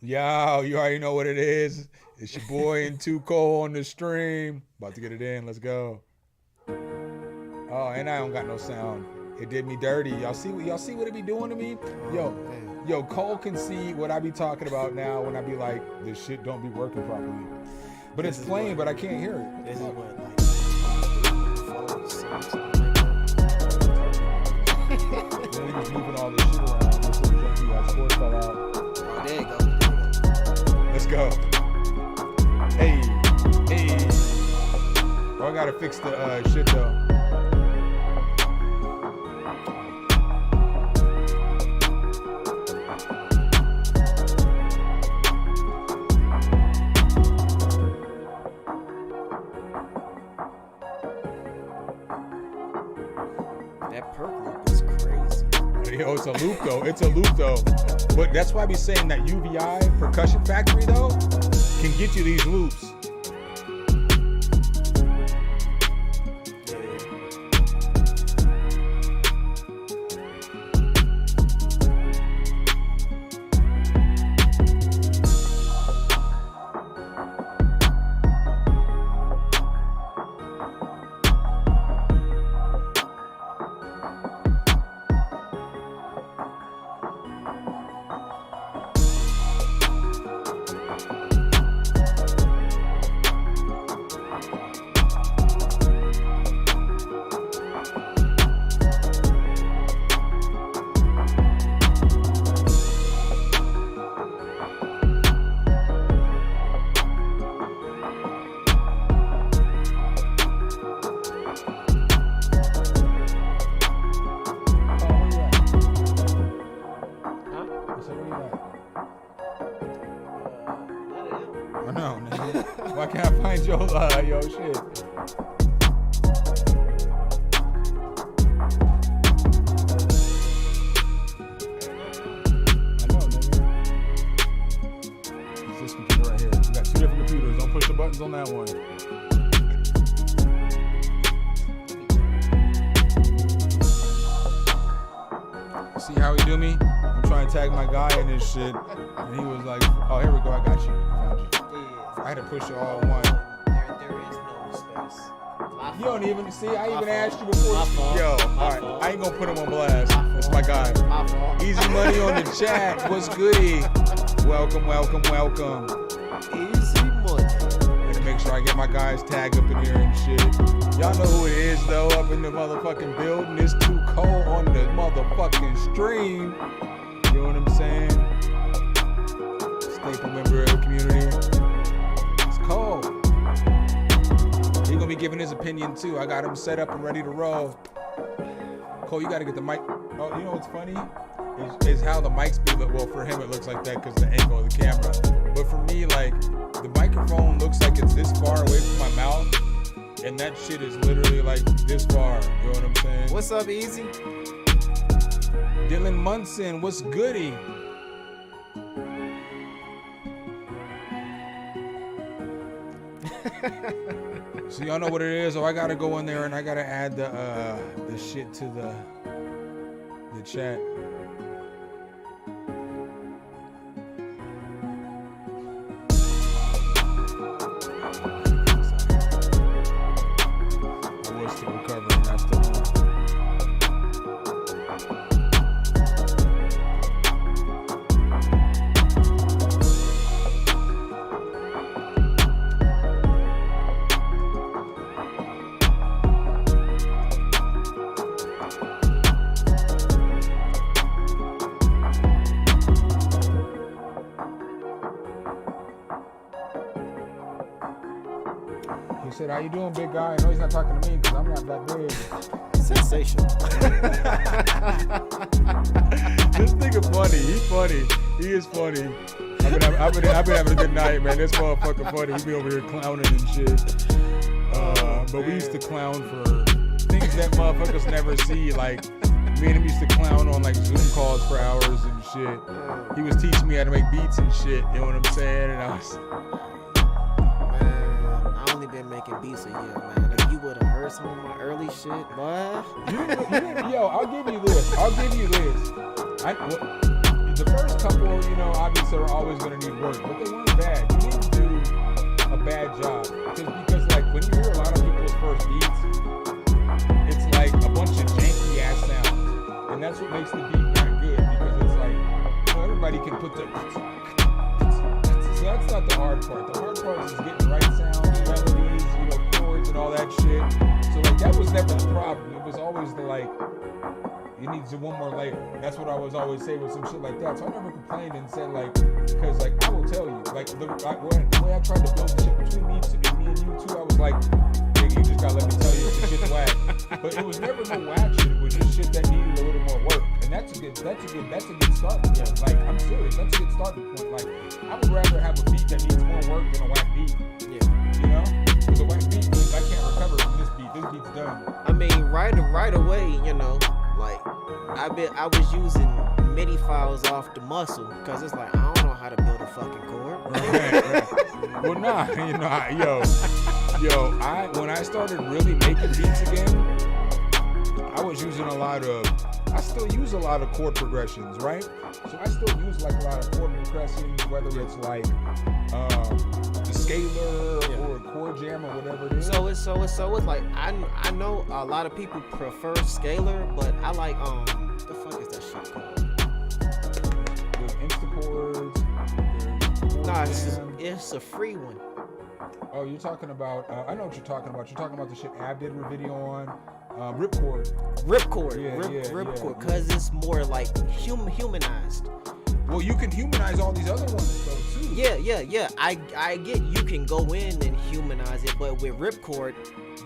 Yo, you already know what it is. It's your boy and Too Cold on the stream. About to get it in. Let's go. Oh, and I don't got no sound. It did me dirty. Y'all see what it be doing to me? Yo, Man. yo, Cole can see what I be talking about now when I be like, this shit don't be working properly. But it's playing, but I can't hear it. This is what, like, 4, 6, something like Then we just moving all this shit around. This is janky. Our score fell out. that. There you go. There you go. Let's go. Hey, hey. Oh, I gotta fix the shit though. That perk loop is crazy. Yo, it's a loop though. It's a loop though. But that's why I be saying that UVI Percussion Factory though can get you these loops. I know, nigga. Why can't I find your shit? I know, nigga. It's this computer right here. We got two different computers. Don't push the buttons on that one. See how he do me? I'm trying to tag my guy in this shit, and he was like, "Oh, here we go. I got you. I found you." I had to push it all in one. There is no space. You don't even see. I even asked you before. My fault. Yo, all My right. fault. I ain't gonna put him on blast. That's my guy. My fault. Easy money on the chat. What's goody? Welcome, welcome, welcome. Easy money. Gotta make sure I get my guys tagged up in here and shit. Y'all know who it is though. Up in the motherfucking building. It's Too Cold on the motherfucking stream. You know what I'm saying? Staple member of the community. It's Cole. He's gonna be giving his opinion too. I got him set up and ready to roll. Cole, you gotta get the mic. Oh, you know what's funny? Is how the mics be. Well, for him it looks like that because the angle of the camera. But for me, like, the microphone looks like it's this far away from my mouth, and that shit is literally like this far. You know what I'm saying? What's up, Easy? Dylan Munson, what's goody? So y'all know what it is. Oh, I gotta go in there and I gotta add the shit to the chat. I was still recovering. I still am. He said, "How you doing, big guy?" I know he's not talking to me because I'm not that big. Sensational. This nigga funny. He's funny. He is funny. I've been having a good night, man. This motherfucker funny. He be over here clowning and shit. But we used to clown for things that motherfuckers never see. Like, me and him used to clown on like Zoom calls for hours and shit. He was teaching me how to make beats and shit. You know what I'm saying? And I was, Man, I only been making beats a year, man. If you would have heard some of my early shit, boy. yo, I'll give you this. the first couple, you know, obviously are always going to need work, but they weren't bad. You need to do a bad job because like when you hear a lot of people's first beats, it's like a bunch of janky ass sounds, and that's what makes the beat not good because it's like, you know, everybody can put the. So that's not the hard part. The hard part is getting right sounds, melodies, you know, chords and all that shit. So like that was never the problem. It was always the like. You need to do one more layer. That's what I was always saying with some shit like that. So I never complained and said like, because like I will tell you, like the way I tried to build the shit between me and you two, I was like, nigga, you just gotta let me tell you the shit's whack. But it was never no whack shit. It was just shit that needed a little more work, and that's a good starting point. Like I'm serious, that's a good starting point. Like I would rather have a beat that needs more work than a whack beat. Yeah, you know, because a whack beat means I can't recover from this beat. This beat's done. I mean, right away, you know. Like, I was using MIDI files off the muscle because it's like I don't know how to build a fucking chord. Right. Well, nah, you know, when I started really making beats again, I was using I still use a lot of chord progressions, right? So I still use like a lot of chord progressions, whether it's like the scalar or a chord jam or whatever it is. So it's like I know a lot of people prefer scalar, but I like the fuck is that shit called? There's Instachords. Nah, it's a free one. Oh, you're talking about? I know what you're talking about. You're talking about the shit Ab did a video on. Ripchord, Ripchord, because it's more like humanized. Well, you can humanize all these other ones though too. Yeah. I get you can go in and humanize it, but with Ripchord,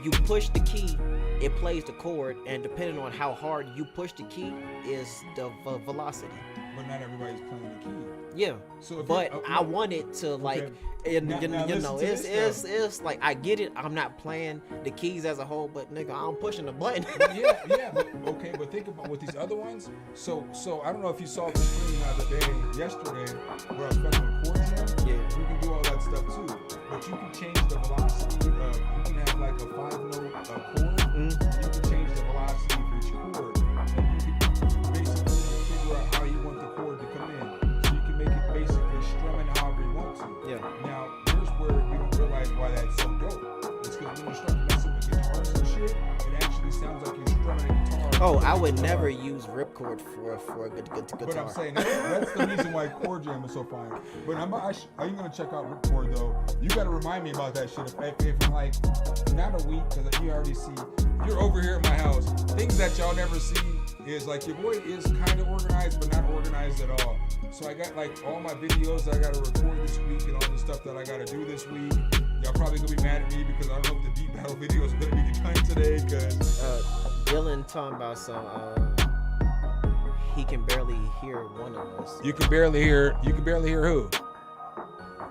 you push the key, it plays the chord, and depending on how hard you push the key, is the velocity. But not everybody's playing the key. Yeah. So, but I want it to like. Okay. And now, you know, it's like I get it. I'm not playing the keys as a whole, but nigga, I'm pushing the button. yeah. But think about with these other ones. So I don't know if you saw the screen yesterday, where I was fucking with chord jam. Yeah, you can do all that stuff too. But you can change the velocity of. You can have like a 5-note chord. Mm-hmm. You can change the velocity of each chord, and you can basically figure out how you want the chord to come in. So you can make it basically strumming however you want to. Yeah. Now, here's where you don't realize why that's so dope. It's because when you start messing with guitars and shit, it actually sounds like you're strumming a guitar. Oh, I would never use Ripchord for a good guitar. But I'm saying that's the reason why chord jam is so fine. But I'm gonna check out Ripchord though. You gotta remind me about that shit. If I'm like not a week, because you already see you're over here at my house. Things that y'all never see is like your boy is kind of organized, but not organized at all. So I got like all my videos that I gotta record this week and all the stuff that I gotta do this week. Y'all probably gonna be mad at me because I don't know if the beat battle video is gonna be done today. Cause Dylan talking about some. He can barely hear one of us. You can barely hear who?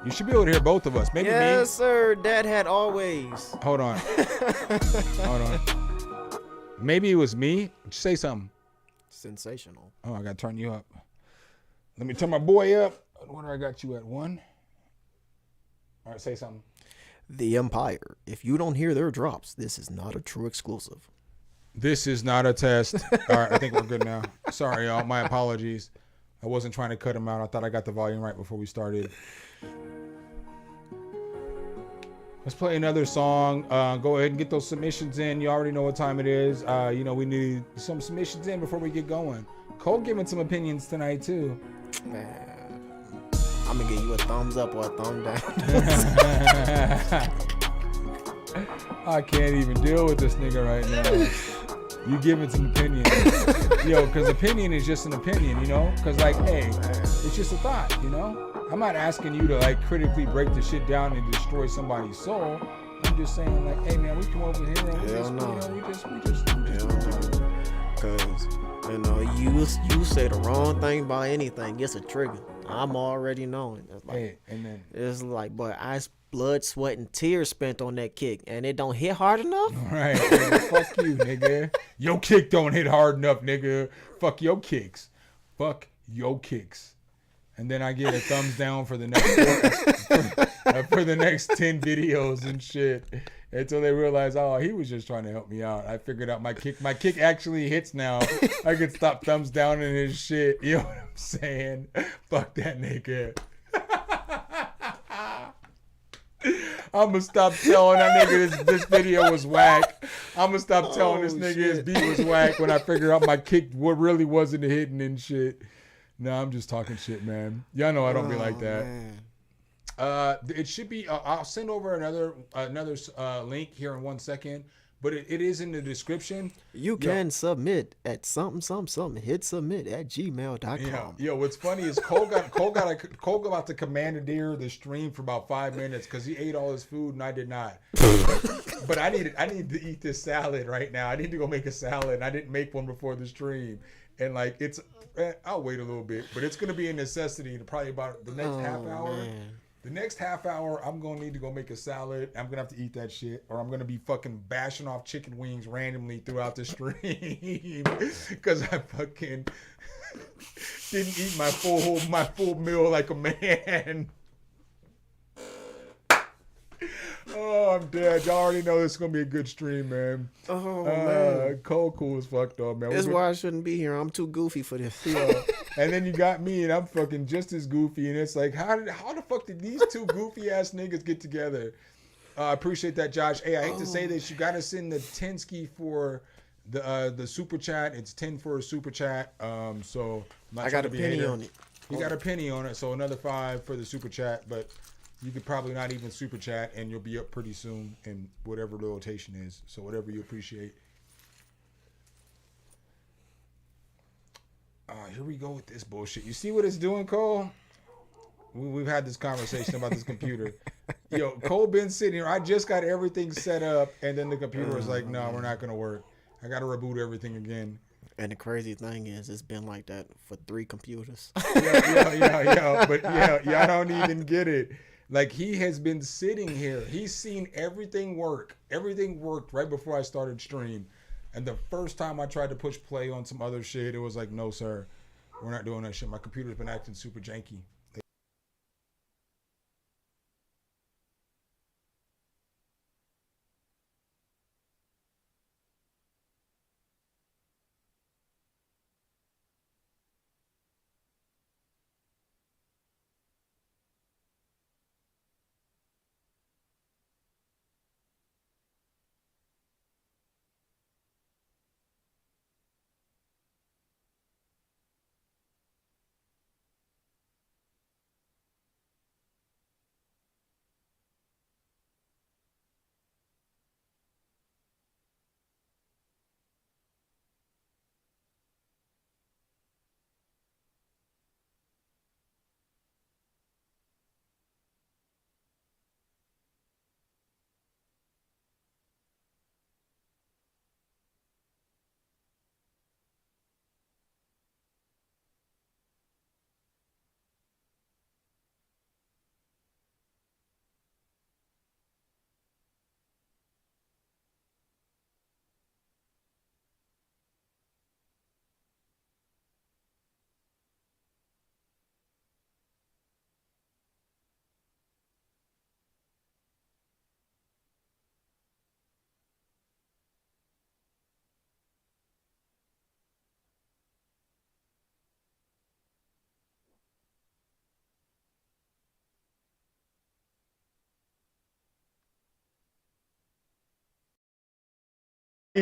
You should be able to hear both of us. Maybe me. Yes, sir. Dad had always. Hold on. Maybe it was me. Say something. Sensational. Oh, I gotta turn you up. Let me turn my boy up. What do I got you at 1? All right, say something. The Empire. If you don't hear their drops, this is not a true exclusive. This is not a test. All right, I think we're good now. Sorry, y'all. My apologies. I wasn't trying to cut him out. I thought I got the volume right before we started. Let's play another song. Go ahead and get those submissions in. You already know what time it is. We need some submissions in before we get going. Cole giving some opinions tonight too. Man, I'm gonna give you a thumbs up or a thumb down. I can't even deal with this nigga right now. You giving some opinion. Yo, because opinion is just an opinion, you know? Because, like, hey, it's just a thought, you know? I'm not asking you to, like, critically break the shit down and destroy somebody's soul. I'm just saying, like, hey, man, we come over here and we just Because, you know, you say the wrong thing about anything, it's a trigger. I'm already knowing. It's like, hey, and then it's like, but blood, sweat, and tears spent on that kick, and it don't hit hard enough. Right? Fuck you, nigga. Your kick don't hit hard enough, nigga. Fuck your kicks. Fuck your kicks. And then I get a thumbs down for the next for the next 10 videos and shit. until they realized, oh, he was just trying to help me out. I figured out my kick actually hits now. I could stop thumbs down in his shit. You know what I'm saying? Fuck that nigga. I'm gonna stop telling that nigga this video was whack. I'm gonna stop telling this nigga his beat was whack when I figure out my kick what really wasn't hitting and shit. No, I'm just talking shit, man. Y'all know I don't be like that. Man. It should be. I'll send over another link here in 1 second, but it is in the description. You can submit at something. Hit submit at gmail.com. Yo, what's funny is Cole about to commandeer the stream for about 5 minutes because he ate all his food and I did not. But I need to eat this salad right now. I need to go make a salad. And I didn't make one before the stream, and like I'll wait a little bit, but it's gonna be a necessity. Probably about the next half hour. Man. The next half hour, I'm going to need to go make a salad. I'm going to have to eat that shit. Or I'm going to be fucking bashing off chicken wings randomly throughout the stream. Because I fucking didn't eat my full meal like a man. Oh, I'm dead. Y'all already know this is going to be a good stream, man. Oh, man. Cole cool as fucked up, man. That's why I shouldn't be here. I'm too goofy for this. Yeah. And then you got me, and I'm fucking just as goofy. And it's like, how the fuck did these two goofy ass niggas get together? I appreciate that, Josh. Hey, I hate to say this. You got to send the 10 ski for the super chat. It's 10 for a super chat. So I got a penny on it. You got a penny on it. So another 5 for the super chat. But you could probably not even super chat, and you'll be up pretty soon in whatever the rotation is. So whatever you appreciate. Here we go with this bullshit. You see what it's doing, Cole? We've had this conversation about this computer. Yo, Cole been sitting here. I just got everything set up, and then the computer was like, no, we're not going to work. I got to reboot everything again. And the crazy thing is, it's been like that for 3 computers. Yeah. But y'all don't even get it. Like, he has been sitting here. He's seen everything work. Everything worked right before I started stream. And the first time I tried to push play on some other shit, it was like, no, sir. We're not doing that shit. My computer's been acting super janky.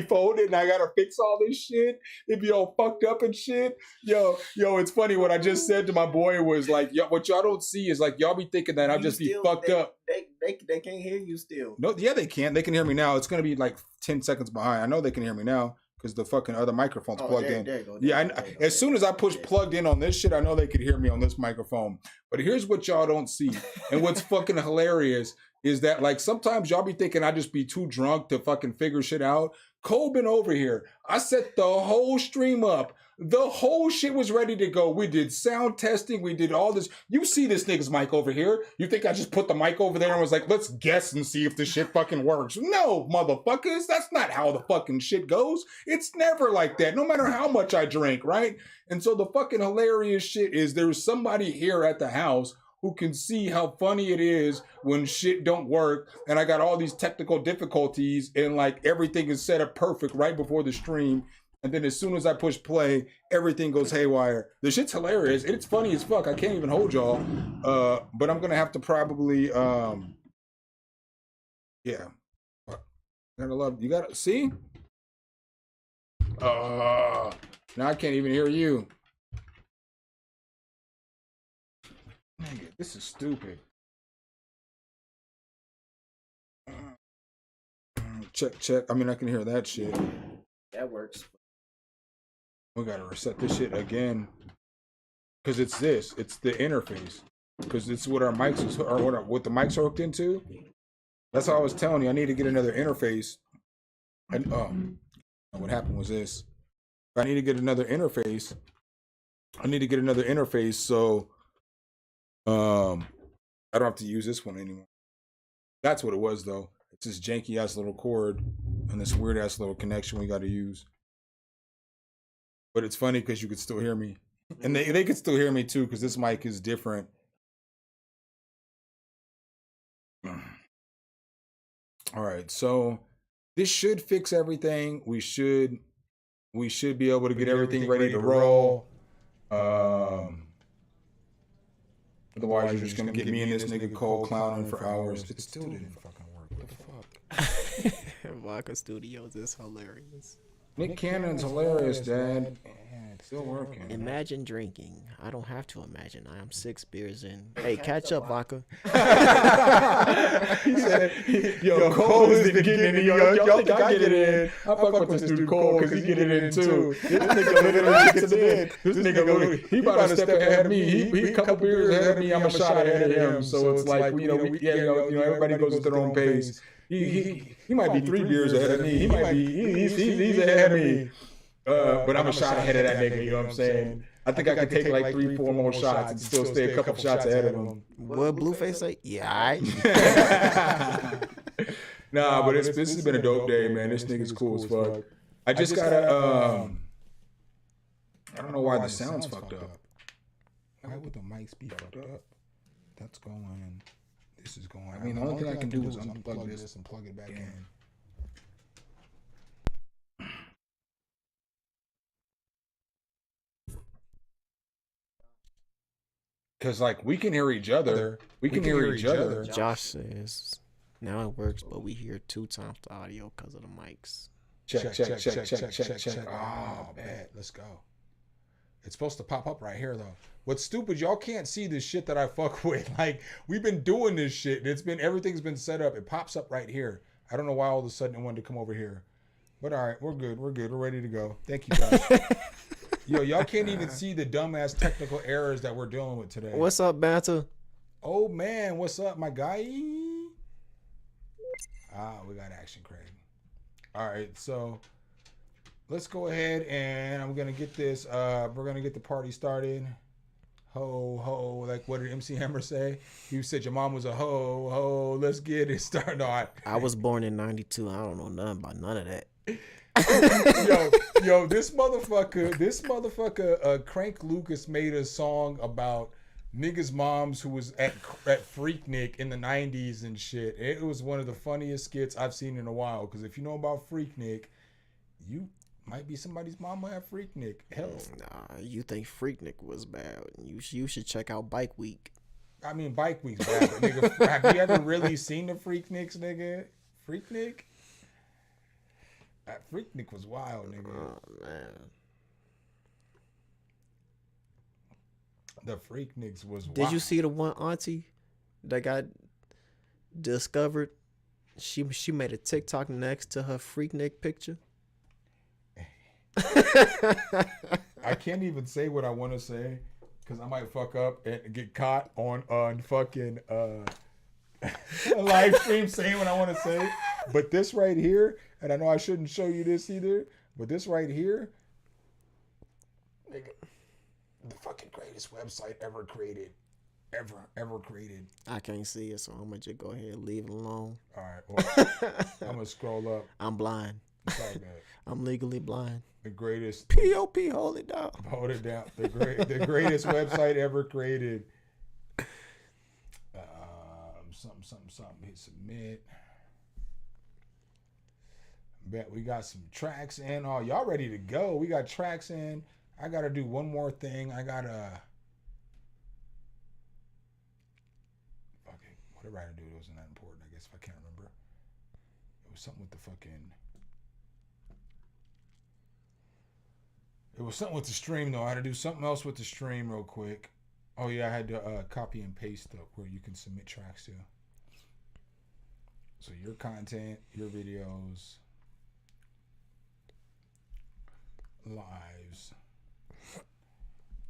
Folded and I gotta fix all this shit. It be all fucked up and shit. Yo, it's funny. What I just said to my boy was like, yo, what y'all don't see is like y'all be thinking that I'll just be fucked up. They can't hear you still. No, yeah, they can. They can hear me now. It's gonna be like 10 seconds behind. I know they can hear me now because the fucking other microphone's plugged in. As soon as I push plugged in on this shit, I know they could hear me on this microphone. But here's what y'all don't see, and what's fucking hilarious is that like sometimes y'all be thinking I just be too drunk to fucking figure shit out. Cole been over here. I set the whole stream up. The whole shit was ready to go. We did sound testing. We did all this. You see this nigga's mic over here. You think I just put the mic over there and was like, let's guess and see if this shit fucking works. No, motherfuckers. That's not how the fucking shit goes. It's never like that, no matter how much I drink, right? And so the fucking hilarious shit is there's somebody here at the house who can see how funny it is when shit don't work, and I got all these technical difficulties, and like everything is set up perfect right before the stream, and then as soon as I push play, everything goes haywire. The shit's hilarious. It's funny as fuck. I can't even hold y'all. But I'm gonna have to probably yeah. Gotta love you. Gotta see. Now I can't even hear you. Nigga, this is stupid. Check. I mean, I can hear that shit. That works. We gotta reset this shit again. Cause it's this. It's the interface. Cause it's what our mics is, or what the mics are hooked into. That's all I was telling you. I need to get another interface. And what happened was this. I need to get another interface. So I don't have to use this one anymore. That's what it was though. It's this janky ass little cord and this weird ass little connection we got to use. But it's funny because you could still hear me, and they could still hear me too because this mic is different. All right, so this should fix everything. We should be able to get everything ready to roll. Otherwise, you're just gonna get me and this nigga Cole clowning for hours. It still didn't fucking work. What the fuck? Vodka Studios is hilarious. Nick Cannon's hilarious, Dad. It's still working. Imagine drinking. I don't have to imagine. I am 6 beers in. Hey, catch up, Vodka. He said, yo, Cole is getting in. Y'all think I get it in. I fuck with this dude Cole because he get it in too. This nigga literally gets it in. This nigga literally, he about to step ahead of me. He a couple beers ahead of me. I'm a shot ahead of him. So it's like, everybody goes at their own pace. He might be 3 beers ahead of me. He's ahead of me. But I'm a shot ahead of that nigga, you know what I'm saying? I think I could take like 3, 4 more shots and still stay a couple shots ahead of him. What Blueface say? Yeah, alright. Nah, but this has been a dope day, man. This nigga's cool as fuck. I just gotta, I don't know why the sound's fucked up. Why would the mics be fucked up? That's going, this is going. I mean, the only thing I can do is unplug this and plug it back in. Because, like, we can hear each other. We can hear each other. Josh says, now it works, but we hear 2 times the audio because of the mics. Check. Oh, bad. Let's go. It's supposed to pop up right here, though. What's stupid, y'all can't see this shit that I fuck with. Like, we've been doing this shit. Everything's been set up. It pops up right here. I don't know why all of a sudden it wanted to come over here. But all right, we're good. We're ready to go. Thank you, guys. Yo, y'all can't even see the dumbass technical errors that we're dealing with today. What's up, Banter? Oh, man. What's up, my guy? We got action, Craig. All right, so let's go ahead and I'm going to get this. We're going to get the party started. Ho, ho. Like, what did MC Hammer say? He said your mom was a ho, ho. Let's get it started. No, I was born in 92. I don't know nothing about none of that. yo, this motherfucker, Crank Lucas made a song about niggas' moms who was at Freaknik in the 90s and shit. It was one of the funniest skits I've seen in a while. Because if you know about Freaknik, you might be somebody's mama at Freaknik. Hell, nah, you think Freaknik was bad? You should check out Bike Week. I mean, Bike Week's bad, but nigga, have you ever really seen the Freakniks, nigga? Freaknik? That Freaknik was wild, nigga. Oh, man. The Freakniks was wild. Did you see the one auntie that got discovered? She made a TikTok next to her Freaknik picture. I can't even say what I want to say because I might fuck up and get caught on fucking live stream saying what I want to say. But this right here, and I know I shouldn't show you this either, but this right here, nigga, the fucking greatest website ever created. Ever created. I can't see it, so I'm gonna just go ahead and leave it alone. All right, well, I'm gonna scroll up. I'm blind. It's all good. I'm legally blind. The greatest. POP, hold it down. Hold it down. The greatest website ever created. something. Hit submit. Bet we got some tracks in. Oh, y'all ready to go? We got tracks in. I gotta do one more thing. I gotta. Okay, whatever I had to do, it wasn't that important. I guess if I can't remember, it was something with the fucking. It was something with the stream though. I had to do something else with the stream real quick. Oh yeah, I had to copy and paste up where you can submit tracks to. So your content, your videos, lives.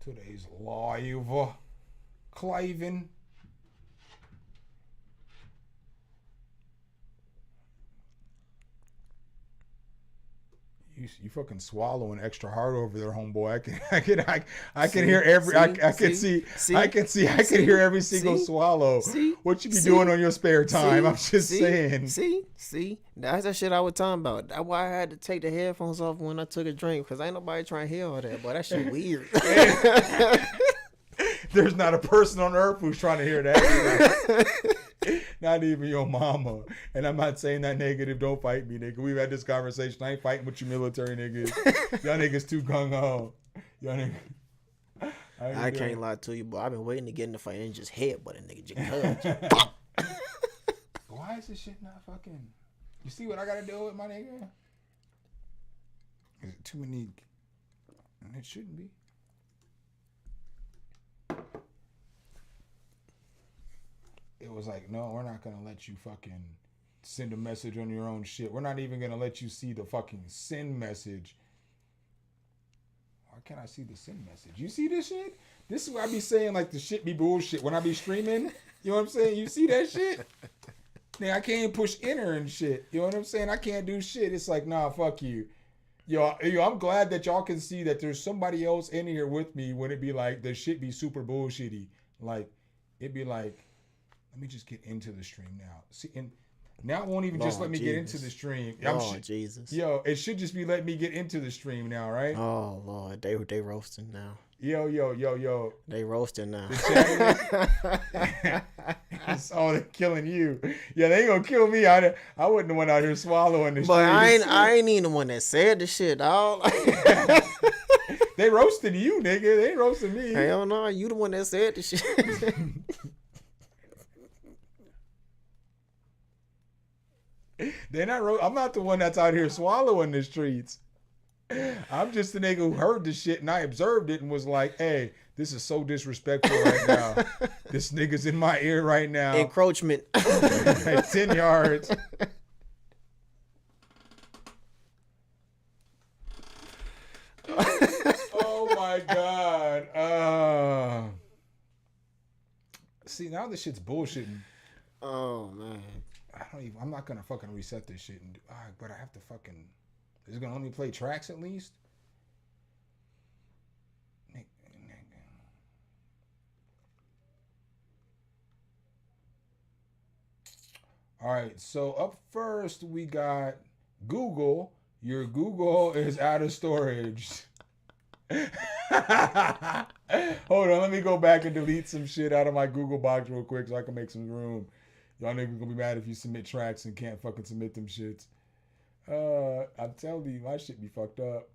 Today's live, Cliven. You fucking swallowing extra hard over there, homeboy. I can hear every I can hear every single swallow. What you be doing on your spare time? I'm just saying. See, that's that shit I was talking about. That's why I had to take the headphones off when I took a drink, because ain't nobody trying to hear all that. Boy, that shit weird. There's not a person on earth who's trying to hear that. Not even your mama. And I'm not saying that negative. Don't fight me, nigga. We've had this conversation. I ain't fighting with you military niggas. Y'all niggas too gung-ho. Y'all niggas. I can't lie to you, but I've been waiting to get in the fight and just headbutt a nigga. Just Why is this shit not fucking... You see what I gotta deal with, my nigga? Is it too many... It shouldn't be. It was like, no, we're not going to let you fucking send a message on your own shit. We're not even going to let you see the fucking send message. Why can't I see the send message? You see this shit? This is what I be saying, like, the shit be bullshit. When I be streaming, you know what I'm saying? You see that shit? Now, I can't push enter and shit. You know what I'm saying? I can't do shit. It's like, nah, fuck you. Yo, I'm glad that y'all can see that there's somebody else in here with me when it be like, the shit be super bullshitty. Like, it be like, let me just get into the stream now. See, and now it won't even just let me get into the stream. Jesus. Yo, it should just be letting me get into the stream now, right? Oh, Lord. They roasting now. Yo. They roasting now. Oh, they're killing you. Yeah, they ain't gonna kill me. I wasn't the one out here swallowing this shit. But I ain't even the one that said the shit, dog. They roasted you, nigga. They ain't roasting me. Hell no, you the one that said the shit. I'm not the one that's out here swallowing the streets. I'm just the nigga who heard the shit and I observed it and was like, hey, this is so disrespectful right now. This nigga's in my ear right now. Encroachment. 10 yards. Oh my God. See, now this shit's bullshitting. Oh man. I'm not gonna fucking reset this shit and but I have to fucking... Is it gonna let me play tracks at least? Alright, so up first we got Google. Your Google is out of storage. Hold on, let me go back and delete some shit out of my Google box real quick so I can make some room. Y'all niggas gonna be mad if you submit tracks and can't fucking submit them shits. I'm telling you, my shit be fucked up.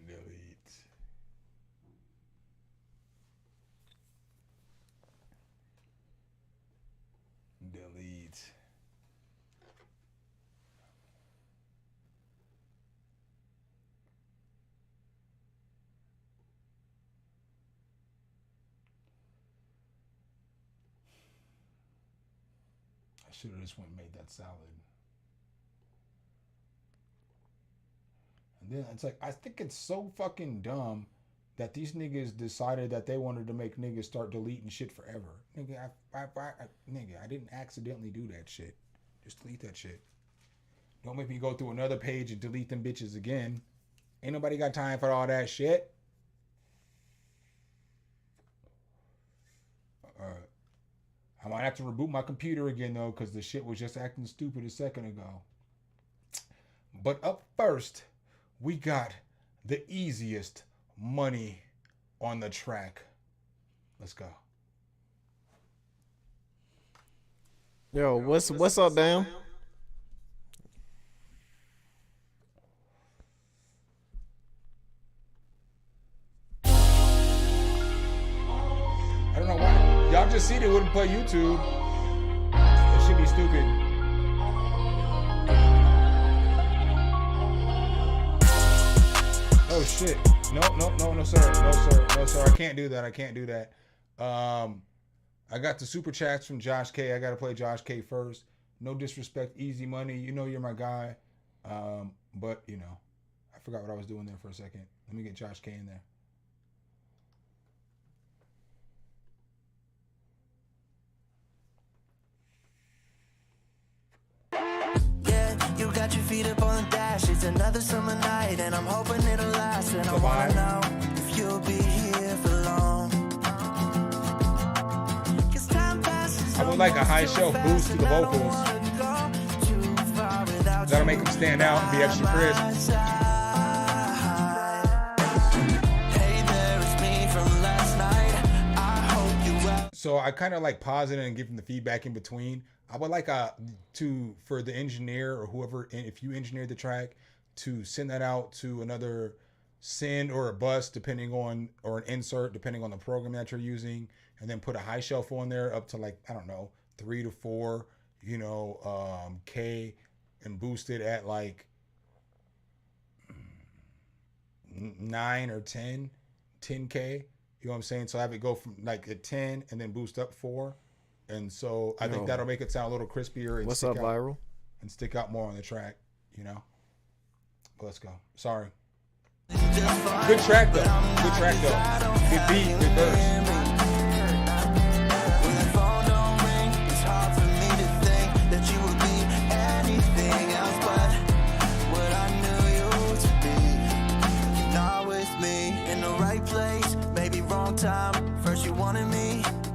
Delete. Delete. I should have just went and made that salad. And then it's like, I think it's so fucking dumb that these niggas decided that they wanted to make niggas start deleting shit forever. Nigga, I didn't accidentally do that shit. Just delete that shit. Don't make me go through another page and delete them bitches again. Ain't nobody got time for all that shit. I might have to reboot my computer again though, because the shit was just acting stupid a second ago. But up first, we got the easiest money on the track Let's go. Yo, what's up, damn? I don't know why. Y'all just seen it wouldn't play YouTube. It should be stupid. Oh shit. No, sir. No, sir. I can't do that. I got the super chats from Josh K. I gotta play Josh K first. No disrespect, easy money. You know you're my guy. But you know, I forgot what I was doing there for a second. Let me get Josh K in there. You got your feet up on the dash. It's another summer night, and I'm hoping it'll last. And I wanna know if you'll be here for long. I would like a high shelf boost to the vocals. That'll make them stand out and be extra crisp. So I kind of like pausing and giving the feedback in between. I would like for the engineer or whoever, if you engineered the track, to send that out to another send or a bus depending on, or an insert depending on the program that you're using, and then put a high shelf on there up to like, I don't know, 3 to 4, K, and boost it at like 9 or 10K. You know what I'm saying? So have it go from like at 10 and then boost up 4. And so I think that'll make it sound a little crispier. And what's up, viral? And stick out more on the track, But let's go. Sorry. Good track though. Good beat, good verse.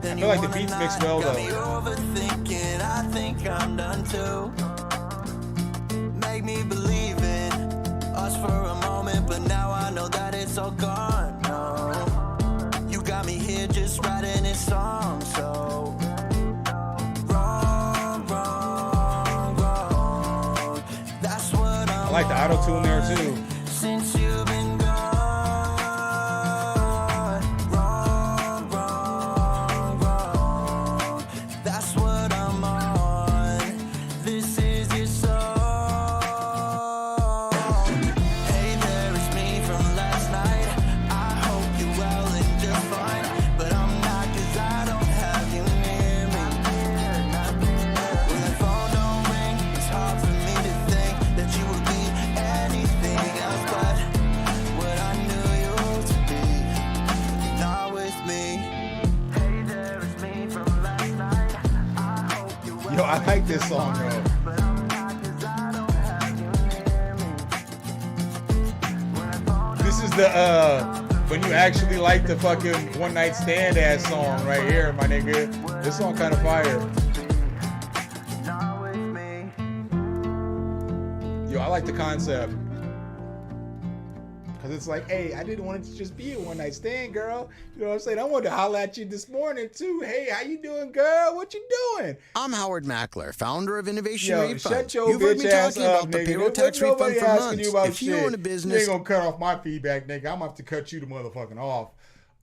I feel like the beats mix well though. I think I'm done too. Make me believe in us for a moment, but now I know that it's all gone. No, you got me here just writing this song, so wrong. That's what I like the auto tune there too. Since you've been gone. That's what I'm on. This is your song. Hey there, it's me from last night. I hope you're well and just fine, but I'm not, 'cause I don't have you near me. When the phone don't ring, it's hard for me to think that you would be anything else but what I knew you to be. Not with me. Hey there, it's me from last night. Yo, I like this song, bro. This is the when you actually like the fucking one night stand ass song right here, my nigga. This song kind of fire. Yo, I like the concept. Cause it's like, hey, I didn't want it to just be a one night stand, girl. You know what I'm saying? I wanted to holler at you this morning too. Hey, how you doing, girl? What you doing? I'm Howard Mackler, founder of Innovation Yo, Refund. shut your You've heard me bitch ass talking up, about the nigga. payroll tax Nobody refund for asking months. you about If you shit. own a You business, ain't gonna cut off my feedback, nigga. I'm gonna have to cut you the motherfucking off.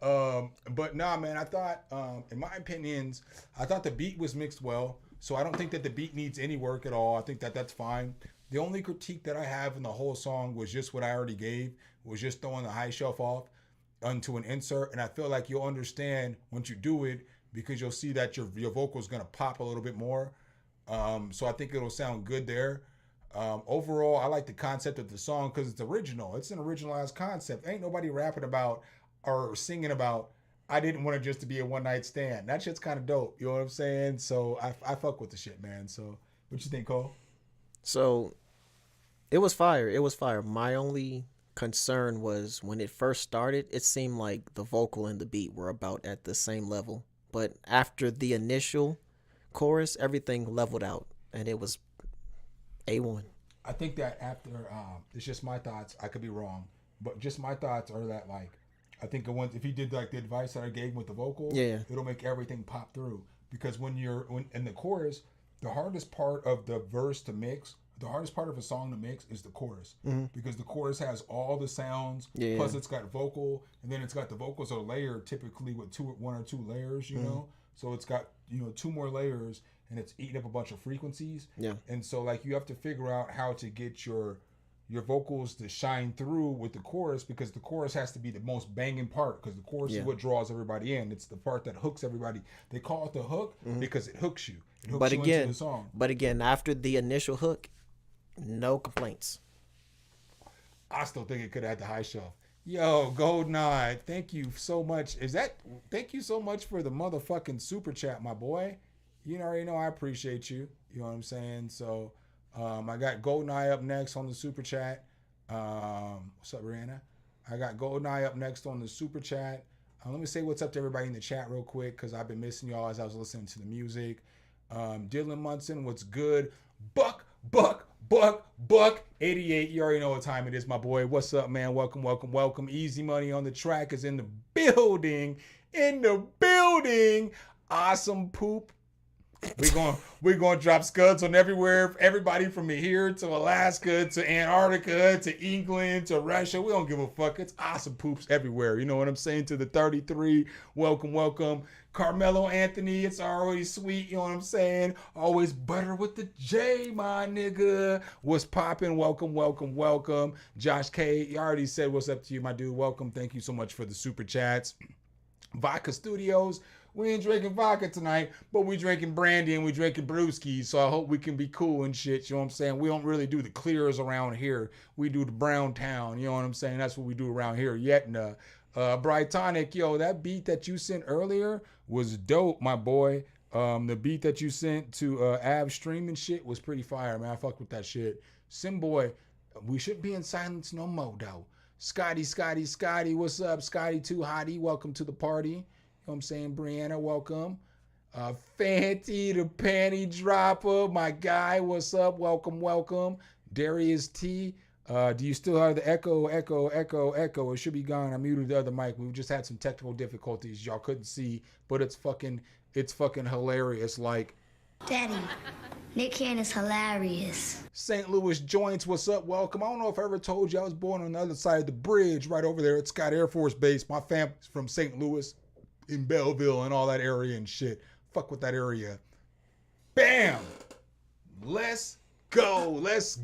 But nah, man, I thought, in my opinions, I thought the beat was mixed well. So I don't think that the beat needs any work at all. I think that that's fine. The only critique that I have in the whole song was just what I already gave, was just throwing the high shelf off onto an insert. And I feel like you'll understand once you do it, because you'll see that your vocal's gonna pop a little bit more. So I think it'll sound good there. Overall, I like the concept of the song because it's original. It's an originalized concept. Ain't nobody rapping about or singing about, I didn't want it just to be a one night stand. That shit's kind of dope. You know what I'm saying? So I fuck with the shit, man. So what you think, Cole? So it was fire. It was fire. My only concern was when it first started, it seemed like the vocal and the beat were about at the same level. But after the initial chorus, everything leveled out and it was A1. I think that after, it's just my thoughts. I could be wrong, but just my thoughts are that like, I think if he did like the advice that I gave him with the vocal, it'll make everything pop through. Because when in the chorus, the hardest part of the verse to mix, the hardest part of a song to mix is the chorus. Because the chorus has all the sounds, plus it's got vocal, and then it's got the vocals are layered typically with one or two layers, you know? So it's got, you know, two more layers, and it's eating up a bunch of frequencies. Yeah. And so like you have to figure out how to get your vocals to shine through with the chorus, because the chorus has to be the most banging part, because the chorus is what draws everybody in. It's the part that hooks everybody. They call it the hook because it hooks you. It hooks you into the song. But again, after the initial hook, no complaints. I still think it could have had the high shelf. Yo, GoldenEye, thank you so much. Thank you so much for the motherfucking super chat, my boy. You already know I appreciate you. You know what I'm saying? So I got GoldenEye up next on the super chat. What's up, Rihanna? I got GoldenEye up next on the super chat. Let me say what's up to everybody in the chat real quick, because I've been missing y'all as I was listening to the music. Dylan Munson, what's good? Buck 88. You already know what time it is, my boy. What's up, man? Welcome. Easy Money on the track is in the building. Awesome poop. We're gonna drop scuds on everybody from here to Alaska to Antarctica to England to Russia. We don't give a fuck. It's awesome poops everywhere. You know what I'm saying? To the 33, welcome. Carmelo Anthony, it's always sweet. You know what I'm saying? Always butter with the J, my nigga. What's poppin'? Welcome. Josh K, you already said what's up to you, my dude. Welcome. Thank you so much for the super chats. Vodka Studios. We ain't drinking vodka tonight, but we drinking brandy and we drinking brewskis, so I hope we can be cool and shit, you know what I'm saying? We don't really do the clears around here. We do the brown town, you know what I'm saying? That's what we do around here. Yetna. Brightonic, yo, that beat that you sent earlier was dope, my boy. The beat that you sent to Ab Stream and shit was pretty fire, man. I fuck with that shit. Simboy, we shouldn't be in silence no more, though. Scotty, what's up? Scotty Too Hottie, welcome to the party. You know what I'm saying? Brianna, welcome. Fanty the panty dropper, my guy, what's up? Welcome. Darius T, do you still have the echo? It should be gone. I muted the other mic. We just had some technical difficulties y'all couldn't see, but it's fucking hilarious. Like, Daddy, Nick Cannon is hilarious. St. Louis Joints, what's up? Welcome. I don't know if I ever told you I was born on the other side of the bridge, right over there at Scott Air Force Base. My family's from St. Louis, in Belleville and all that area and shit. Fuck with that area. Bam! Let's go. Viral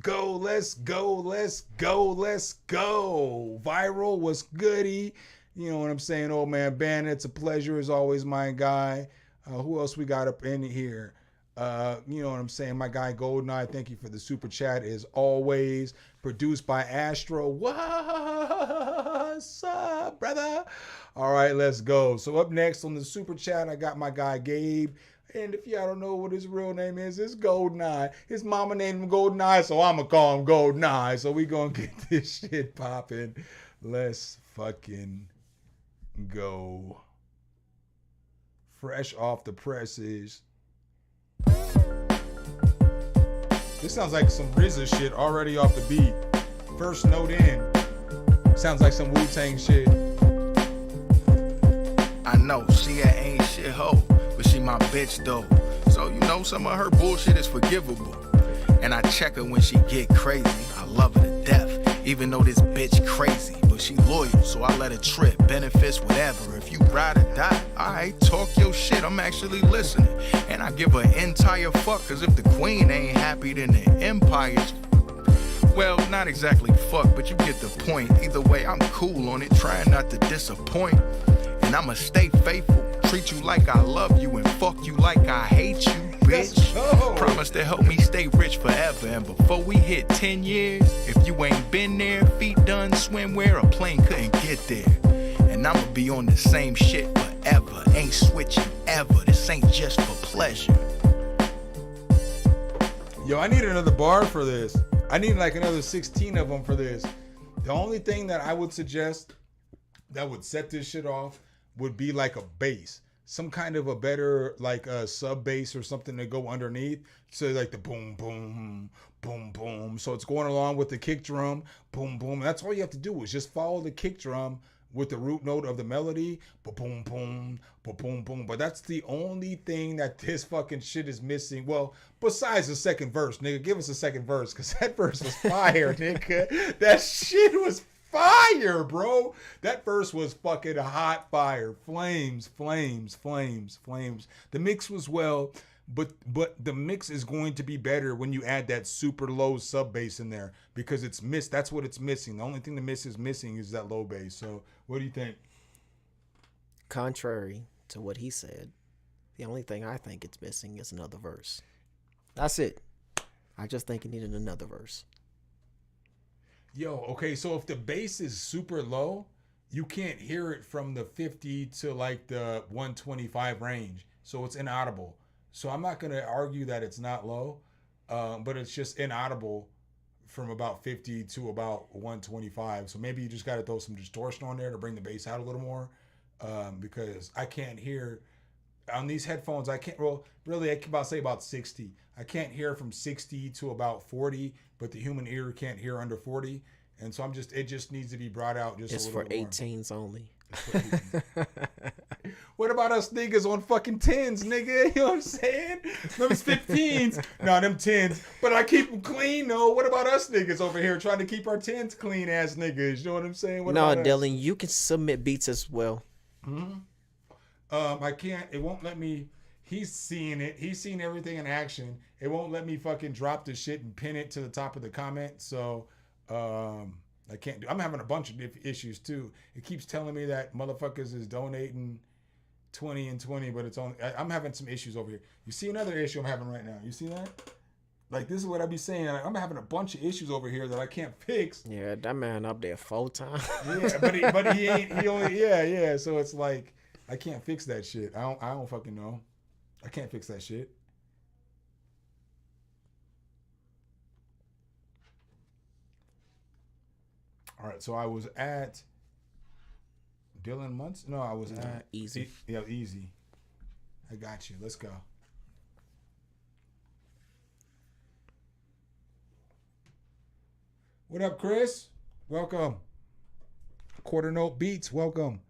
was goody. You know what I'm saying? Old man Bandit, it's a pleasure as always, my guy. Who else we got up in here? You know what I'm saying? My guy GoldenEye, thank you for the super chat as always. Produced by Astro. What's up, brother? All right, let's go. So up next on the super chat, I got my guy Gabe. And if y'all don't know what his real name is, it's GoldenEye. His mama named him GoldenEye, so I'm going to call him GoldenEye. So we going to get this shit popping. Let's fucking go. Fresh off the presses. This sounds like some RZA shit already off the beat. First note in. Sounds like some Wu-Tang shit. I know she a ain't shit hoe, but she my bitch though. So you know some of her bullshit is forgivable. And I check her when she get crazy. I love her to death, even though this bitch crazy. But she loyal, so I let her trip. Benefits, whatever. If you ride or die, alright, talk your shit, I'm actually listening. And I give her entire fuck, cause if the queen ain't happy, then the empire's... Well, not exactly fuck, but you get the point. Either way, I'm cool on it, trying not to disappoint. And I'ma stay faithful, treat you like I love you, and fuck you like I hate you, bitch. Promise to help me stay rich forever, and before we hit 10 years, if you ain't been there, feet done swimwear, a plane couldn't get there. And I'ma be on the same shit forever, ain't switching ever, this ain't just for pleasure. Yo, I need another bar for this. I need like another 16 of them for this. The only thing that I would suggest that would set this shit off would be like a bass, some kind of a better like a sub bass or something to go underneath. So like the boom, boom, boom, boom. So it's going along with the kick drum, boom, boom. That's all you have to do is just follow the kick drum with the root note of the melody, boom, boom, boom, boom. But that's the only thing that this fucking shit is missing. Well, besides the second verse, nigga, give us a second verse, cause that verse was fire, nigga. That shit was fire, bro. That verse was fucking hot fire, flames, flames, flames, flames. The mix was well. But the mix is going to be better when you add that super low sub bass in there because it's missed. That's what it's missing. The only thing the miss is missing is that low bass. So what do you think? Contrary to what he said, the only thing I think it's missing is another verse. That's it. I just think it needed another verse. Yo, okay, so if the bass is super low, you can't hear it from the 50 to like the 125 range. So it's inaudible. So I'm not going to argue that it's not low, but it's just inaudible from about 50 to about 125. So maybe you just got to throw some distortion on there to bring the bass out a little more because I can't hear on these headphones. I can't, well, really, I can say about 60. I can't hear from 60 to about 40, but the human ear can't hear under 40. And so it just needs to be brought out just it's a little for bit more. 18s only. What about us niggas on fucking 10s, nigga? You know what I'm saying? Them 15s. No, them 10s. But I keep them clean, though. What about us niggas over here trying to keep our 10s clean ass niggas? You know what I'm saying? What No, about us? Dylan, you can submit beats as well. I can't. It won't let me. He's seeing it. He's seen everything in action. It won't let me fucking drop the shit and pin it to the top of the comment. So, I can't do. I'm having a bunch of issues too. It keeps telling me that motherfuckers is donating 20 and 20, but it's only. I'm having some issues over here. You see another issue I'm having right now. You see that? Like this is what I be saying. I'm having a bunch of issues over here that I can't fix. Yeah, that man up there 4 times. Yeah, but he ain't. He only. Yeah. So it's like I can't fix that shit. I don't fucking know. I can't fix that shit. All right, so I was at Dylan Muntz. No, I was at Easy. Yeah, Easy. I got you. Let's go. What up, Chris? Welcome. Quarter Note Beats. Welcome.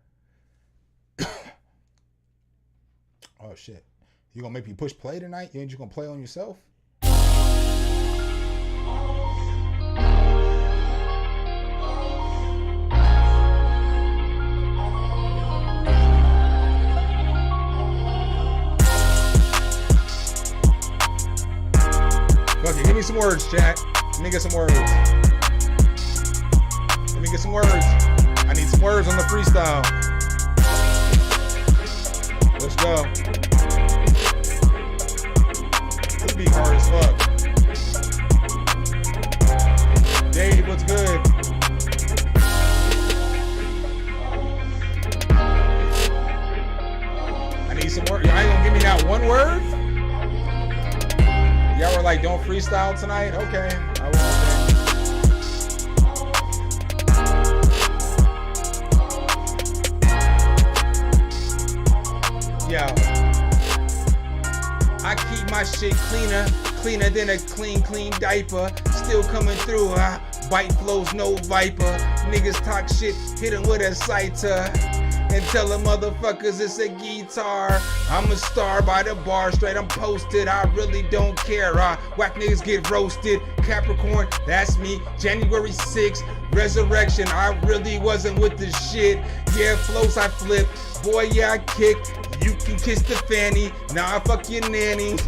Oh shit! You gonna make me push play tonight? You ain't just gonna play on yourself? Fuck it, give me some words, chat. Let me get some words. Let me get some words. I need some words on the freestyle. Let's go. This beat hard as fuck. Dave, what's good? I need some words. Y'all ain't gonna give me that one word? Y'all were like, don't freestyle tonight? Okay, I won't then. Yo, I keep my shit cleaner than a clean diaper. Still coming through, bite flows, no viper. Niggas talk shit, hit 'em with a citer. And tell them motherfuckers it's a guitar. I'm a star by the bar, straight I'm posted. I really don't care. Whack niggas get roasted. Capricorn, that's me. January 6th, resurrection. I really wasn't with the shit. Yeah, flows I flip. Boy, yeah, I kick. You can kiss the fanny. Now I fuck your nanny.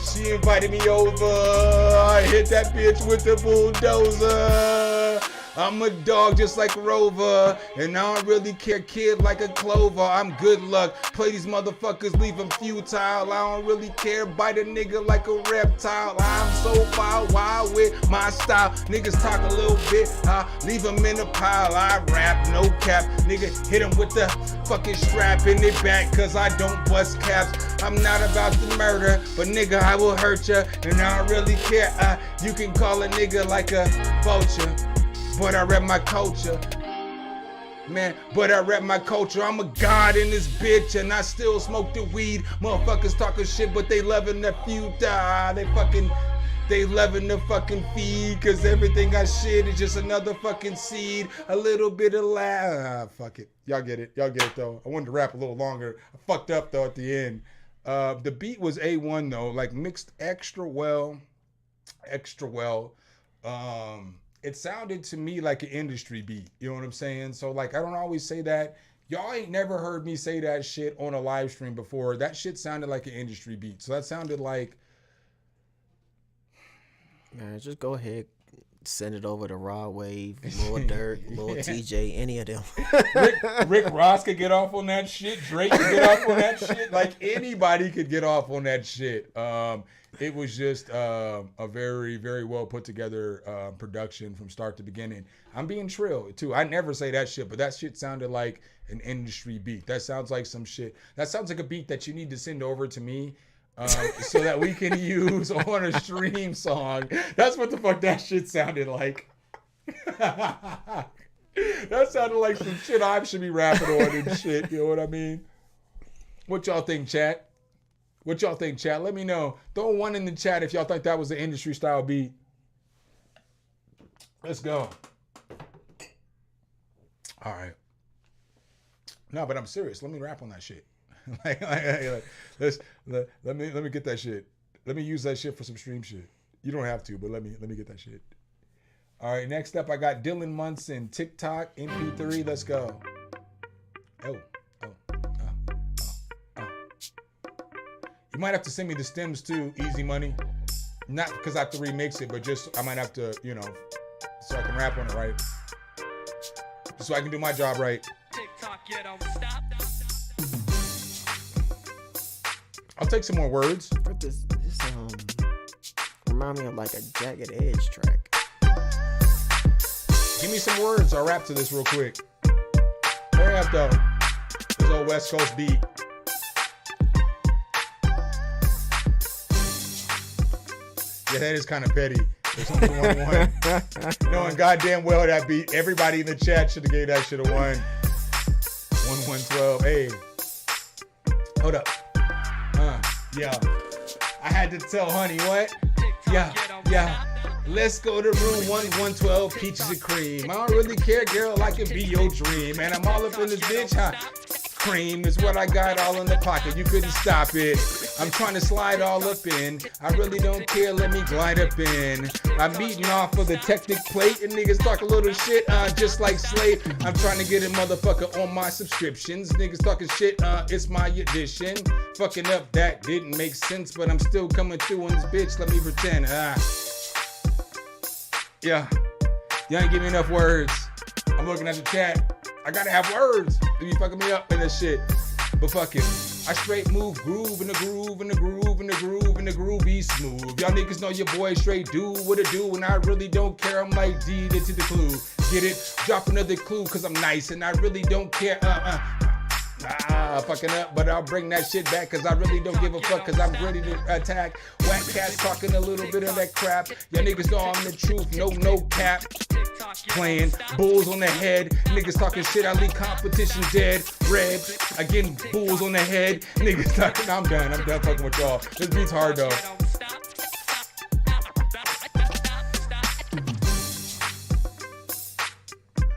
She invited me over. I hit that bitch with the bulldozer. I'm a dog just like Rover, and I don't really care, kid, like a clover. I'm good luck, play these motherfuckers, leave them futile. I don't really care, bite a nigga like a reptile. I'm so wild with my style. Niggas talk a little bit, leave them in a pile. I rap, no cap, nigga, hit them with the fucking strap in their back, cause I don't bust caps. I'm not about to murder, but nigga, I will hurt ya, and I don't really care. You can call a nigga like a vulture. But I rep my culture, man, but I rep my culture. I'm a god in this bitch, and I still smoke the weed. Motherfuckers talking shit, but they loving the feud. They fucking They loving the fucking feed, cause everything I shit is just another fucking seed. A little bit of fuck it. Y'all get it though. I wanted to rap a little longer. I fucked up though at the end. The beat was A1 though, like mixed extra well. It sounded to me like an industry beat. You know what I'm saying? So like, I don't always say that. Y'all ain't never heard me say that shit on a live stream before. That shit sounded like an industry beat. So that sounded like... Man, just go ahead, send it over to Raw Wave, Lil Durk, Lil TJ, any of them. Rick Ross could get off on that shit. Drake could get off on that shit. Like anybody could get off on that shit. It was just a very, very well put together production from start to beginning. I'm being trill too. I never say that shit, but that shit sounded like an industry beat. That sounds like some shit. That sounds like a beat that you need to send over to me. So that we can use on a stream song. That's what the fuck that shit sounded like. That sounded like some shit I should be rapping on and shit. You know what I mean? What y'all think, chat? Let me know. Throw one in the chat if y'all think that was the industry style beat. Let's go. All right. No, but I'm serious. Let me rap on that shit. let me get that shit. Let me use that shit for some stream shit. You don't have to, but let me get that shit. All right, next up I got Dylan Munson, TikTok, MP3. Let's go. You might have to send me the stems too, Easy Money. Not because I have to remix it, but just I might have to, so I can rap on it right. So I can do my job right. TikTok, you don't stop. I'll take some more words. This remind me of like a Jagged Edge track. Give me some words. I'll rap to this real quick. Hurry up though. This old West Coast beat. Yeah, that is kind of petty. There's only 1-1. Knowing goddamn well that beat, everybody in the chat should have gave that shit a 1. 1-1-12. Hey. Hold up. Yeah. I had to tell honey what? Yeah. Let's go to room 112, peaches and cream. I don't really care, girl, I can be your dream. Man, I'm all up in this bitch, huh? Cream is what I got all in the pocket. You couldn't stop it. I'm trying to slide all up in. I really don't care, let me glide up in. I'm eating off of the Technic plate and niggas talk a little shit, just like Slate. I'm trying to get a motherfucker on my subscriptions. Niggas talking shit, it's my addition. Fucking up, that didn't make sense, but I'm still coming through on this bitch, let me pretend. Yeah, y'all ain't give me enough words. I'm looking at the chat. I gotta have words. They be fucking me up in this shit. But fuck it. I straight move groove in the groove in the groove in the groove in the groove be smooth. Y'all niggas know your boy straight do what it do, and I really don't care. I'm like D to the clue. Get it? Drop another clue cause I'm nice and I really don't care. Fucking up, but I'll bring that shit back cause I really don't give a fuck cause I'm ready to attack. Whack cats talking a little bit of that crap. Y'all niggas know I'm the truth, no cap. Playing bulls on the head. Niggas talking shit, I leave competition dead. Red, again, bulls on the head. Niggas talking, I'm done fucking with y'all. This beat's hard though.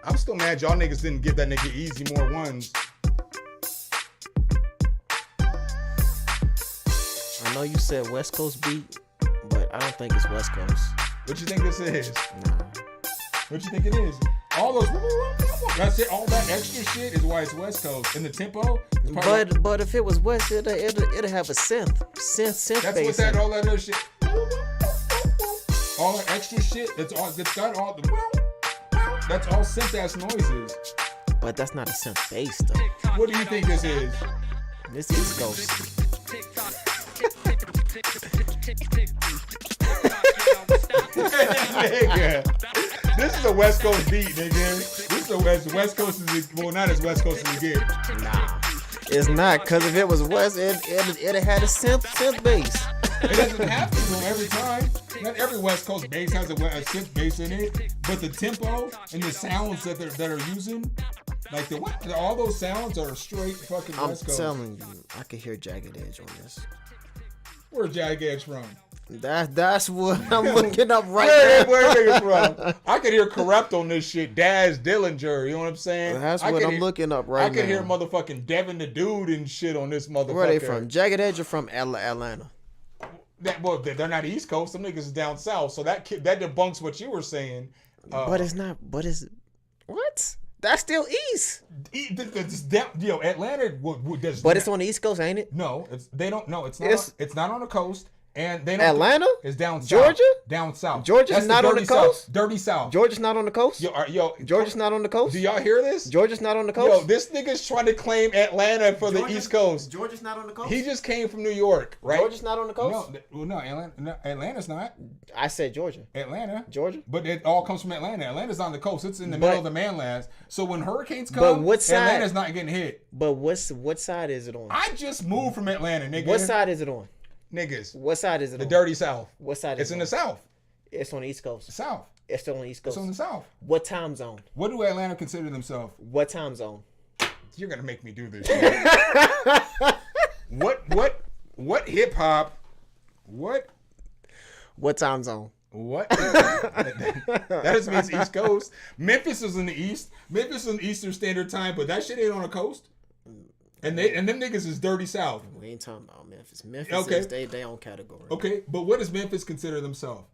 I'm still mad y'all niggas didn't give that nigga Easy more ones. I know you said West Coast beat, but I don't think it's West Coast. What you think this is? Nah. What you think it is? All those, that's it. All that extra shit is why it's West Coast. And the tempo. But if it was West, it'll have a synth That's bass. what that all that other shit. All that extra shit. It's got all the. That's all synth ass noises. But that's not a synth bass though. What do you think this is? This is Ghost. Nigga. This is a West Coast beat, nigga. This is a West Coast not as West Coast as you get. Nah, it's not. Cause if it was West, it'd had a synth bass. It doesn't have to though every time. Not every West Coast bass has a synth bass in it, but the tempo and the sounds that are using, like all those sounds are straight fucking West Coast. I'm telling you, I could hear Jagged Edge on this. Where's Jagged Edge from? That's what I'm looking up right Where now. niggas from? I could hear corrupt on this shit. Daz Dillinger, you know what I'm saying? That's I what could I'm hear- looking up right I could now. hear motherfucking Devin the Dude and shit on this motherfucker. Where are they from? Jagged Edge are from Atlanta. Well, they're not East Coast. Some niggas is down south. So that debunks what you were saying. But it's not. But it's what? That's still East. Atlanta. But it's on the East Coast, ain't it? No, they don't. No, it's not. It's- It's not on the coast. And they don't. Atlanta? It's down south. Georgia? Down south. Georgia's That's not on dirty the coast? South. Dirty South. Georgia's not on the coast. Yo, Georgia's not on the coast. do y'all hear this? Georgia's not on the coast. Yo, this nigga's trying to claim Atlanta for the East Coast. Georgia's not on the coast. He just came from New York, right? Georgia's not on the coast. No, Atlanta's not. I said Georgia. Atlanta. Georgia. But it all comes from Atlanta. Atlanta's on the coast. It's in the But- middle of the mainland. So when hurricanes But come, what side- Atlanta's not getting hit. But what side is it on? I just moved from Atlanta, nigga. What side is it on? Niggas. What side is it The on? dirty South. What side is It's it in on? the South. It's on the East Coast. South. It's still on the East Coast. It's on the South. What time zone? What do Atlanta consider themselves? What time zone? You're gonna make me do this. Shit. What hip hop? What? What time zone? What? That just means East Coast. Memphis is in the East. Memphis is in Eastern Standard Time, but that shit ain't on the coast. And them niggas is dirty South. We ain't talking about Memphis. Memphis Okay. is they own category. Okay, but what does Memphis consider themselves?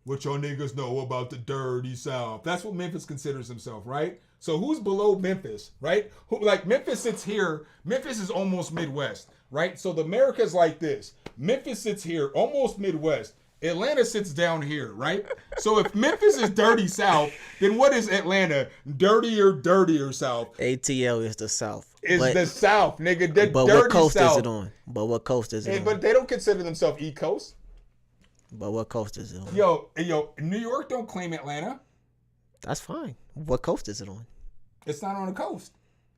What y'all niggas know about the dirty South? That's what Memphis considers himself, right? So who's below Memphis, right? Like Memphis sits here. Memphis is almost Midwest, right? So the America's like this. Memphis sits here, almost Midwest. Atlanta sits down here, right? So if Memphis is dirty South, then what is Atlanta? Dirtier South. ATL is the South. Is but, the South, nigga. The but dirty what coast South. is it on? But what coast is it on? But they don't consider themselves East Coast. But what coast is it on? Yo, New York don't claim Atlanta. That's fine. What coast is it on? It's not on the coast.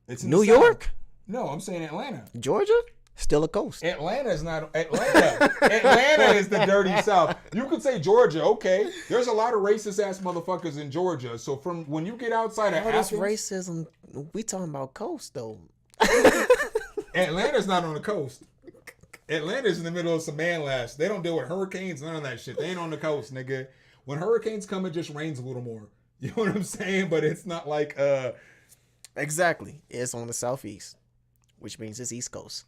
It's in New the South. York? No, I'm saying Atlanta. Georgia? Still a coast. Atlanta is not Atlanta. Atlanta is the dirty South. You could say Georgia, okay. There's a lot of racist ass motherfuckers in Georgia. So from when you get outside of All this Athens, racism, we talking about coast though. Atlanta's not on the coast. Atlanta's in the middle of some landmass. They don't deal with hurricanes, none of that shit. They ain't on the coast, nigga. When hurricanes come, it just rains a little more. You know what I'm saying? But it's not like Exactly. It's on the southeast, which means it's East Coast.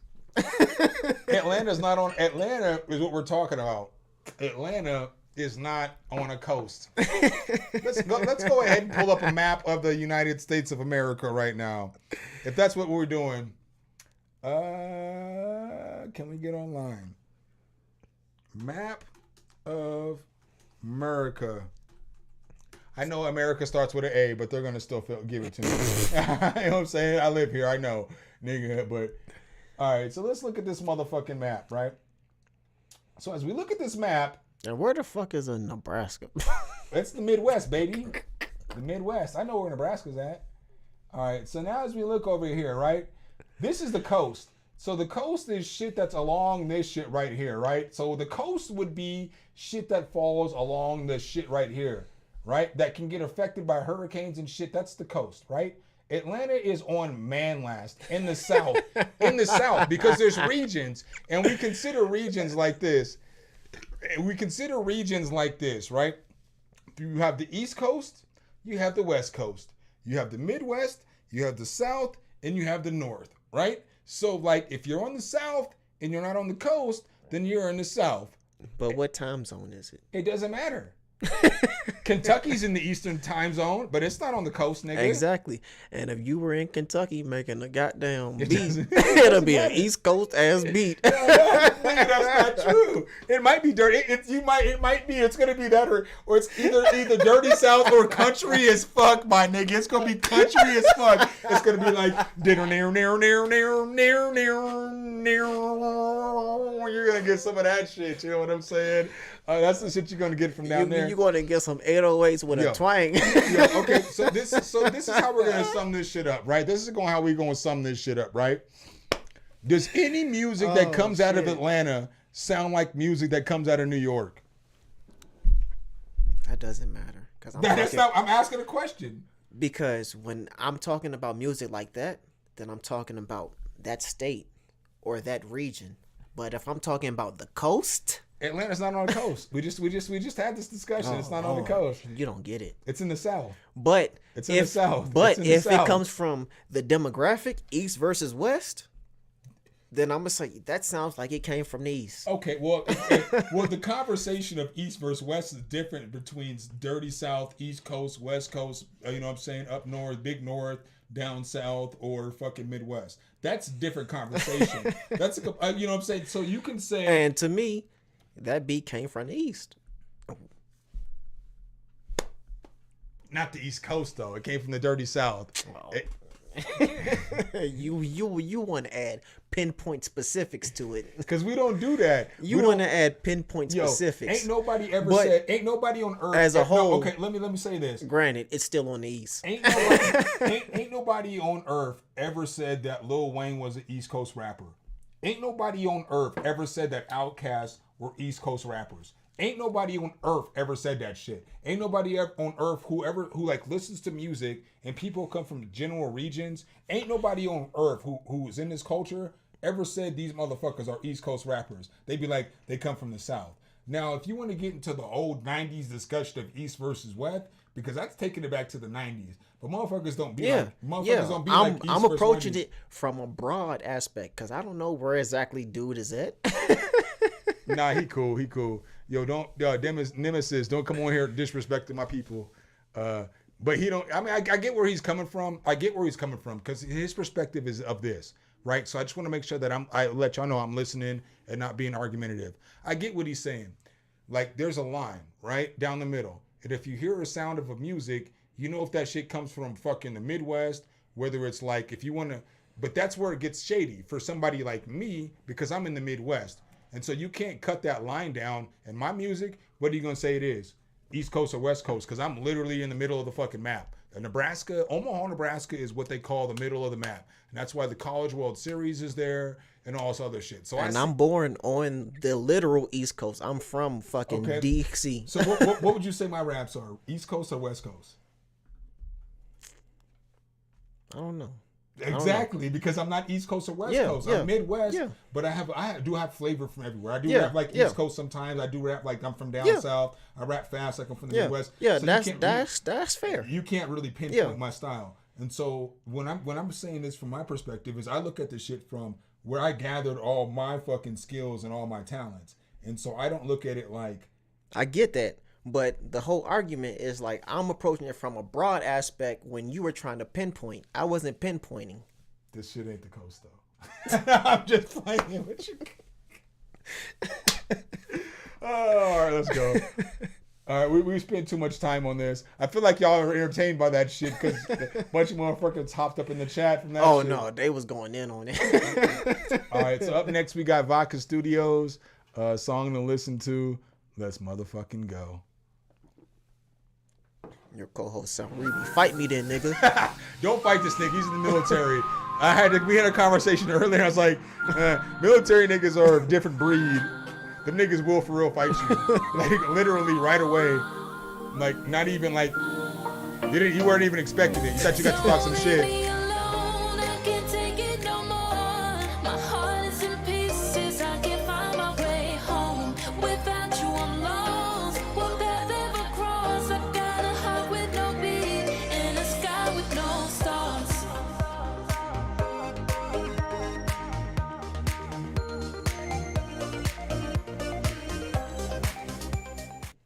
Atlanta's not on. Atlanta is what we're talking about. Atlanta is not on a coast. Let's go ahead and pull up a map of the United States of America right now. If that's what we're doing. Can we get online? Map of America. I know America starts with an A, but they're gonna still give it to me. You know what I'm saying? I live here. I know, nigga. But all right, so let's look at this motherfucking map, right? So as we look at this map, And where the fuck is Nebraska? it's the Midwest, baby. The Midwest. I know where Nebraska's at. All right, so now as we look over here, right? This is the coast. So the coast is shit that's along this shit right here, right? So the coast would be shit that falls along the shit right here, right? That can get affected by hurricanes and shit. That's the coast, right? Atlanta is on manland in the south, because there's regions, and we consider regions like this. Right? You have the East Coast, you have the West Coast, you have the Midwest, you have the South, and you have the North, right? So, like, if you're on the South and you're not on the coast, then you're in the South. But what time zone is it? It doesn't matter. Kentucky's in the Eastern time zone, but it's not on the coast, nigga. Exactly. And if you were in Kentucky making a goddamn beat, doesn't- it'll be an East Coast ass beat. Nigga, that's not true. It might be dirty. It's gonna be that, or it's either dirty South or country as fuck, my nigga. It's gonna be country as fuck. It's gonna be like you're gonna get some of that shit. You know what I'm saying? That's the shit you're gonna get from down there. You're going to get some 808s with Yo. a twang. Yeah, okay, so this is how we're gonna sum this shit up, right? This is how we're gonna sum this shit up, right? Does any music that comes out of Atlanta sound like music that comes out of New York? That doesn't matter. I'm asking a question. Because when I'm talking about music like that, then I'm talking about that state or that region. But if I'm talking about the coast, Atlanta's not on the coast. We just had this discussion. It's not on the coast. You don't get it. It's in the South. But It's in the South. But It's in the if South. it comes from the demographic, East versus West, then I'm gonna say that sounds like it came from the East. Okay, well, well, the conversation of East versus West is different between dirty South, East Coast, West Coast. You know what I'm saying? Up north, big north, down south, or fucking Midwest. That's a different conversation. That's you know what I'm saying. So you can say, And to me, that beat came from the East. not the East Coast though. It came from the dirty South. You want to add pinpoint specifics to it. Because we don't do that. You want to add pinpoint specifics. Ain't nobody ever But said. Ain't nobody on earth as a whole. No, okay, let me say this. Granted, it's still on the East. Ain't nobody on earth ever said that Lil Wayne was an East Coast rapper. Ain't nobody on earth ever said that Outkast were East Coast rappers. Ain't nobody on earth ever said that shit. Ain't nobody on earth who like listens to music and people come from general regions. Ain't nobody on earth who is in this culture ever said these motherfuckers are East Coast rappers. They'd be like, they come from the South. Now, if you want to get into the old 90s discussion of East versus West, because that's taking it back to the 90s. But motherfuckers don't be like, don't be like East I'm versus approaching 90s. it from a broad aspect because I don't know where exactly dude is at. Nah, he cool. Yo, don't Nemesis, don't come on here disrespecting my people. But he don't. I mean, I get where he's coming from. Because his perspective is of this, right? So I just want to make sure that I let y'all know I'm listening and not being argumentative. I get what he's saying. Like, there's a line right down the middle, and if you hear a sound of a music, you know if that shit comes from fucking the Midwest, whether it's like if you want to. But that's where it gets shady for somebody like me because I'm in the Midwest. And so you can't cut that line down in my music. What are you going to say it is? East Coast or West Coast? Because I'm literally in the middle of the fucking map. Omaha, Nebraska is what they call the middle of the map. And that's why the College World Series is there and all this other shit. So I'm born on the literal East Coast. I'm from fucking DC. So what would you say my raps are? East Coast or West Coast? I don't know. Exactly, because I'm not East Coast or West Coast. I'm Midwest, but I do have flavor from everywhere. I do rap like East Coast sometimes. I do rap like I'm from down south. I rap fast like I'm from the Midwest. Yeah, so that's fair. You can't really pinpoint my style. And so when I'm saying this from my perspective is I look at this shit from where I gathered all my fucking skills and all my talents. And so I don't look at it like I get that. But the whole argument is like I'm approaching it from a broad aspect when you were trying to pinpoint. I wasn't pinpointing. This shit ain't the coast though. I'm just playing with you. All right, let's go. All right, we spent too much time on this. I feel like y'all are entertained by that shit because a bunch of motherfuckers hopped up in the chat from that shit. No, they was going in on it. All right, so up next we got Vodka Studios, song to listen to. Let's motherfucking go. Your co-host sound really fight me then, nigga. Don't fight this nigga. He's in the military. We had a conversation earlier. I was like, military niggas are a different breed. Them niggas will for real fight you. Like literally right away. Like not even like you weren't even expecting it. You thought you got to talk some shit.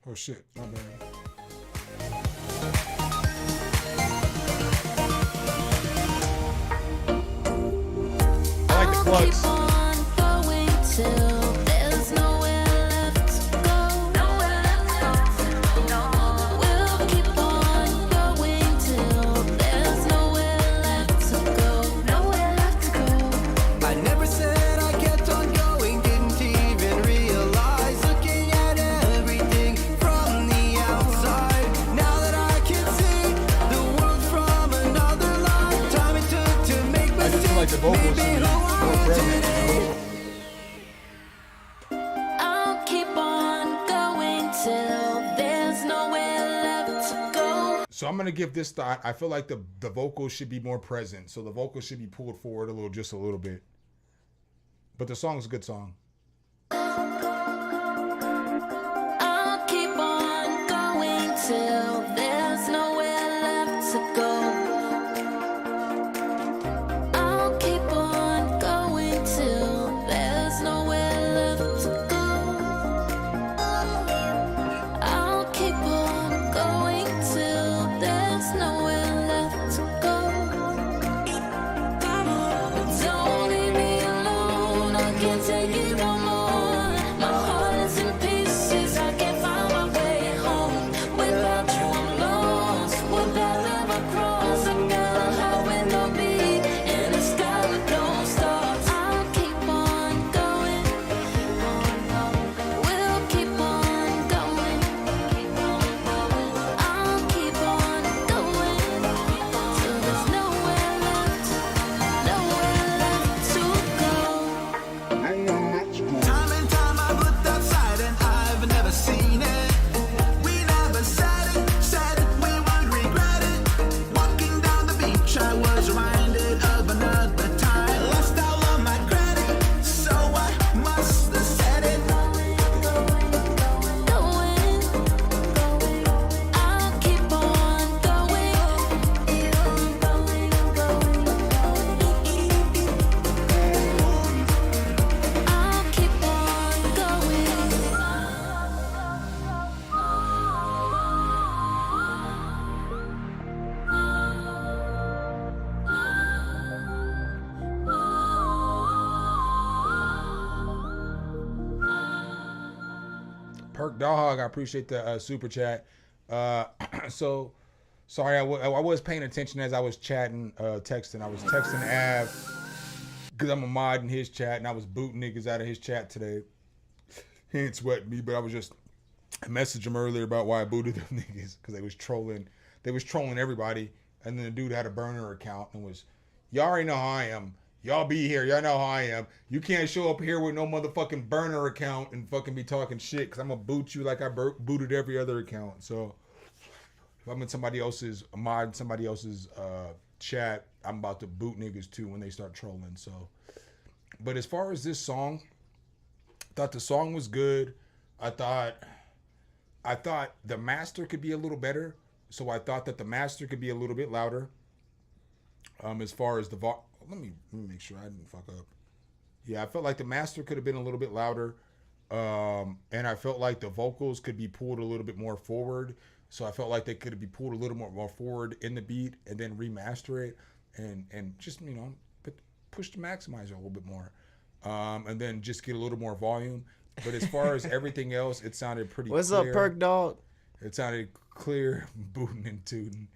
Oh shit, my bad. I like the clucks. The vocals should be more present. I'll keep on going till there's nowhere left to go. So I'm gonna give this thought. I feel like the vocals should be more present. So the vocals should be pulled forward just a little bit. But the song's a good song. Perk Dog, I appreciate the super chat. So, sorry, I was paying attention as I was chatting, texting. I was texting Av because I'm a mod in his chat, and I was booting niggas out of his chat today. He ain't sweating me, but I messaged him earlier about why I booted them niggas because they was trolling. They was trolling everybody, and then the dude had a burner account and was, y'all already know how I am. Y'all be here. Y'all know how I am. You can't show up here with no motherfucking burner account and fucking be talking shit because I'm going to boot you like I booted every other account. So if I'm in somebody else's mod, somebody else's chat, I'm about to boot niggas too when they start trolling. So, but as far as this song, I thought the song was good. I thought the master could be a little better. So I thought that the master could be a little bit louder. As far as the let me make sure I didn't fuck up. Yeah, I felt like the master could have been a little bit louder. And I felt like the vocals could be pulled a little bit more forward. So I felt like they could be pulled a little more forward in the beat and then remaster it and just, push the maximizer a little bit more. And then just get a little more volume. But as far as everything else, it sounded pretty clear. What's up, Perk Dog? It sounded clear, booting and tooting.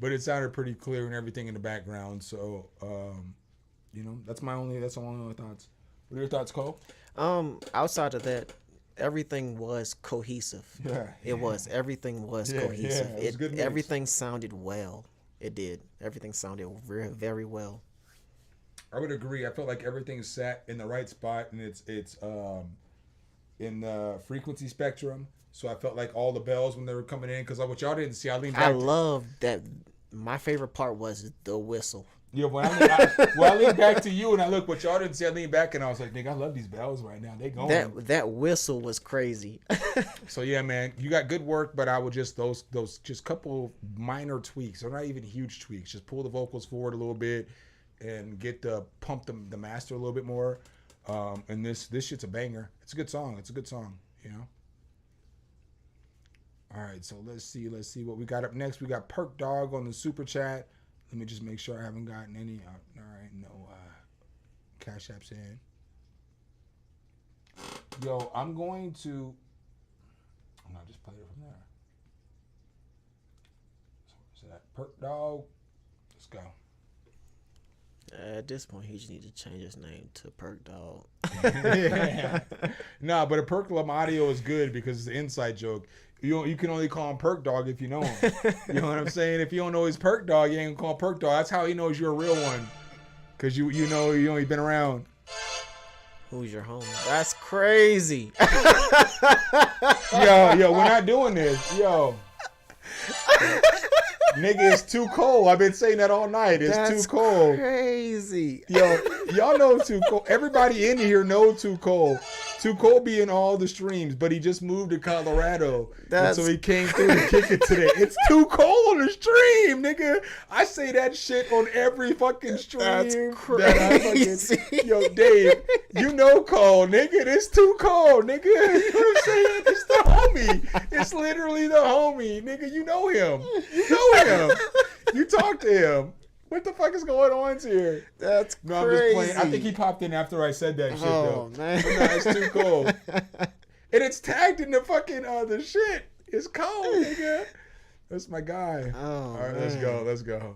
But it sounded pretty clear and everything in the background. So, that's my only thoughts. What are your thoughts, Cole? Outside of that, everything was cohesive. Yeah. It was. Everything was cohesive. It was good mix. Everything sounded well. It did. Everything sounded very, very well. I would agree. I felt like everything sat in the right spot, and it's in the frequency spectrum. So I felt like all the bells when they were coming in, because what y'all didn't see, I leaned back. I love that. My favorite part was the whistle. Yeah, when I leaned back to you and I looked, what y'all didn't see, I leaned back and I was like, nigga, I love these bells right now. They going. That whistle was crazy. So yeah, man, you got good work, but I would just those just couple minor tweaks. They're not even huge tweaks. Just pull the vocals forward a little bit and pump the master a little bit more. And this shit's a banger. It's a good song. All right, so let's see what we got up next. We got Perk Dog on the super chat. Let me just make sure I haven't gotten any. All right, no Cash Apps in. Yo, I'm going to. I'll just play it from there. So that Perk Dog. Let's go. At this point, he just needs to change his name to Perk Dog. Yeah. No, but a Perk audio is good because it's an inside joke. You can only call him Perk Dog if you know him. You know what I'm saying? If you don't know he's Perk Dog, you ain't gonna call him Perk Dog. That's how he knows you're a real one. Cause you only been around. Who's your homie? That's crazy. Yo, we're not doing this. Yo. Nigga, it's too cold. I've been saying that all night. It's too cold. Crazy. Yo, y'all know Too Cold. Everybody in here know Too Cold. Too Cold be in all the streams, but he just moved to Colorado. And so he came through to kick it today. It's too cold on the stream, nigga. I say that shit on every fucking stream. That's crazy. Yo, Dave, you know cold, nigga. It's too cold, nigga. You know what I'm saying? It's the homie. It's literally the homie, nigga. You know him. You know him. You talk to him. What the fuck is going on here? That's crazy. I'm just playing. I think he popped in after I said that shit, though. Man. But no, it's too cold. And it's tagged in the fucking the shit. It's cold, nigga. That's my guy. All right, man. let's go.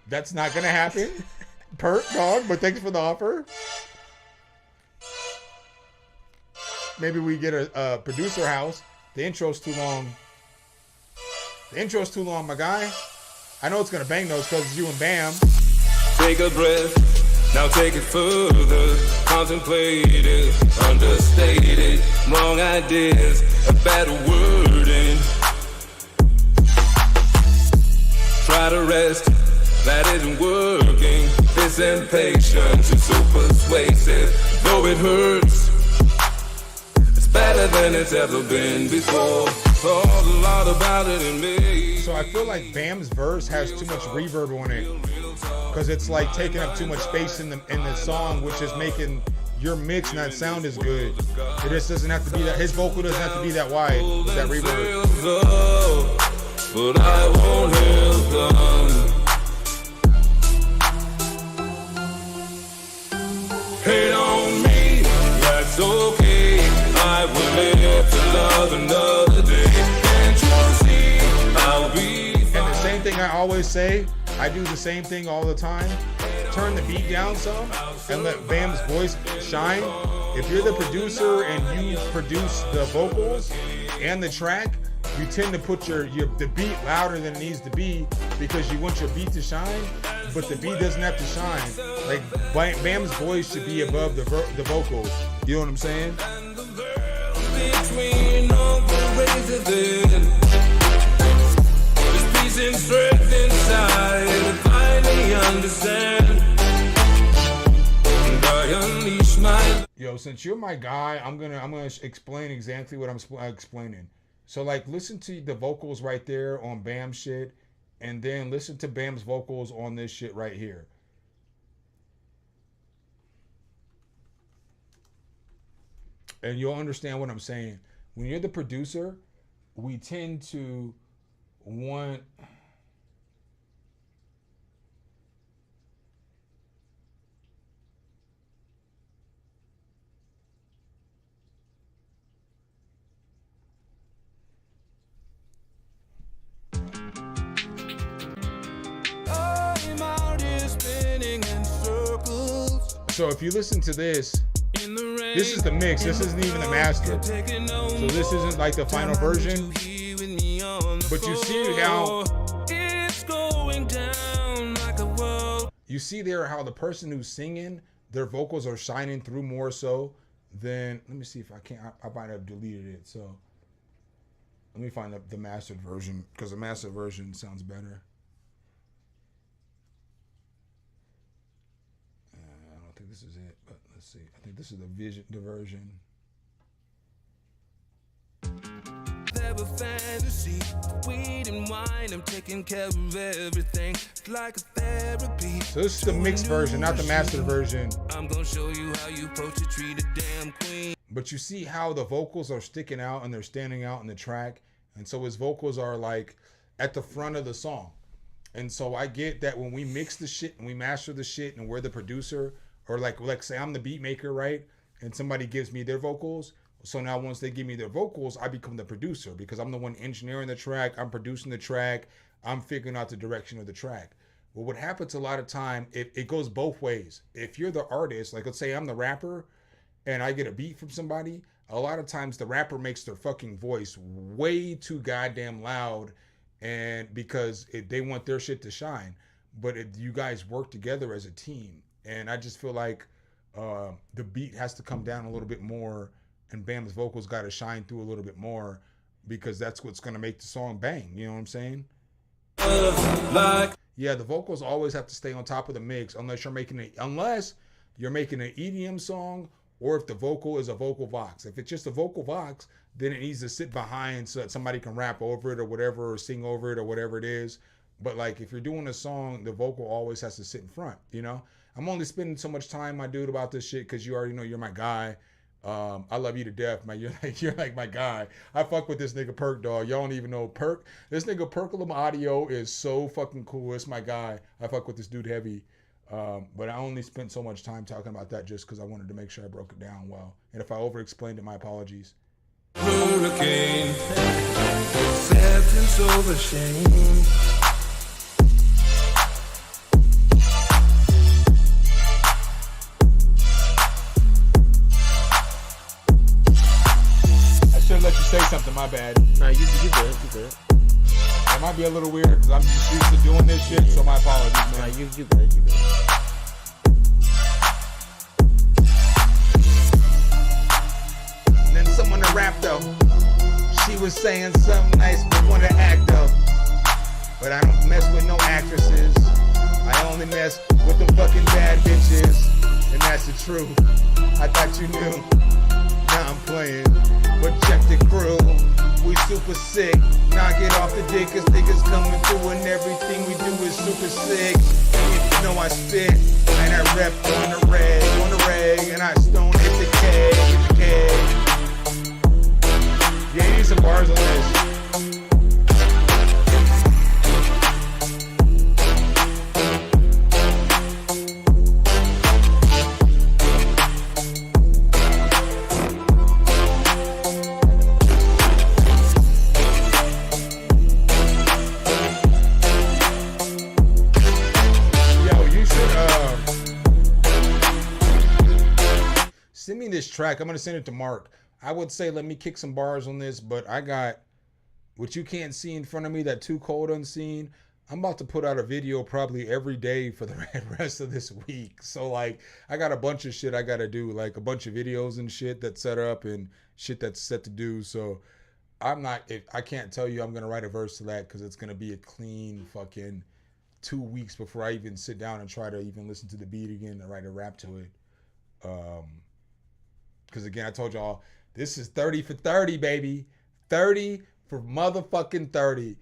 That's not gonna happen. Perk Dog, but thanks for the offer. Maybe we get a producer house. The intro's too long. My guy. I know it's gonna bang those because it's you and Bam. Take a breath, now take it further. Contemplate it, understated. Wrong ideas, a bad wording. Try to rest, that isn't working. This impatience is so persuasive. Though it hurts, better than it's ever been before. Thought a lot about it in me. So I feel like Bam's verse has too much reverb on it because it's like taking up too much space in the song, which is making your mix not sound as good. It just doesn't have to be that. His vocal doesn't have to be that wide. It's that reverb. But I won't help them. hate on me, that's okay. I will live to love another day. Can't you see I'll be fine? And the same thing I always say, I do the same thing all the time. Turn the beat down some and let Bam's voice shine. If you're the producer and you produce the vocals and the track, you tend to put the beat louder than it needs to be because you want your beat to shine, but the beat doesn't have to shine. Like Bam's voice should be above the vocals. You know what I'm saying? Between all the races, there's peace and strength inside. I finally understand. And I unleash my. Yo, since you're my guy, I'm gonna explain exactly what I'm explaining. So like, listen to the vocals right there on Bam shit, and then listen to Bam's vocals on this shit right here. And you'll understand what I'm saying. When you're the producer, we tend to want... So if you listen to this, this is the mix. This isn't even the master. So this isn't like the final version. But you see how you see there how the person who's singing, their vocals are shining through more so than, let me see if I can't, I might have deleted it. So let me find the mastered version, because the mastered version sounds better. I don't think this is it, but let's see. I think this is the version. Fantasy, weed and wine, I'm taking care of everything. It's like a therapy. So this is the mixed version, not the mastered version. I'm gonna show you how you approach to treat a damn queen. But you see how the vocals are sticking out and they're standing out in the track. And so his vocals are like at the front of the song. And so I get that when we mix the shit and we master the shit and we're the producer, or like say I'm the beat maker, right? And somebody gives me their vocals. So now once they give me their vocals, I become the producer because I'm the one engineering the track. I'm producing the track. I'm figuring out the direction of the track. Well, what happens a lot of time, it goes both ways. If you're the artist, like let's say I'm the rapper and I get a beat from somebody, a lot of times the rapper makes their fucking voice way too goddamn loud, and because they want their shit to shine. But you guys work together as a team. And I just feel like the beat has to come down a little bit more, and Bam's vocals got to shine through a little bit more, because that's what's going to make the song bang. You know what I'm saying? Yeah, the vocals always have to stay on top of the mix unless you're making an EDM song, or if the vocal is a vocal vox. If it's just a vocal vox, then it needs to sit behind so that somebody can rap over it or whatever, or sing over it or whatever it is. But like if you're doing a song, the vocal always has to sit in front, you know? I'm only spending so much time, my dude, about this shit because you already know you're my guy. I love you to death, man. You're like my guy. I fuck with this nigga Perk, dog. Y'all don't even know Perk. This nigga Percolum Audio is so fucking cool. It's my guy. I fuck with this dude heavy. But I only spent so much time talking about that just because I wanted to make sure I broke it down well. And if I over-explained it, my apologies. Hurricane, acceptance over shame. Let you say something, my bad. Nah, you good. It might be a little weird because I'm just used to doing this shit, so my apologies, man. Nah, you good. And then someone to rap though. She was saying something nice but wanted to act though. But I don't mess with no actresses. I only mess with them fucking bad bitches. And that's the truth. I thought you knew. Now I'm playing. But check the crew, we super sick. Knock it off the dick, cause niggas coming through and everything we do is super sick. And you know I spit, and I rep on the reg, and I stone hit the K. Yeah, you need some bars on this. track. I'm gonna send it to Mark. I would say let me kick some bars on this, but I got what you can't see in front of me, that Too Cold Unseen. I'm about to put out a video probably every day for the rest of this week. So like I got a bunch of shit I gotta do, like a bunch of videos and shit that's set up and shit that's set to do. So I can't tell you I'm gonna write a verse to that because it's gonna be a clean fucking 2 weeks before I even sit down and try to even listen to the beat again and write a rap to it. Because again, I told y'all this is 30 for 30, baby. 30 for motherfucking 30.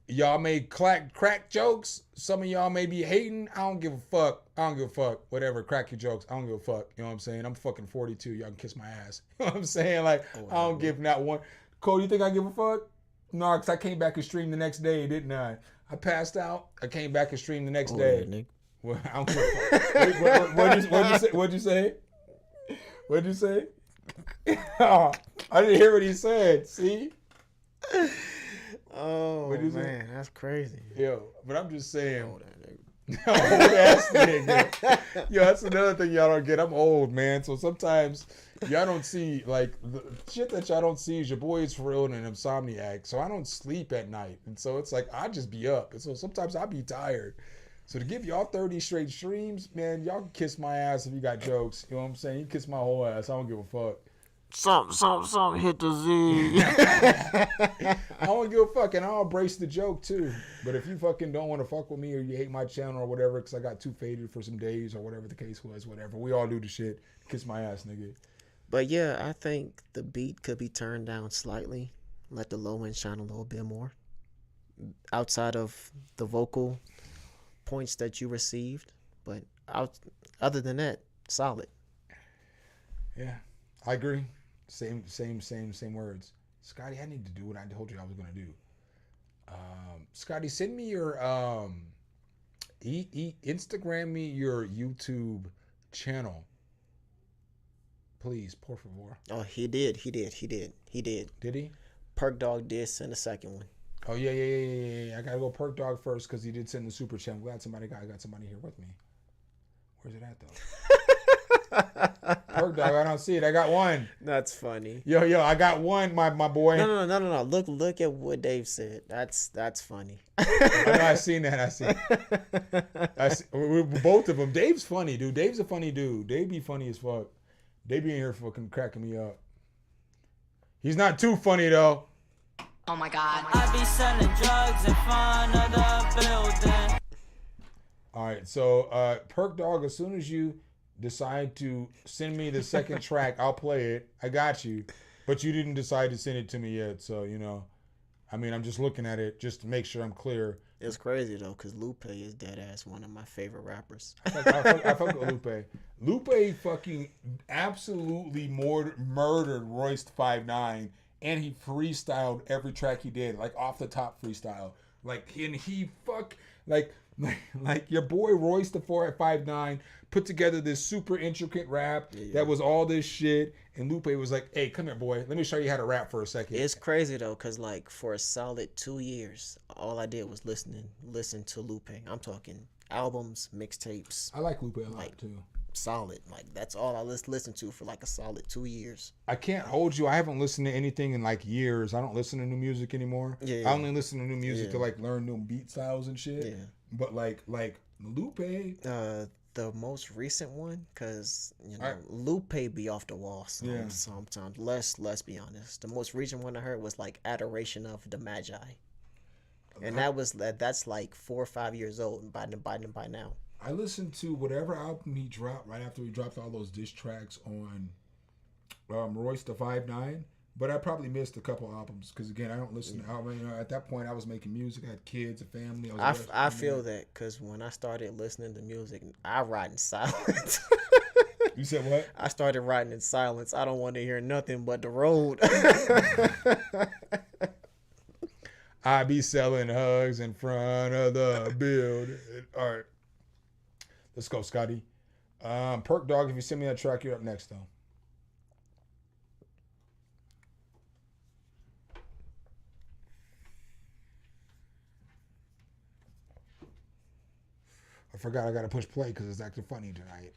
Y'all may crack jokes. Some of y'all may be hating. I don't give a fuck. Whatever, crack your jokes. I don't give a fuck. You know what I'm saying? I'm fucking 42. Y'all can kiss my ass. You know what I'm saying? Like, I don't give not one. Cole, you think I give a fuck? No, because I came back and streamed the next day, didn't I? I passed out. I came back and streamed the next day. Well, I don't give a fuck. What'd you say? What'd you say? Oh, I didn't hear what he said. See? Oh, man, that's crazy. Yo, but I'm just saying. Old ass nigga. Yo, that's another thing y'all don't get. I'm old, man. So sometimes y'all don't see, like, the shit that y'all don't see is your boy is for real and an insomniac. So I don't sleep at night. And so it's like, I just be up. And so sometimes I be tired. So to give y'all 30 straight streams, man, y'all can kiss my ass if you got jokes. You know what I'm saying? You kiss my whole ass. I don't give a fuck. Something hit the Z. I don't give a fuck, and I'll embrace the joke too. But if you fucking don't want to fuck with me or you hate my channel or whatever, because I got too faded for some days or whatever the case was, whatever. We all do the shit. Kiss my ass, nigga. But yeah, I think the beat could be turned down slightly. Let the low end shine a little bit more. Outside of the vocal points that you received. But other than that, solid. Yeah, I agree. Same words. Scotty, I need to do what I told you I was gonna do. Scotty, send me your Instagram me your YouTube channel, please, por favor. Oh, he did. Did he? Perk Dog did send a second one. Oh yeah. I gotta go Perk Dog first because he did send the super chat. I'm glad I got somebody here with me. Where's it at though? Perk Dog, I don't see it. I got one. That's funny. Yo, I got one, my boy. No. Look at what Dave said. That's funny. I seen that. I see, both of them. Dave's funny, dude. Dave's a funny dude. Dave be funny as fuck. Dave be in here fucking cracking me up. He's not too funny though. Oh my God. I be selling drugs in front of the building. All right, so Perk Dog, as soon as you decide to send me the second track, I'll play it. I got you. But you didn't decide to send it to me yet, so, you know. I mean, I'm just looking at it just to make sure I'm clear. It's crazy, though, because Lupe is dead-ass one of my favorite rappers. I fuck with Lupe. Lupe fucking absolutely murdered Royce 5'9", and he freestyled every track he did, like off the top freestyle. Like, and he like your boy Royce the 4'5'9" put together this super intricate rap that was all this shit, and Lupe was like, "Hey, come here, boy. Let me show you how to rap for a second." It's crazy though, cause like for a solid 2 years, all I did was listen to Lupe. I'm talking albums, mixtapes. I like Lupe a lot too. Solid, like that's all I listen to for like a solid 2 years. I can't hold you. I haven't listened to anything in like years. I don't listen to new music anymore. I only listen to new music to like learn new beat styles and shit. Yeah. But like Lupe, the most recent one, cause you know Lupe be off the wall sometimes. Let's be honest. The most recent one I heard was like Adoration of the Magi, and that's like 4 or 5 years old by now. I listened to whatever album he dropped right after he dropped all those diss tracks on Royce the 5'9", but I probably missed a couple albums because again I don't listen to albums. You know, at that point I was making music, I had kids, a family. I feel that because when I started listening to music, I write in silence. You said what? I started writing in silence. I don't want to hear nothing but the road. I be selling hugs in front of the building. All right. Let's go, Scotty. Perk Dog, if you send me that track, you're up next, though. I forgot I got to push play because it's acting funny tonight.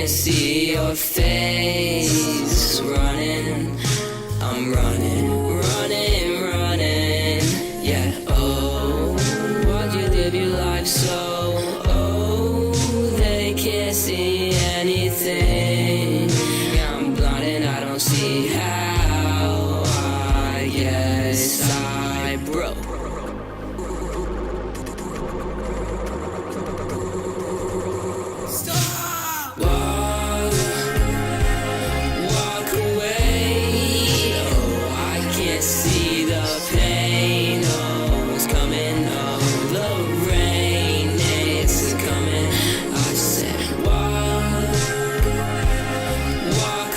can't see your face. Running, I'm running, running, running. Yeah, oh, why'd you live your life so? Oh, they can't see anything. Yeah, I'm blind and I don't see how. I guess I broke. Walk away. Oh, I can't see the pain. Oh, it's coming. Oh, the rain is coming. I said, walk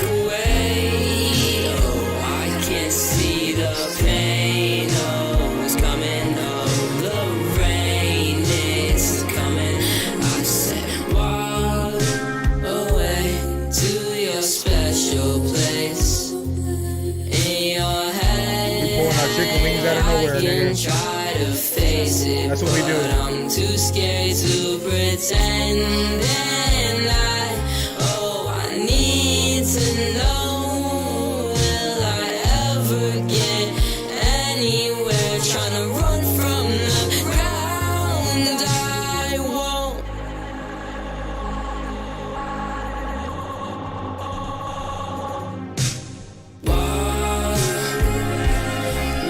away. Oh, I can't see the pain. Oh, it's coming. Oh, the rain is coming. I said, walk away to your special place. In your head, We pulling our chicken wings out of nowhere, I can nigga. try to face it. That's what we do. But I'm too scared to pretend. And I need to know, will I ever get anywhere? Trying to run from the ground, I won't.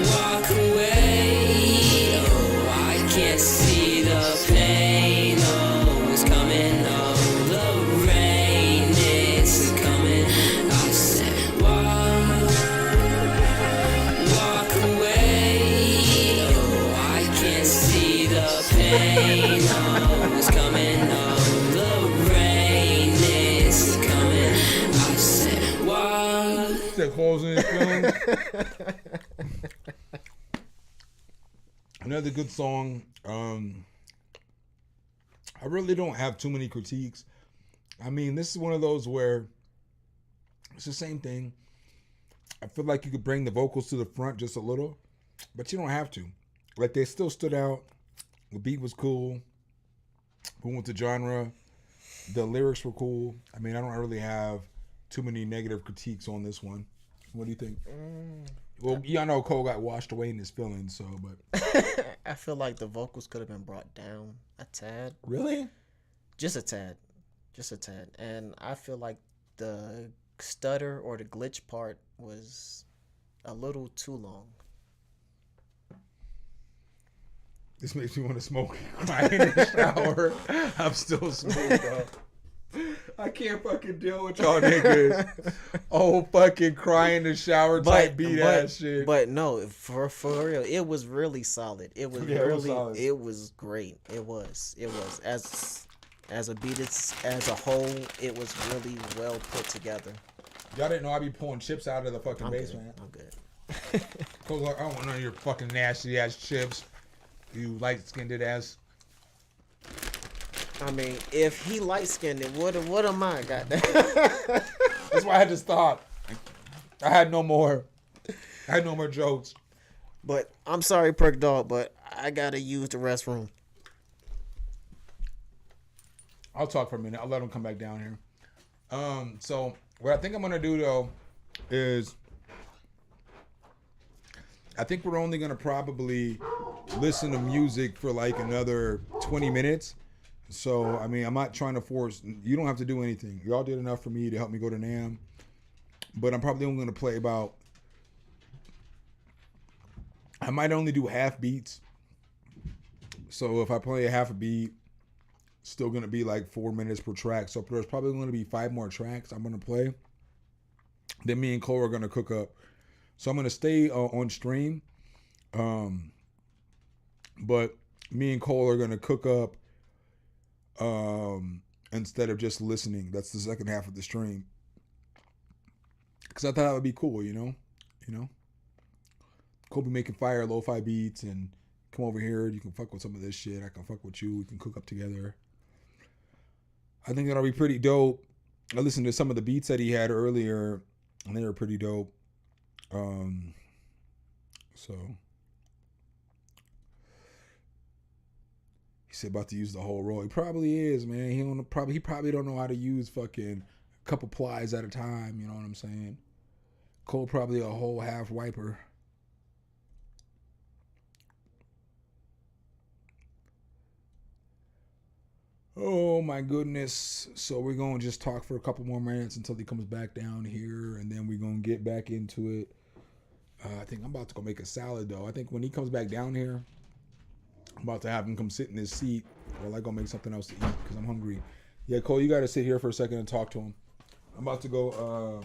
Walk away. Oh, I can't see the pain. Oh, it's coming. Oh, the rain is coming. I said, walk away. Oh, I can't see the pain. Oh, it's coming. Oh, the rain is coming. I said, walk. That calls in his feelings. Another good song. I really don't have too many critiques. I mean, this is one of those where it's the same thing. I feel like you could bring the vocals to the front just a little, but you don't have to. Like, they still stood out. The beat was cool. We went to genre. The lyrics were cool. I mean, I don't really have too many negative critiques on this one. What do you think? Well, y'all know Cole got washed away in his feelings, so, but. I feel like the vocals could have been brought down a tad. Really? Just a tad. And I feel like the stutter or the glitch part was a little too long. This makes me want to smoke and cry in the shower. I'm still smoked up. I can't fucking deal with y'all niggas. Oh, fucking cry in the shower type beat ass shit. But no, for real, it was really solid. It was Yeah, it was really, solid. it was great. It was as a beat, as a whole, it was really well put together. Y'all didn't know I be pulling chips out of the fucking basement. I'm good. Cole's like, I don't want none of your fucking nasty ass chips. You light skinned ass. I mean, if he light skinned, what am I? Goddamn. That's why I had to stop. I had no more jokes. But I'm sorry, Perk Dog, but I gotta use the restroom. I'll talk for a minute. I'll let him come back down here. So what I think I'm gonna do though is I think we're only gonna probably listen to music for like another 20 minutes. So I mean, I'm not trying to force. You don't have to do anything. Y'all did enough for me to help me go to NAMM. But I'm probably only gonna play about. I might only do half beats. So if I play a half a beat, still gonna be like 4 minutes per track. So there's probably gonna be 5 more tracks I'm gonna play. Then me and Cole are gonna cook up. So I'm gonna stay on stream. But me and Cole are gonna cook up instead of just listening. That's the second half of the stream. Cause I thought that would be cool, you know? Cole be making fire lo-fi beats and come over here. You can fuck with some of this shit. I can fuck with you. We can cook up together. I think that'll be pretty dope. I listened to some of the beats that he had earlier, and they were pretty dope. So He said about to use the whole roll. He probably is, man. He probably don't know how to use fucking a couple plies at a time. You know what I'm saying? Cole probably a whole half wiper. Oh my goodness. So we're going to just talk for a couple more minutes until he comes back down here, and then we're going to get back into it. I think I'm about to go make a salad, though. I think when he comes back down here, I'm about to have him come sit in his seat while I go make something else to eat because I'm hungry. Yeah, Cole, you got to sit here for a second and talk to him. I'm about to go,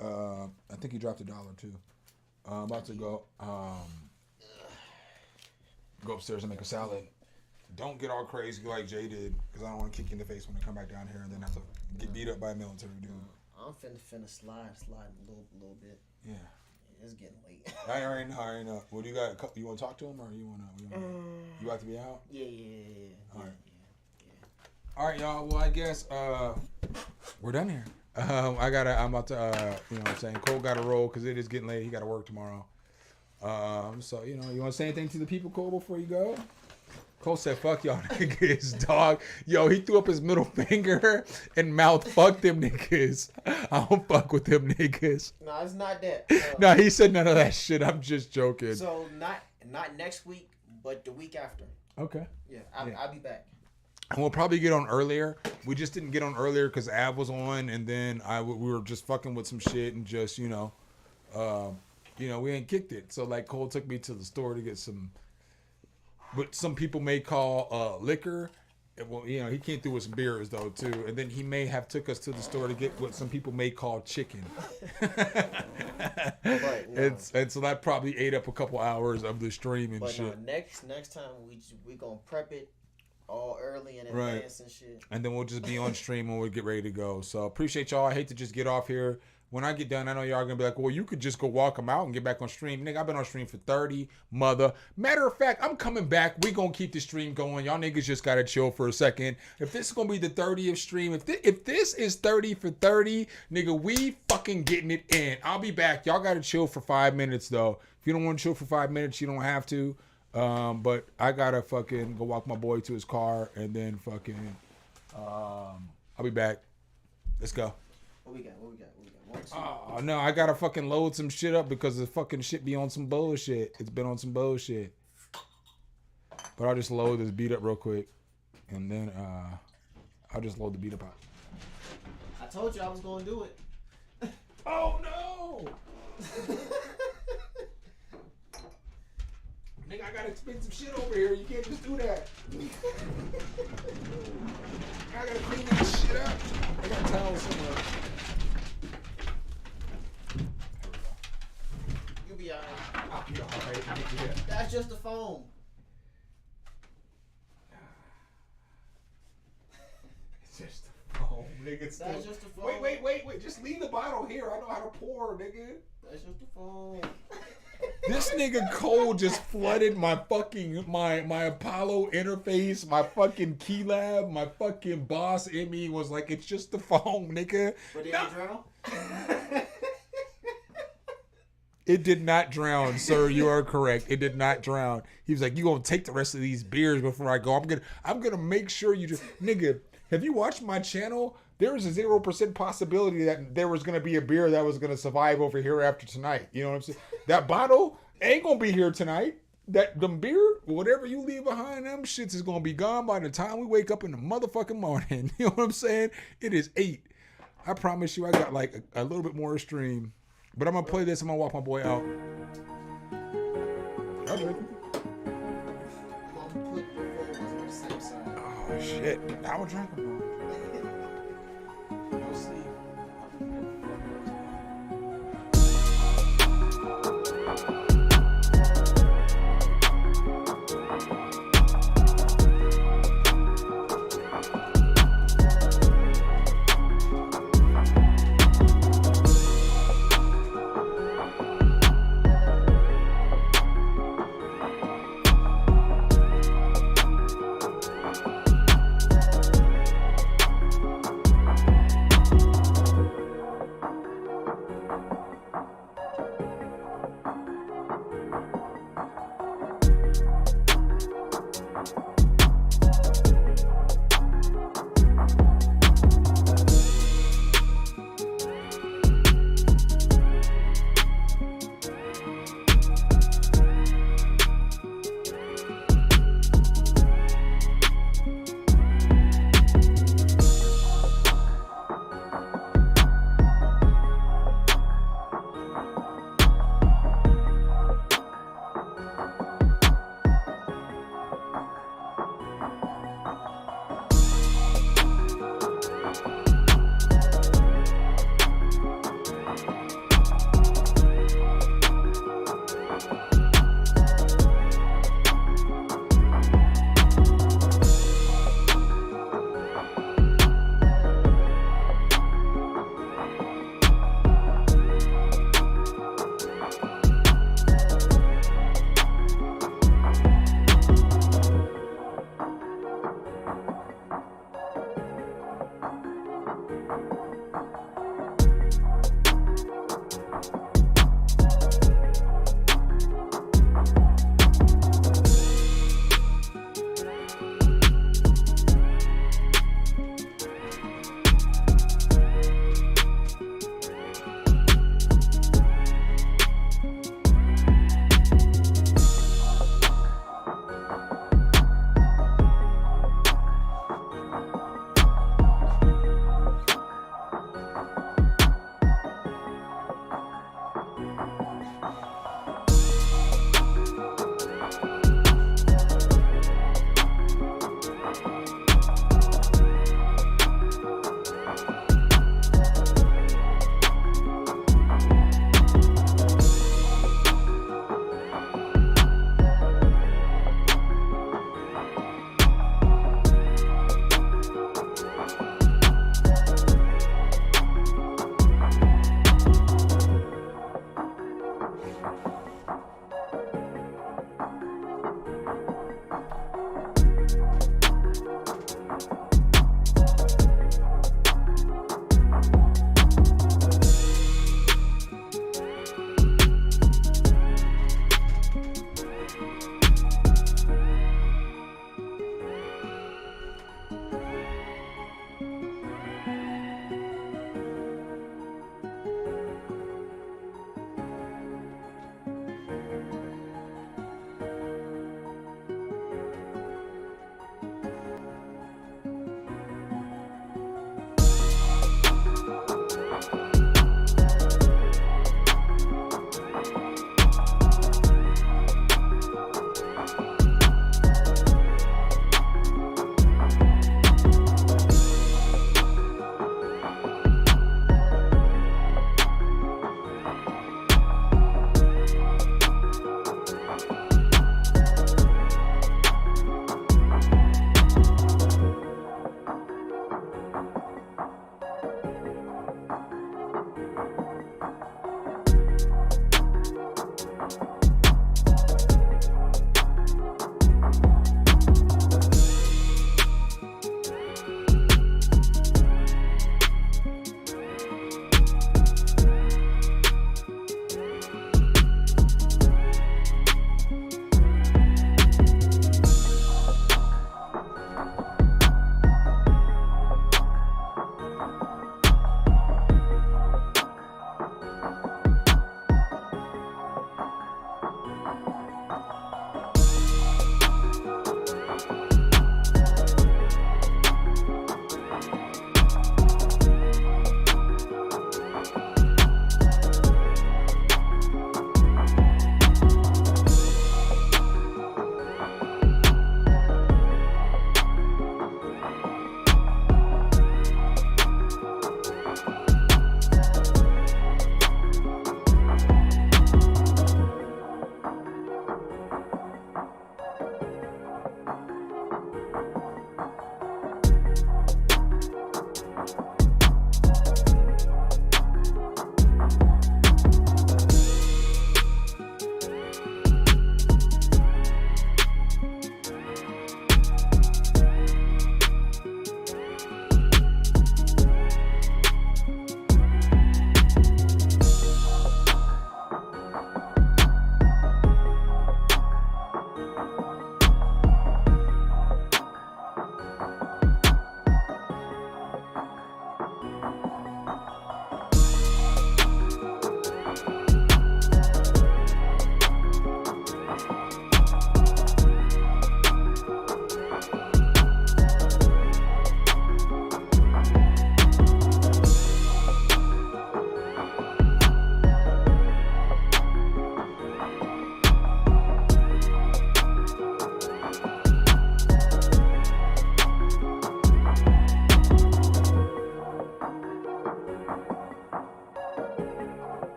I think he dropped $1 too. I'm about to go upstairs and make a salad. Don't get all crazy like Jay did, because I don't want to kick you in the face when I come back down here and then have to get beat up by a military dude. I'm finna slide a little bit. Yeah. It's getting late. I already know. What do you got? You want to talk to him, or you want to? You about to be out? Yeah. All right. All right, y'all. Well, I guess we're done here. I'm about to, you know what I'm saying? Cole got to roll because it is getting late. He got to work tomorrow. So, you know, you want to say anything to the people, Cole, before you go? Cole said, fuck y'all niggas, dog. Yo, he threw up his middle finger and mouth, fuck them niggas. I don't fuck with them niggas. No, it's not that. No, he said none of that shit. I'm just joking. So, not next week, but the week after. Okay. Yeah, I'll be back. And we'll probably get on earlier. We just didn't get on earlier because Av was on, and then we were just fucking with some shit and just, you know, we ain't kicked it. So, like, Cole took me to the store to get some... What some people may call liquor. Well, you know, he came through with some beers though too, and then he may have took us to the store to get what some people may call chicken. Right, no. And so that probably ate up a couple hours of the stream and but shit. No, next time we gonna prep it all early in advance and shit. And then we'll just be on stream when we get ready to go. So appreciate y'all. I hate to just get off here. When I get done, I know y'all gonna be like, well, you could just go walk them out and get back on stream. Nigga, I've been on stream for 30, mother. Matter of fact, I'm coming back. We gonna keep the stream going. Y'all niggas just gotta chill for a second. If this is gonna be the 30th stream, if this is 30 for 30, nigga, we fucking getting it in. I'll be back. Y'all gotta chill for 5 minutes, though. If you don't want to chill for 5 minutes, you don't have to. But I gotta fucking go walk my boy to his car, and then fucking, I'll be back. Let's go. What we got? Oh no, I gotta fucking load some shit up because the fucking shit be on some bullshit. It's been on some bullshit. But I'll just load this beat up real quick, and then I'll just load the beat up out. I told you I was gonna do it. Oh no! Nigga, I gotta spin some shit over here. You can't just do that. I gotta clean this shit up. I got towels somewhere. You'll be alright. I'll be alright. Yeah. That's just the foam. It's just the foam, nigga. That's just the foam. Wait. Just leave the bottle here. I know how to pour, nigga. That's just the foam. This nigga Cole just flooded my fucking my Apollo interface, my fucking key lab, my fucking boss in me was like, it's just the foam, nigga. But did it drown? It did not drown, sir. You are correct. It did not drown. He was like, you gonna take the rest of these beers before I go. I'm gonna make sure you just, nigga, have you watched my channel? There is a 0% possibility that there was gonna be a beer that was gonna survive over here after tonight. You know what I'm saying? That bottle ain't gonna be here tonight. Them beer, whatever you leave behind, them shits is gonna be gone by the time we wake up in the motherfucking morning. You know what I'm saying? It is 8. I promise you, I got like a little bit more stream. But I'm gonna play this. I'm gonna walk my boy out. Oh shit! I was drinking. Go sleep.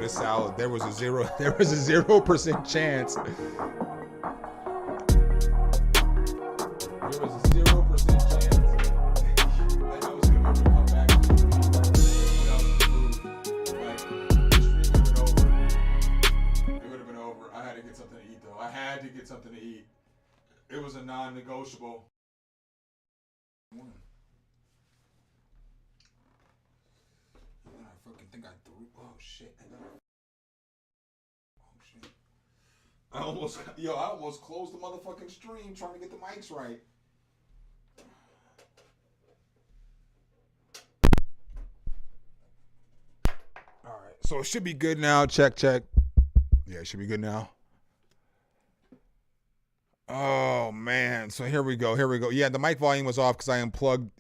get a salad. There was a 0% chance. There was a 0% chance that I was gonna be able to come back to the stream without the food. Like, the stream would have been over. It would have been over. I had to get something to eat though. I had to get something to eat. It was a non-negotiable. I fucking think I threw. Oh shit! I almost closed the motherfucking stream trying to get the mics right. All right, so it should be good now. Check. Yeah, it should be good now. Oh man, so here we go. Yeah, the mic volume was off because I unplugged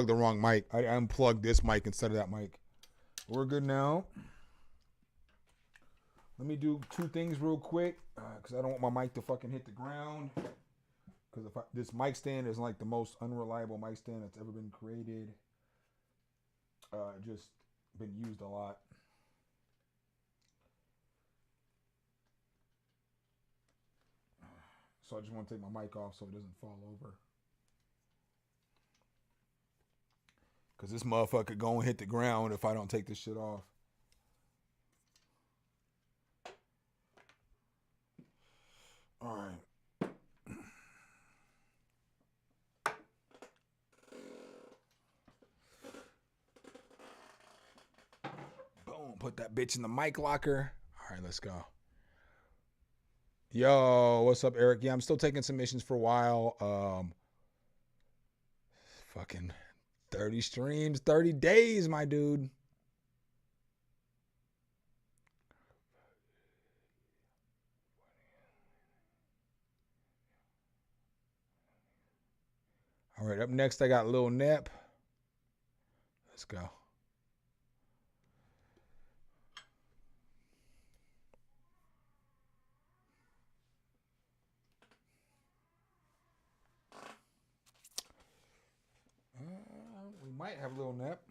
the wrong mic. I unplugged this mic instead of that mic. We're good now. Let me do two things real quick because I don't want my mic to fucking hit the ground. Because this mic stand is like the most unreliable mic stand that's ever been created. Just been used a lot. So I just want to take my mic off so it doesn't fall over. Because this motherfucker going to hit the ground if I don't take this shit off. All right. Boom. Put that bitch in the mic locker. All right, let's go. Yo, what's up, Eric? Yeah, I'm still taking submissions for a while. Fucking 30 streams, 30 days, my dude. All right, up next, I got Lil Nep. Let's go. We might have Lil Nep.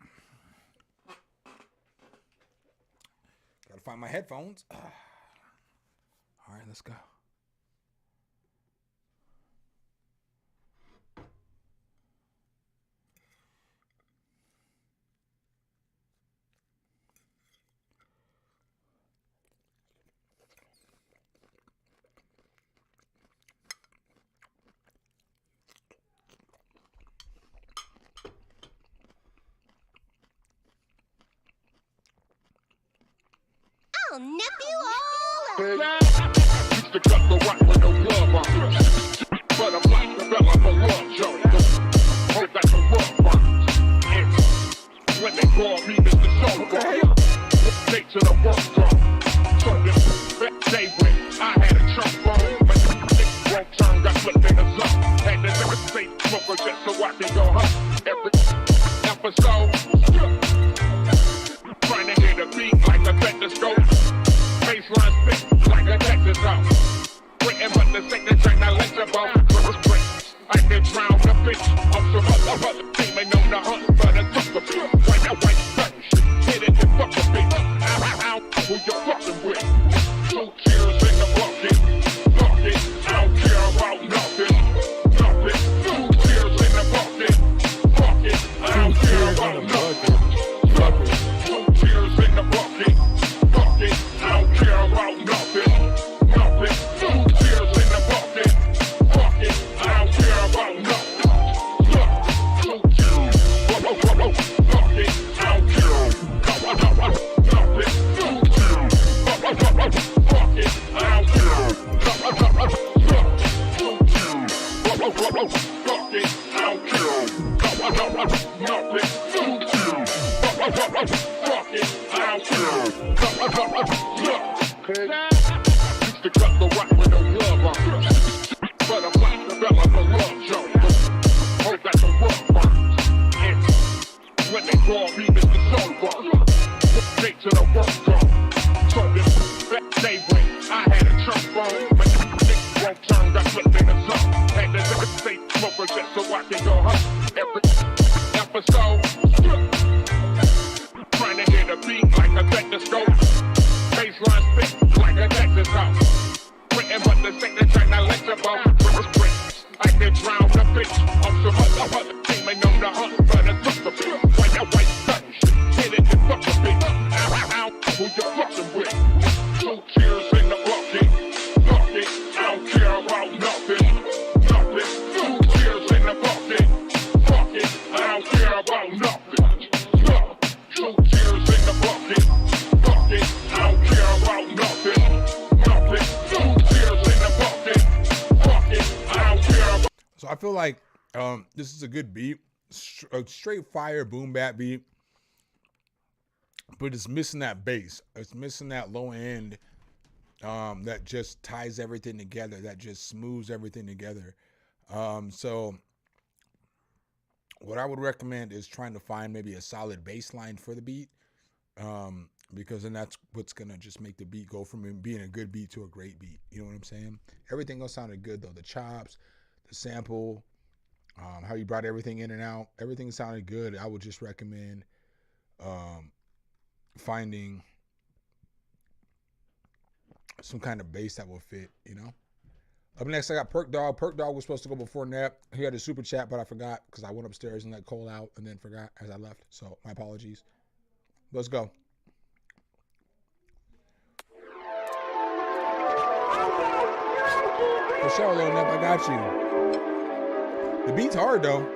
Gotta find my headphones. All right, let's go. I'll nip you all up. Used to cut the rock with no glove on. But I'm like the fella for love, Joe. Hope that's a rough one. When they call me Mr. Soulboy, take to the work drum. So this day when I had a trunk phone, but this wrong turn got flipped in the zone. Had to never say smoker just so I can go home. Every episode, trying to hit a beat like a stethoscope. Baseline spit like a Texas house. Written but the second track not legible. I can drown the bitch on some other demon on the hunt for the sucker bitch. White hit it and fuck a bitch. Ow, who you fucking with? 2 cheers in the bucket. Bucket, I don't care about nothing. 2 cheers in the bucket. Bucket, I don't care about nothing. 2 cheers in the bucket. Bucket, I don't care about nothing. 2 cheers in the bucket. Bucket, I don't care about nothing. 2 cheers, bucket, I don't care about nothing. 2 cheers, bucket, I don't care about nothing. 2 cheers, bucket, I don't care about nothing. 2 cheers, bucket, I don't care. Used to cut the rock with no glove on. But I'm like the fella for love, Joe. Hope that's a rough one. When they call me Mr. Soulboy, take to the work drum. So this day when I had a trunk phone, but this wrong turn got flipped in the zone. Had to never say smoker just so I can go home. Every episode, trying to hit a beat like a stethoscope. this ain't the track, now let's about bricks. I can drown the bitch on some other team, ain't on the hunt for the sucker bitch. White out, white stuff, hit it and fuck a bitch. Ow, who you fucking with? 2 cheers in the bucket, bucket. I don't care about nothing, nothing. 2 cheers in the bucket, bucket. I don't care about nothing, nothing. 2 cheers in the bucket, bucket. I don't care about nothing, nothing. 2 cheers in the bucket, bucket. I don't care about. So I feel like this is a good beat, a straight fire boom bap beat, but it's missing that bass. It's missing that low end that just ties everything together, that just smooths everything together. So what I would recommend is trying to find maybe a solid bass line for the beat, because then that's what's gonna just make the beat go from being a good beat to a great beat. You know what I'm saying? Everything else sounded good though. The chops, the sample, how you brought everything in and out, everything sounded good. I would just recommend finding some kind of bass that will fit, you know? Up next, I got Perk Dog. Perk Dog was supposed to go before Nep. He had a super chat, but I forgot because I went upstairs and let Cole out and then forgot as I left. So my apologies. Let's go. For sure, Lil Nep, I got you. The beat's hard though.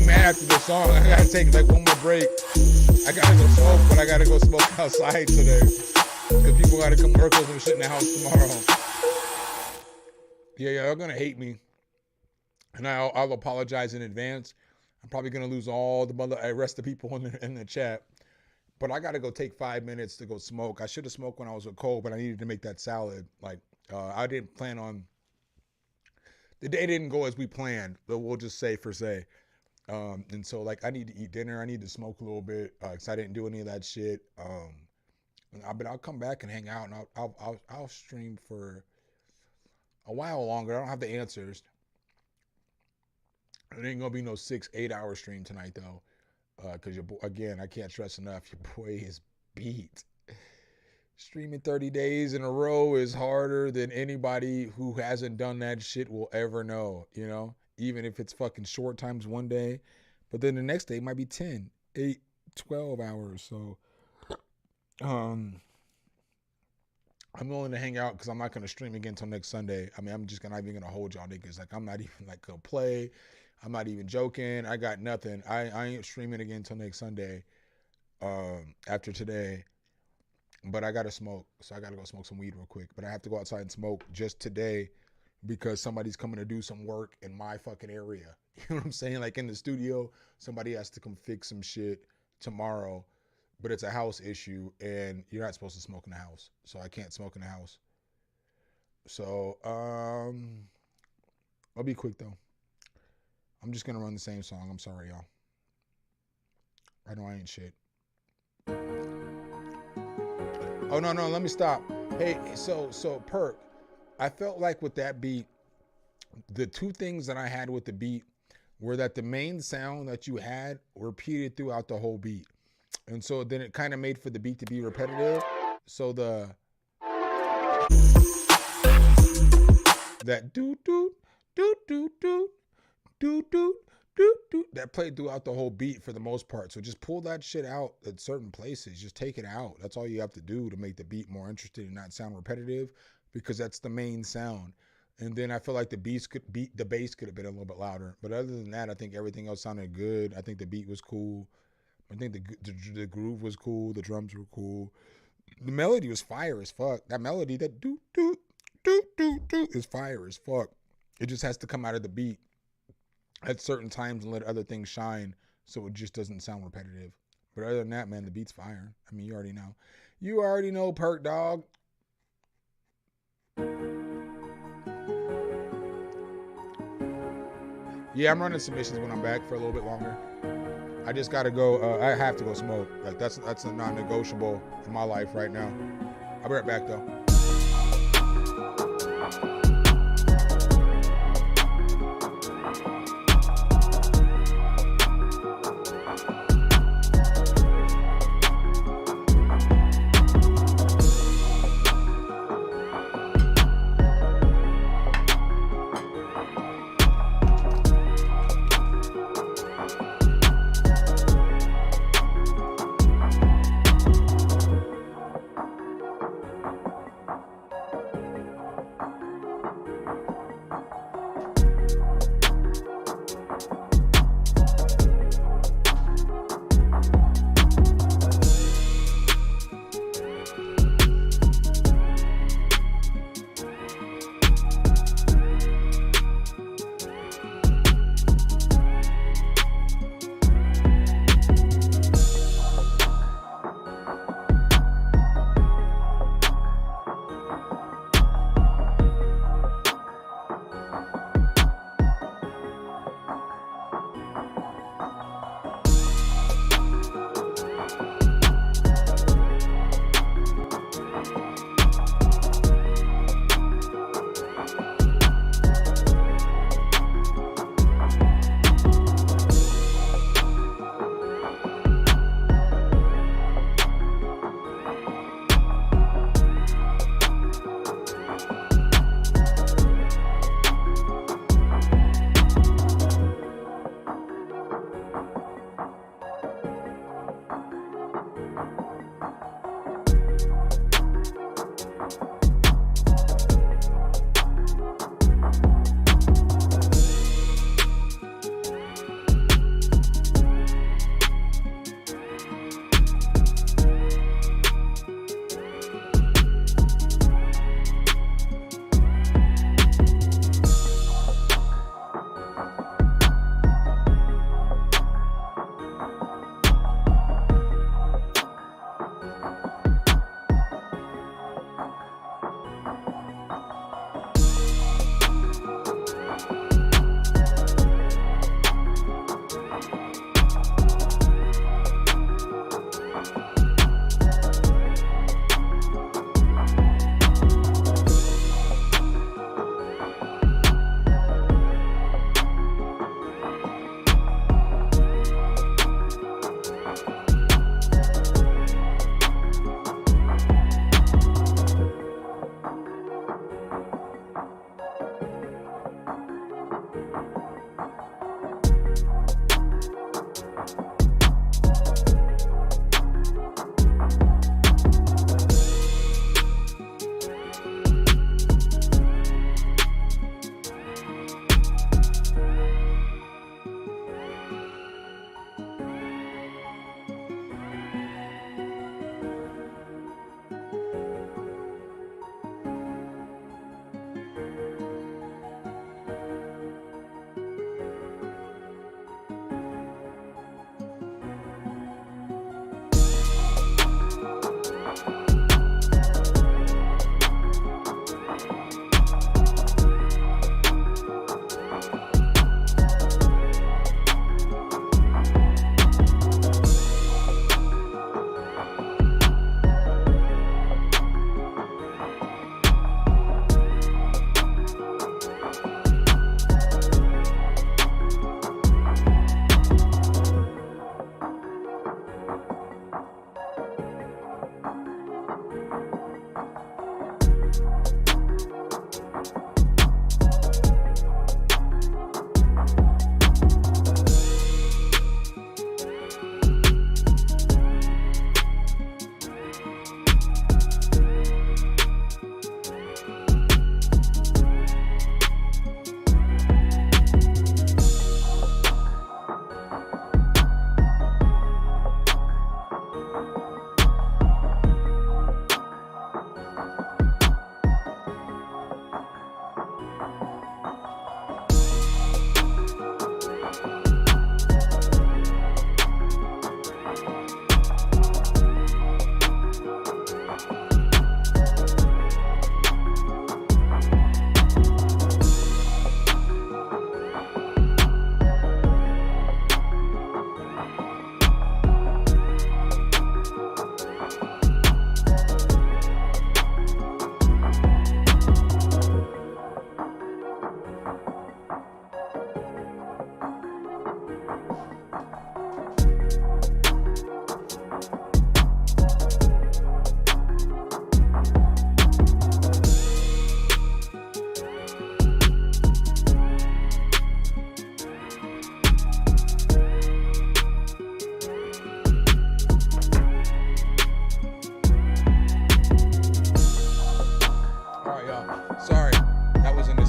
After the song, I gotta take like one more break. I gotta go smoke, but I gotta go smoke outside today because people gotta come work with some shit in the house tomorrow. Yeah, they're gonna hate me, and I'll apologize in advance. I'm probably gonna lose all the rest of the people in the chat, but I gotta go take 5 minutes to go smoke. I should have smoked when I was with Cole, but I needed to make that salad. Like I didn't plan on the day didn't go as we planned, but we'll just say for say. And so like I need to eat dinner. I need to smoke a little bit because I didn't do any of that shit. But I'll come back and hang out, and I'll stream for a while longer. I don't have the answers. It ain't gonna be no 6-8 hour stream tonight though, because again, I can't stress enough. Your boy is beat. Streaming 30 days in a row is harder than anybody who hasn't done that shit will ever know, you know? Even if it's fucking short times one day, but then the next day might be 10, 8, 12 hours. So, I'm willing to hang out because I'm not going to stream again until next Sunday. I mean, I'm just not even going to hold y'all niggas. Like, I'm not even like going to play. I'm not even joking. I got nothing. I ain't streaming again until next Sunday, after today. But I got to smoke. So I got to go smoke some weed real quick. But I have to go outside and smoke just today because somebody's coming to do some work in my fucking area. You know what I'm saying? Like in the studio, somebody has to come fix some shit tomorrow, but it's a house issue and you're not supposed to smoke in the house. So I can't smoke in the house. So, I'll be quick though. I'm just going to run the same song. I'm sorry, y'all. I know I ain't shit. Oh, no, let me stop. Hey, so Perk, I felt like with that beat, the two things that I had with the beat were that the main sound that you had repeated throughout the whole beat. And so then it kind of made for the beat to be repetitive. So that do that played throughout the whole beat for the most part. So just pull that shit out at certain places. Just take it out. That's all you have to do to make the beat more interesting and not sound repetitive, because that's the main sound. And then I feel like the bass could have been a little bit louder. But other than that, I think everything else sounded good. I think the beat was cool. I think the groove was cool. The drums were cool. The melody was fire as fuck. That melody, that do is fire as fuck. It just has to come out of the beat at certain times and let other things shine so it just doesn't sound repetitive. But other than that, man, the beat's fire. I mean, you already know. You already know, Perk Dog. Yeah, I'm running submissions when I'm back for a little bit longer. I just gotta go. I have to go smoke. Like that's a non-negotiable in my life right now. I'll be right back though.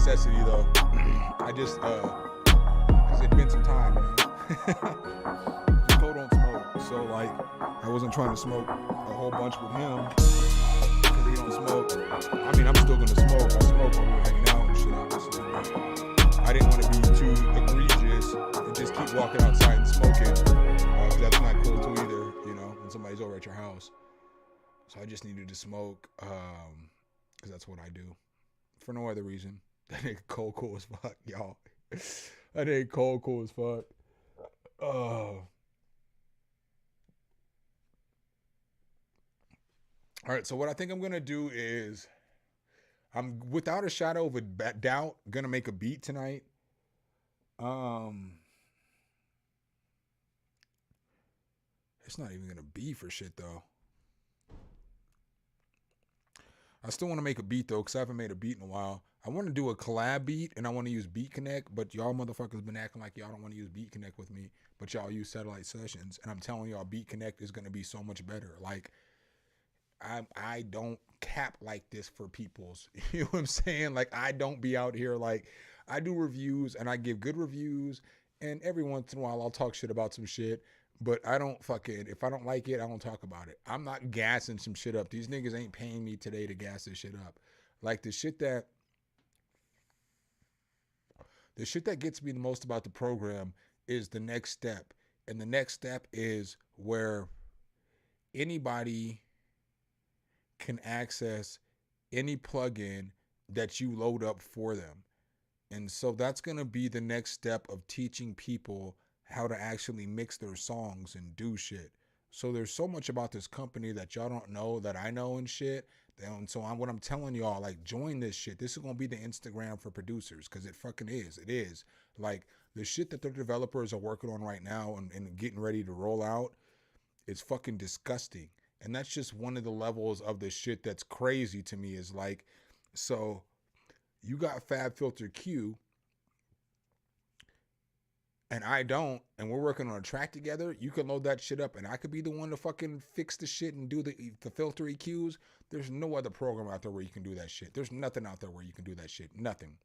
necessity though. I just cause it'd been some time, you know. Cole don't smoke, so like I wasn't trying to smoke a whole bunch with him because he don't smoke. I mean, I'm still gonna smoke. I smoke when we're hanging out and shit, obviously. But I didn't want to be too egregious and just keep walking outside and smoking, because that's not cool too either, you know, when somebody's over at your house. So I just needed to smoke, because that's what I do, for no other reason. That nigga Cole cool as fuck, y'all. That nigga Cole cool as fuck. All right, so what I think I'm gonna do is, I'm without a shadow of a doubt gonna make a beat tonight. It's not even gonna be for shit though. I still want to make a beat though, because I haven't made a beat in a while. I want to do a collab beat, and I want to use Beat Connect, but y'all motherfuckers been acting like y'all don't want to use Beat Connect with me, but y'all use Satellite Sessions, and I'm telling y'all, Beat Connect is gonna be so much better. Like, I don't cap like this for people's. You know what I'm saying? Like, I don't be out here like, I do reviews and I give good reviews, and every once in a while I'll talk shit about some shit, but I don't fucking, if I don't like it, I don't talk about it. I'm not gassing some shit up. These niggas ain't paying me today to gas this shit up. Like, the shit that gets me the most about the program is the next step. And the next step is where anybody can access any plugin that you load up for them. And so that's going to be the next step of teaching people how to actually mix their songs and do shit. So there's so much about this company that y'all don't know that I know and shit. And so what I'm telling y'all, like, join this shit. This is going to be the Instagram for producers, because it fucking is. It is. Like, the shit that their developers are working on right now and getting ready to roll out, it's fucking disgusting. And that's just one of the levels of the shit that's crazy to me, is like, so you got FabFilter Q and I don't, and we're working on a track together. You can load that shit up and I could be the one to fucking fix the shit and do the filter EQs. There's no other program out there where you can do that shit. There's nothing out there where you can do that shit. Nothing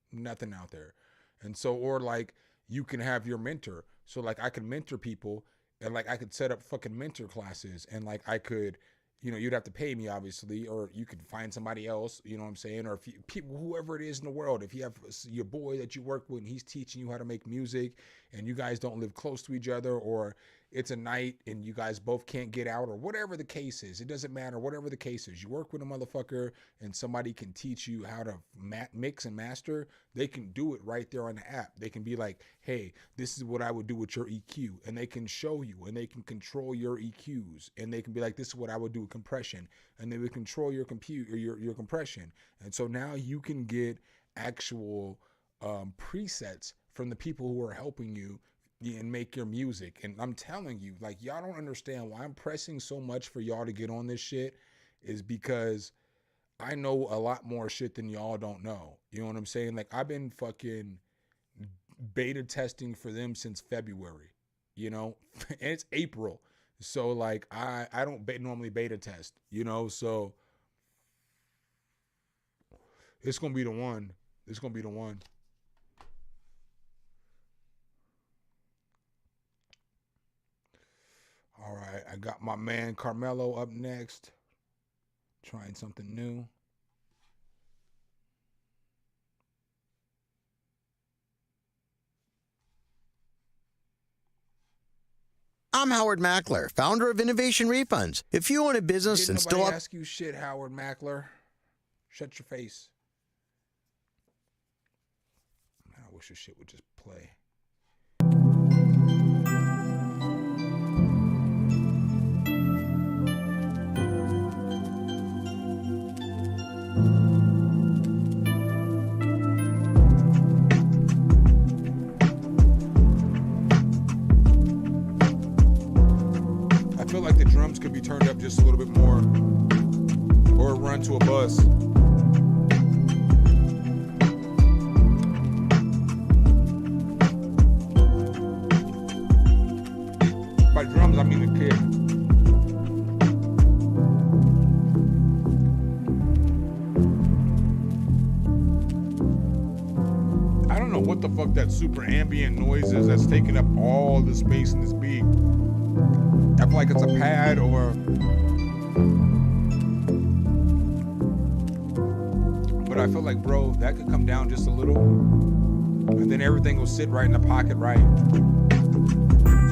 out there. And so, or like, you can have your mentor. So like, I can mentor people, and like, I could set up fucking mentor classes, and like, I could, you know, you'd have to pay me obviously, or you could find somebody else, you know what I'm saying? Or if you, people, whoever it is in the world, if you have your boy that you work with and he's teaching you how to make music and you guys don't live close to each other, or it's a night and you guys both can't get out, or whatever the case is, it doesn't matter, whatever the case is, you work with a motherfucker and somebody can teach you how to mix and master, they can do it right there on the app. They can be like, hey, this is what I would do with your EQ, and they can show you, and they can control your EQs, and they can be like, this is what I would do with compression, and they would control your compute or your compression. And so now you can get actual presets from the people who are helping you and make your music. And I'm telling you, like, y'all don't understand why I'm pressing so much for y'all to get on this shit, is because I know a lot more shit than y'all don't know. You know what I'm saying? Like, I've been fucking beta testing for them since February, you know, and it's April. So like, I don't normally beta test, you know, so it's going to be the one. It's going to be the one. All right, I got my man Carmelo up next, trying something new. I'm Howard Mackler, founder of Innovation Refunds. If you own a business and still ask you shit, Howard Mackler. Shut your face. Man, I wish this shit would just play. I feel like the drums could be turned up just a little bit more, or run to a bus. By drums, I mean the kick. I don't know what the fuck that super ambient noise is that's taking up all the space in this beat. I feel like it's a pad or... But I feel like, bro, that could come down just a little. And then everything will sit right in the pocket, right?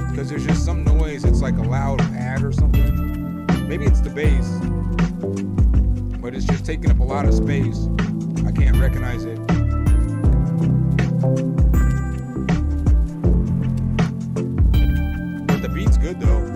Because there's just some noise. It's like a loud pad or something. Maybe it's the bass. But it's just taking up a lot of space. I can't recognize it. But the beat's good though.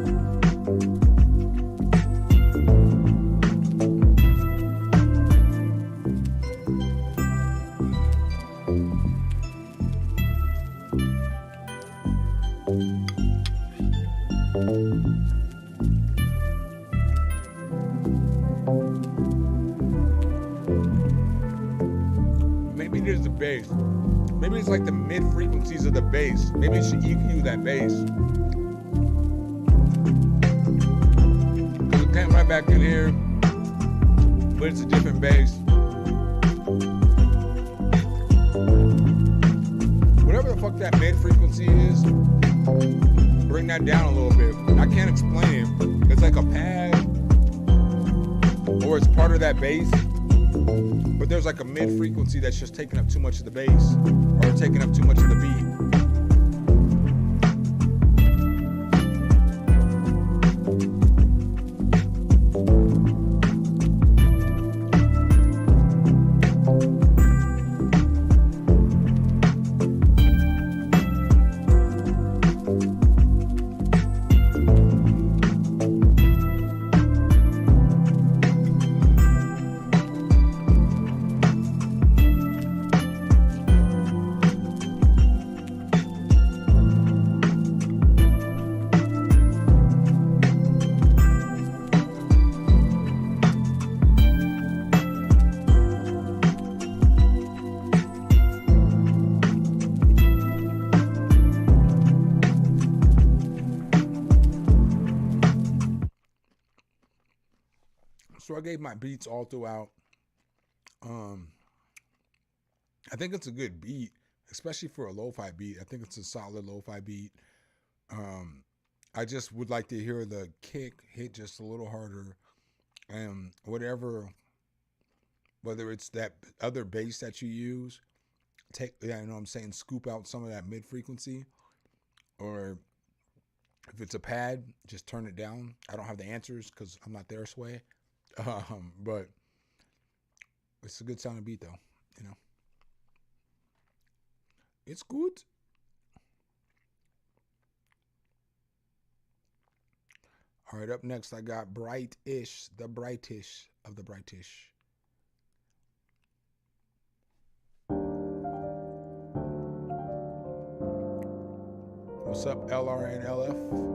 Maybe there's the bass. Maybe it's like the mid frequencies of the bass. Maybe it should EQ that bass. Cause it came right back in here, but it's a different bass. Whatever the fuck that mid frequency is, bring that down a little bit. I can't explain it. It's like a pad, or it's part of that bass. But there's like a mid frequency that's just taking up too much of the bass or taking up too much of the beat. So I gave my beats all throughout. I think it's a good beat, especially for a lo-fi beat. I think it's a solid lo-fi beat. I just would like to hear the kick hit just a little harder, and whether it's that other bass that you use, scoop out some of that mid frequency, or if it's a pad, just turn it down. I don't have the answers because I'm not there, Sway. But it's a good sounding beat though, you know. It's good. All right, up next I got Brightish, the Brightish of the Brightish. What's up, LR and LF?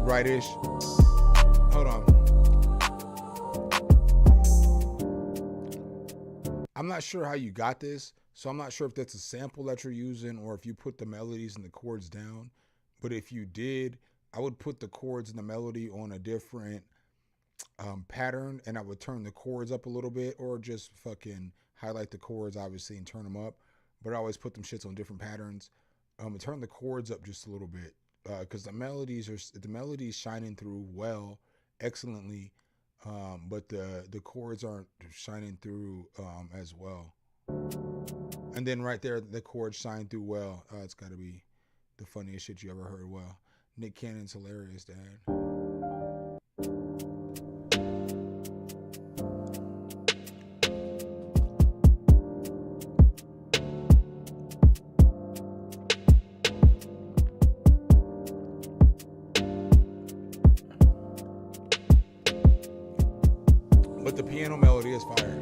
Brightish. Hold on. I'm not sure how you got this, so I'm not sure if that's a sample that you're using or if you put the melodies and the chords down. But if you did, I would put the chords and the melody on a different pattern, and I would turn the chords up a little bit, or just fucking highlight the chords, obviously, and turn them up. But I always put them shits on different patterns. And turn the chords up just a little bit. Because the melodies shining through well, excellently, but the chords aren't shining through as well. And then right there, the chords shine through well. It's got to be the funniest shit you ever heard. Well, Nick Cannon's hilarious, Dad. But the piano melody is fire.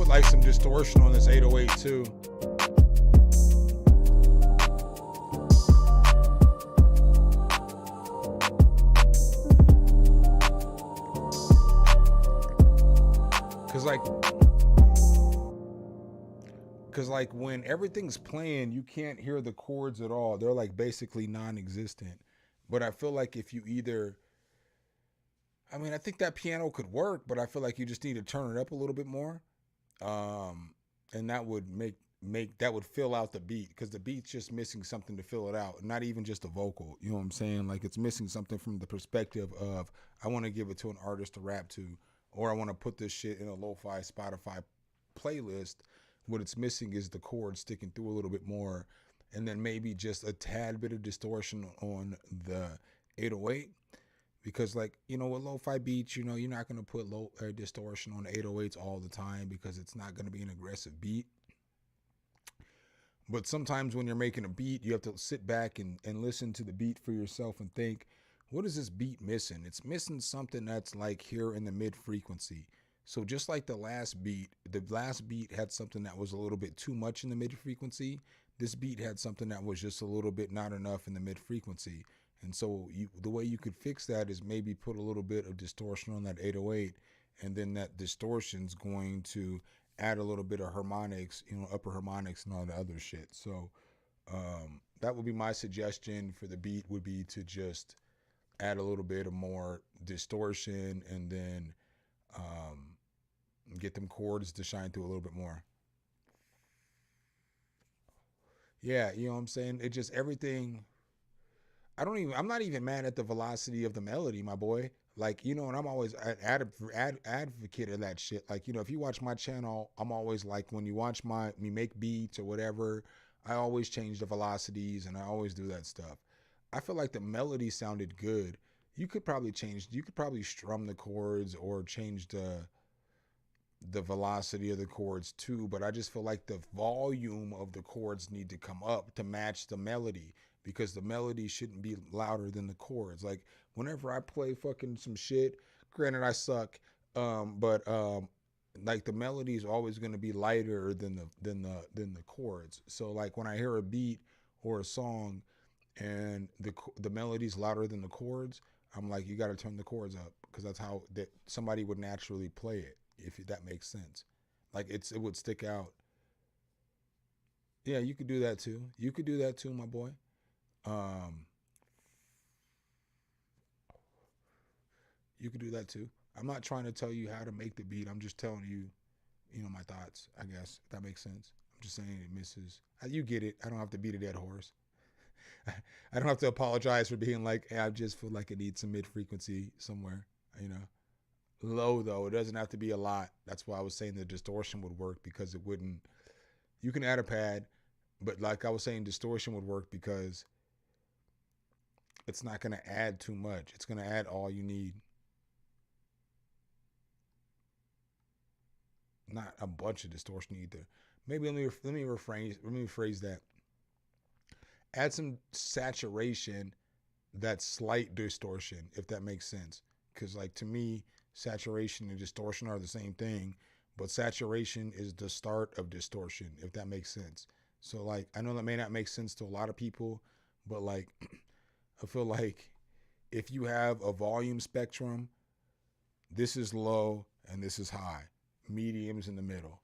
Like some distortion on this 808 too. Cause like when everything's playing, you can't hear the chords at all. They're like basically non-existent. But I feel like if you either, I mean, I think that piano could work, but I feel like you just need to turn it up a little bit more. And that would that would fill out the beat, because the beat's just missing something to fill it out. Not even just a vocal, you know what I'm saying? Like it's missing something from the perspective of, I want to give it to an artist to rap to, or I want to put this shit in a lo-fi Spotify playlist. What it's missing is the chord sticking through a little bit more, and then maybe just a tad bit of distortion on the 808. Because like, you know, with lo-fi beats, you know, you're not going to put distortion on 808s all the time because it's not going to be an aggressive beat. But sometimes when you're making a beat, you have to sit back and listen to the beat for yourself and think, what is this beat missing? It's missing something that's like here in the mid frequency. So just like the last beat had something that was a little bit too much in the mid frequency. This beat had something that was just a little bit not enough in the mid frequency. And so the way you could fix that is maybe put a little bit of distortion on that 808, and then that distortion's going to add a little bit of harmonics, you know, upper harmonics and all the other shit. So that would be my suggestion for the beat, would be to just add a little bit of more distortion, and then get them chords to shine through a little bit more. Yeah, you know what I'm saying? It just, everything, I'm not even mad at the velocity of the melody, my boy. Like, you know, and I'm always an advocate of that shit. Like, you know, if you watch my channel, I'm always like, when you watch me make beats or whatever, I always change the velocities and I always do that stuff. I feel like the melody sounded good. You could probably strum the chords or change the velocity of the chords too, but I just feel like the volume of the chords need to come up to match the melody, because the melody shouldn't be louder than the chords. Like whenever I play fucking some shit, granted I suck, but like the melody is always going to be lighter than the chords. So like when I hear a beat or a song and the melody's louder than the chords, I'm like, you got to turn the chords up, because that's how somebody would naturally play it, if that makes sense. Like it would stick out. Yeah, you could do that too. You could do that too, my boy. You could do that too. I'm not trying to tell you how to make the beat. I'm just telling you, you know, my thoughts, I guess, if that makes sense. I'm just saying it misses. You get it. I don't have to beat a dead horse. I don't have to apologize for being like, hey, I just feel like it needs some mid-frequency somewhere, you know. Low, though. It doesn't have to be a lot. That's why I was saying the distortion would work, because it wouldn't. You can add a pad, but like I was saying, distortion would work because it's not going to add too much. It's going to add all you need. Not a bunch of distortion either. Maybe let me rephrase that. Add some saturation, that's slight distortion, if that makes sense. Because like to me, saturation and distortion are the same thing, but saturation is the start of distortion, if that makes sense. So like, I know that may not make sense to a lot of people, but like, I feel like if you have a volume spectrum, this is low and this is high, medium's in the middle.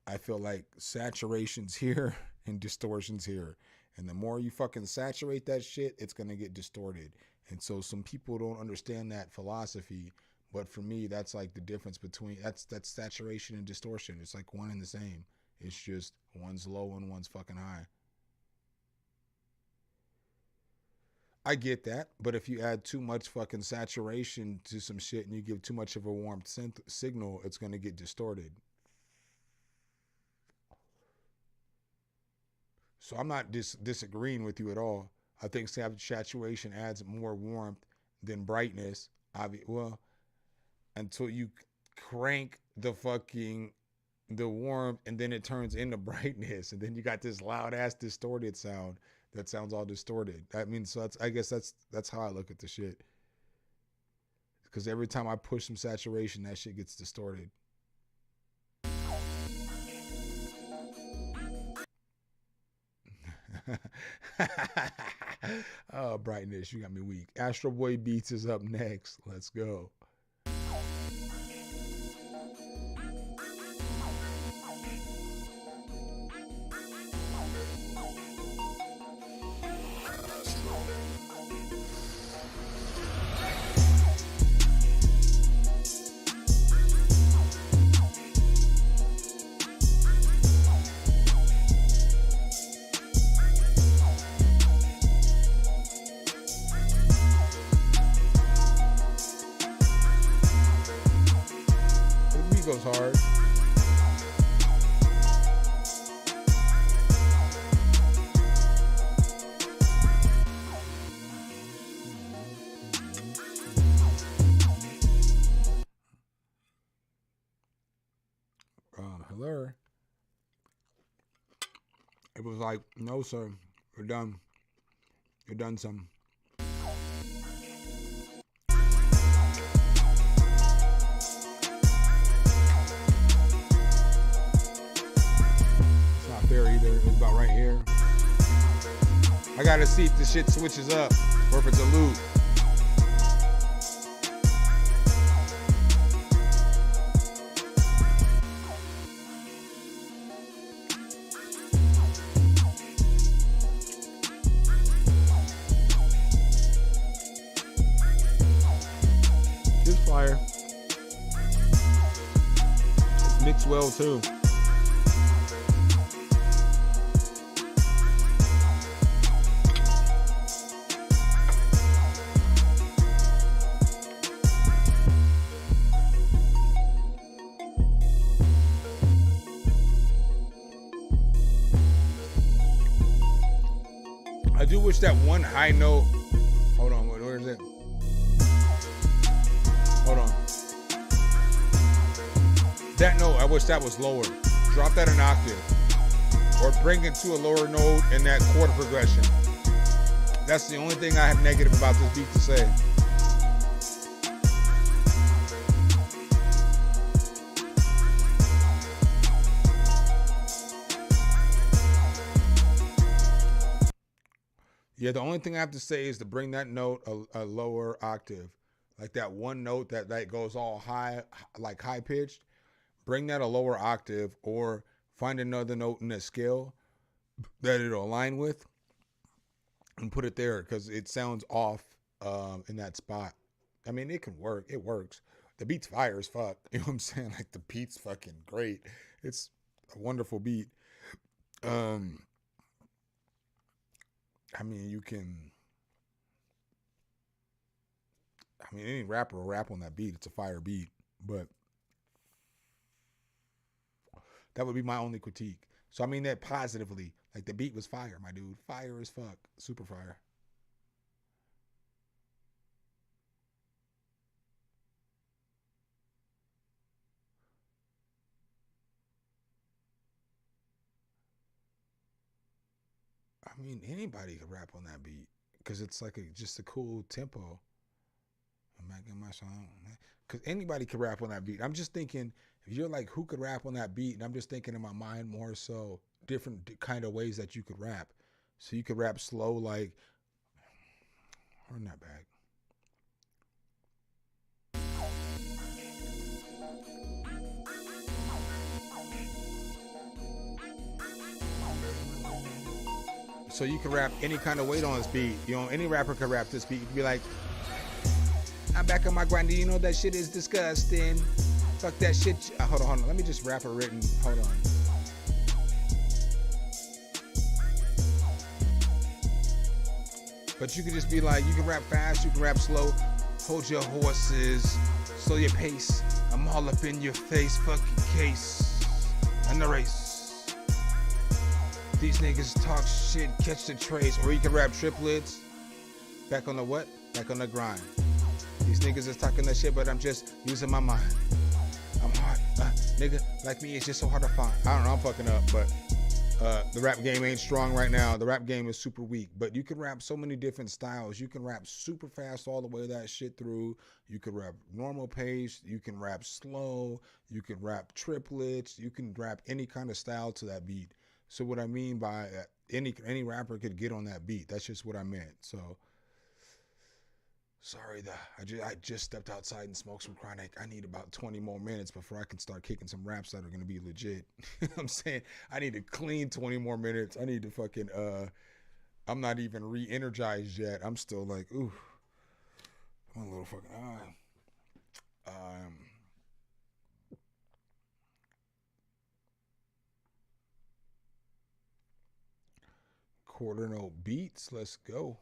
I feel like saturation's here and distortion's here. And the more you fucking saturate that shit, it's going to get distorted. And so some people don't understand that philosophy. But for me, that's like the difference between, that's saturation and distortion. It's like one and the same. It's just one's low and one's fucking high. I get that. But if you add too much fucking saturation to some shit and you give too much of a warm signal, it's going to get distorted. So I'm not disagreeing with you at all. I think saturation adds more warmth than brightness. Well, until you crank the warmth and then it turns into brightness, and then you got this loud ass distorted sound that sounds all distorted. I mean, so I guess that's how I look at the shit. Because every time I push some saturation, that shit gets distorted. Oh, brightness, you got me weak. Astro Boy Beats is up next. Let's go. Goes hard. Hello. It was like, no, sir, you're done. You're done, some. There either. It was about right here. I gotta see if the shit switches up or if it's a loop. It's fire. It's mixed well too. I do wish that one high note. Hold on, where is it? Hold on. That note, I wish that was lower. Drop that an octave. Or bring it to a lower note in that chord progression. That's the only thing I have negative about this beat to say. Yeah, the only thing I have to say is to bring that note a lower octave. Like that one note that goes all high, like high pitched. Bring that a lower octave, or find another note in that scale that it'll align with and put it there, because it sounds off in that spot. I mean, it can work. It works. The beat's fire as fuck. You know what I'm saying? Like, the beat's fucking great. It's a wonderful beat. I mean, any rapper will rap on that beat. It's a fire beat, but that would be my only critique. So I mean that positively. Like, the beat was fire, my dude. Fire as fuck. Super fire. I mean, anybody could rap on that beat, because it's like just a cool tempo. I'm making my song, because anybody could rap on that beat. I'm just thinking, if you're like, who could rap on that beat? And I'm just thinking in my mind more so different kind of ways that you could rap. So you could rap slow, like, run that back. So you can rap any kind of weight on this beat. You know, any rapper could rap this beat. You could be like, I'm back on my grind. You know that shit is disgusting. Fuck that shit. Hold on. Let me just rap a written. Hold on. But you could just be like, you can rap fast, you can rap slow. Hold your horses, slow your pace. I'm all up in your face, fucking case. And the race. These niggas talk shit, catch the trace. Or you can rap triplets. Back on the what? Back on the grind. These niggas is talking that shit, but I'm just using my mind. I'm hard. Nigga like me is just so hard to find. I don't know, I'm fucking up, but the rap game ain't strong right now. The rap game is super weak, but you can rap so many different styles. You can rap super fast all the way that shit through. You can rap normal pace. You can rap slow. You can rap triplets. You can rap any kind of style to that beat. So what I mean by any rapper could get on that beat. That's just what I meant. So sorry, I just stepped outside and smoked some chronic. I need about 20 more minutes before I can start kicking some raps that are going to be legit. I'm saying I need to clean 20 more minutes. I need to fucking, I'm not even re-energized yet. I'm still like, ooh, I'm a little fucking, quarter note beats. Let's go.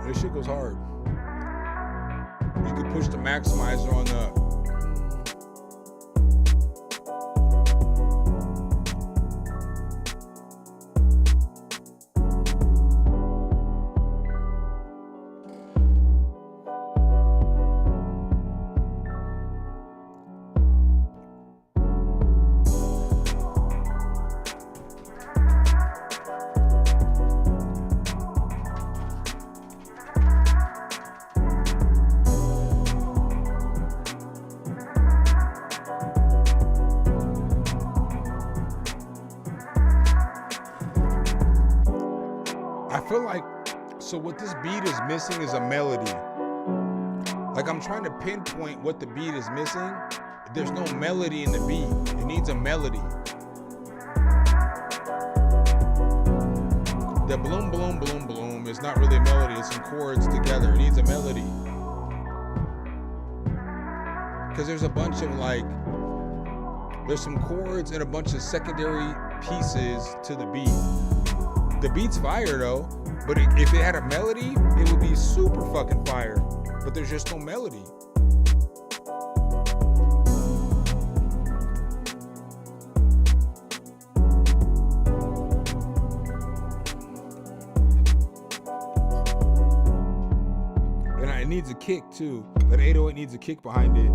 This shit goes hard. You can push the maximizer on the feel like, so what this beat is missing is a melody. Like I'm trying to pinpoint what the beat is missing. There's no melody in the beat. It needs a melody. The bloom, bloom, bloom, bloom is not really a melody. It's some chords together. It needs a melody. Because there's a bunch of like, there's some chords and a bunch of secondary pieces to the beat. The beat's fire though, but if it had a melody, it would be super fucking fire. But there's just no melody. And it needs a kick too. That 808 needs a kick behind it.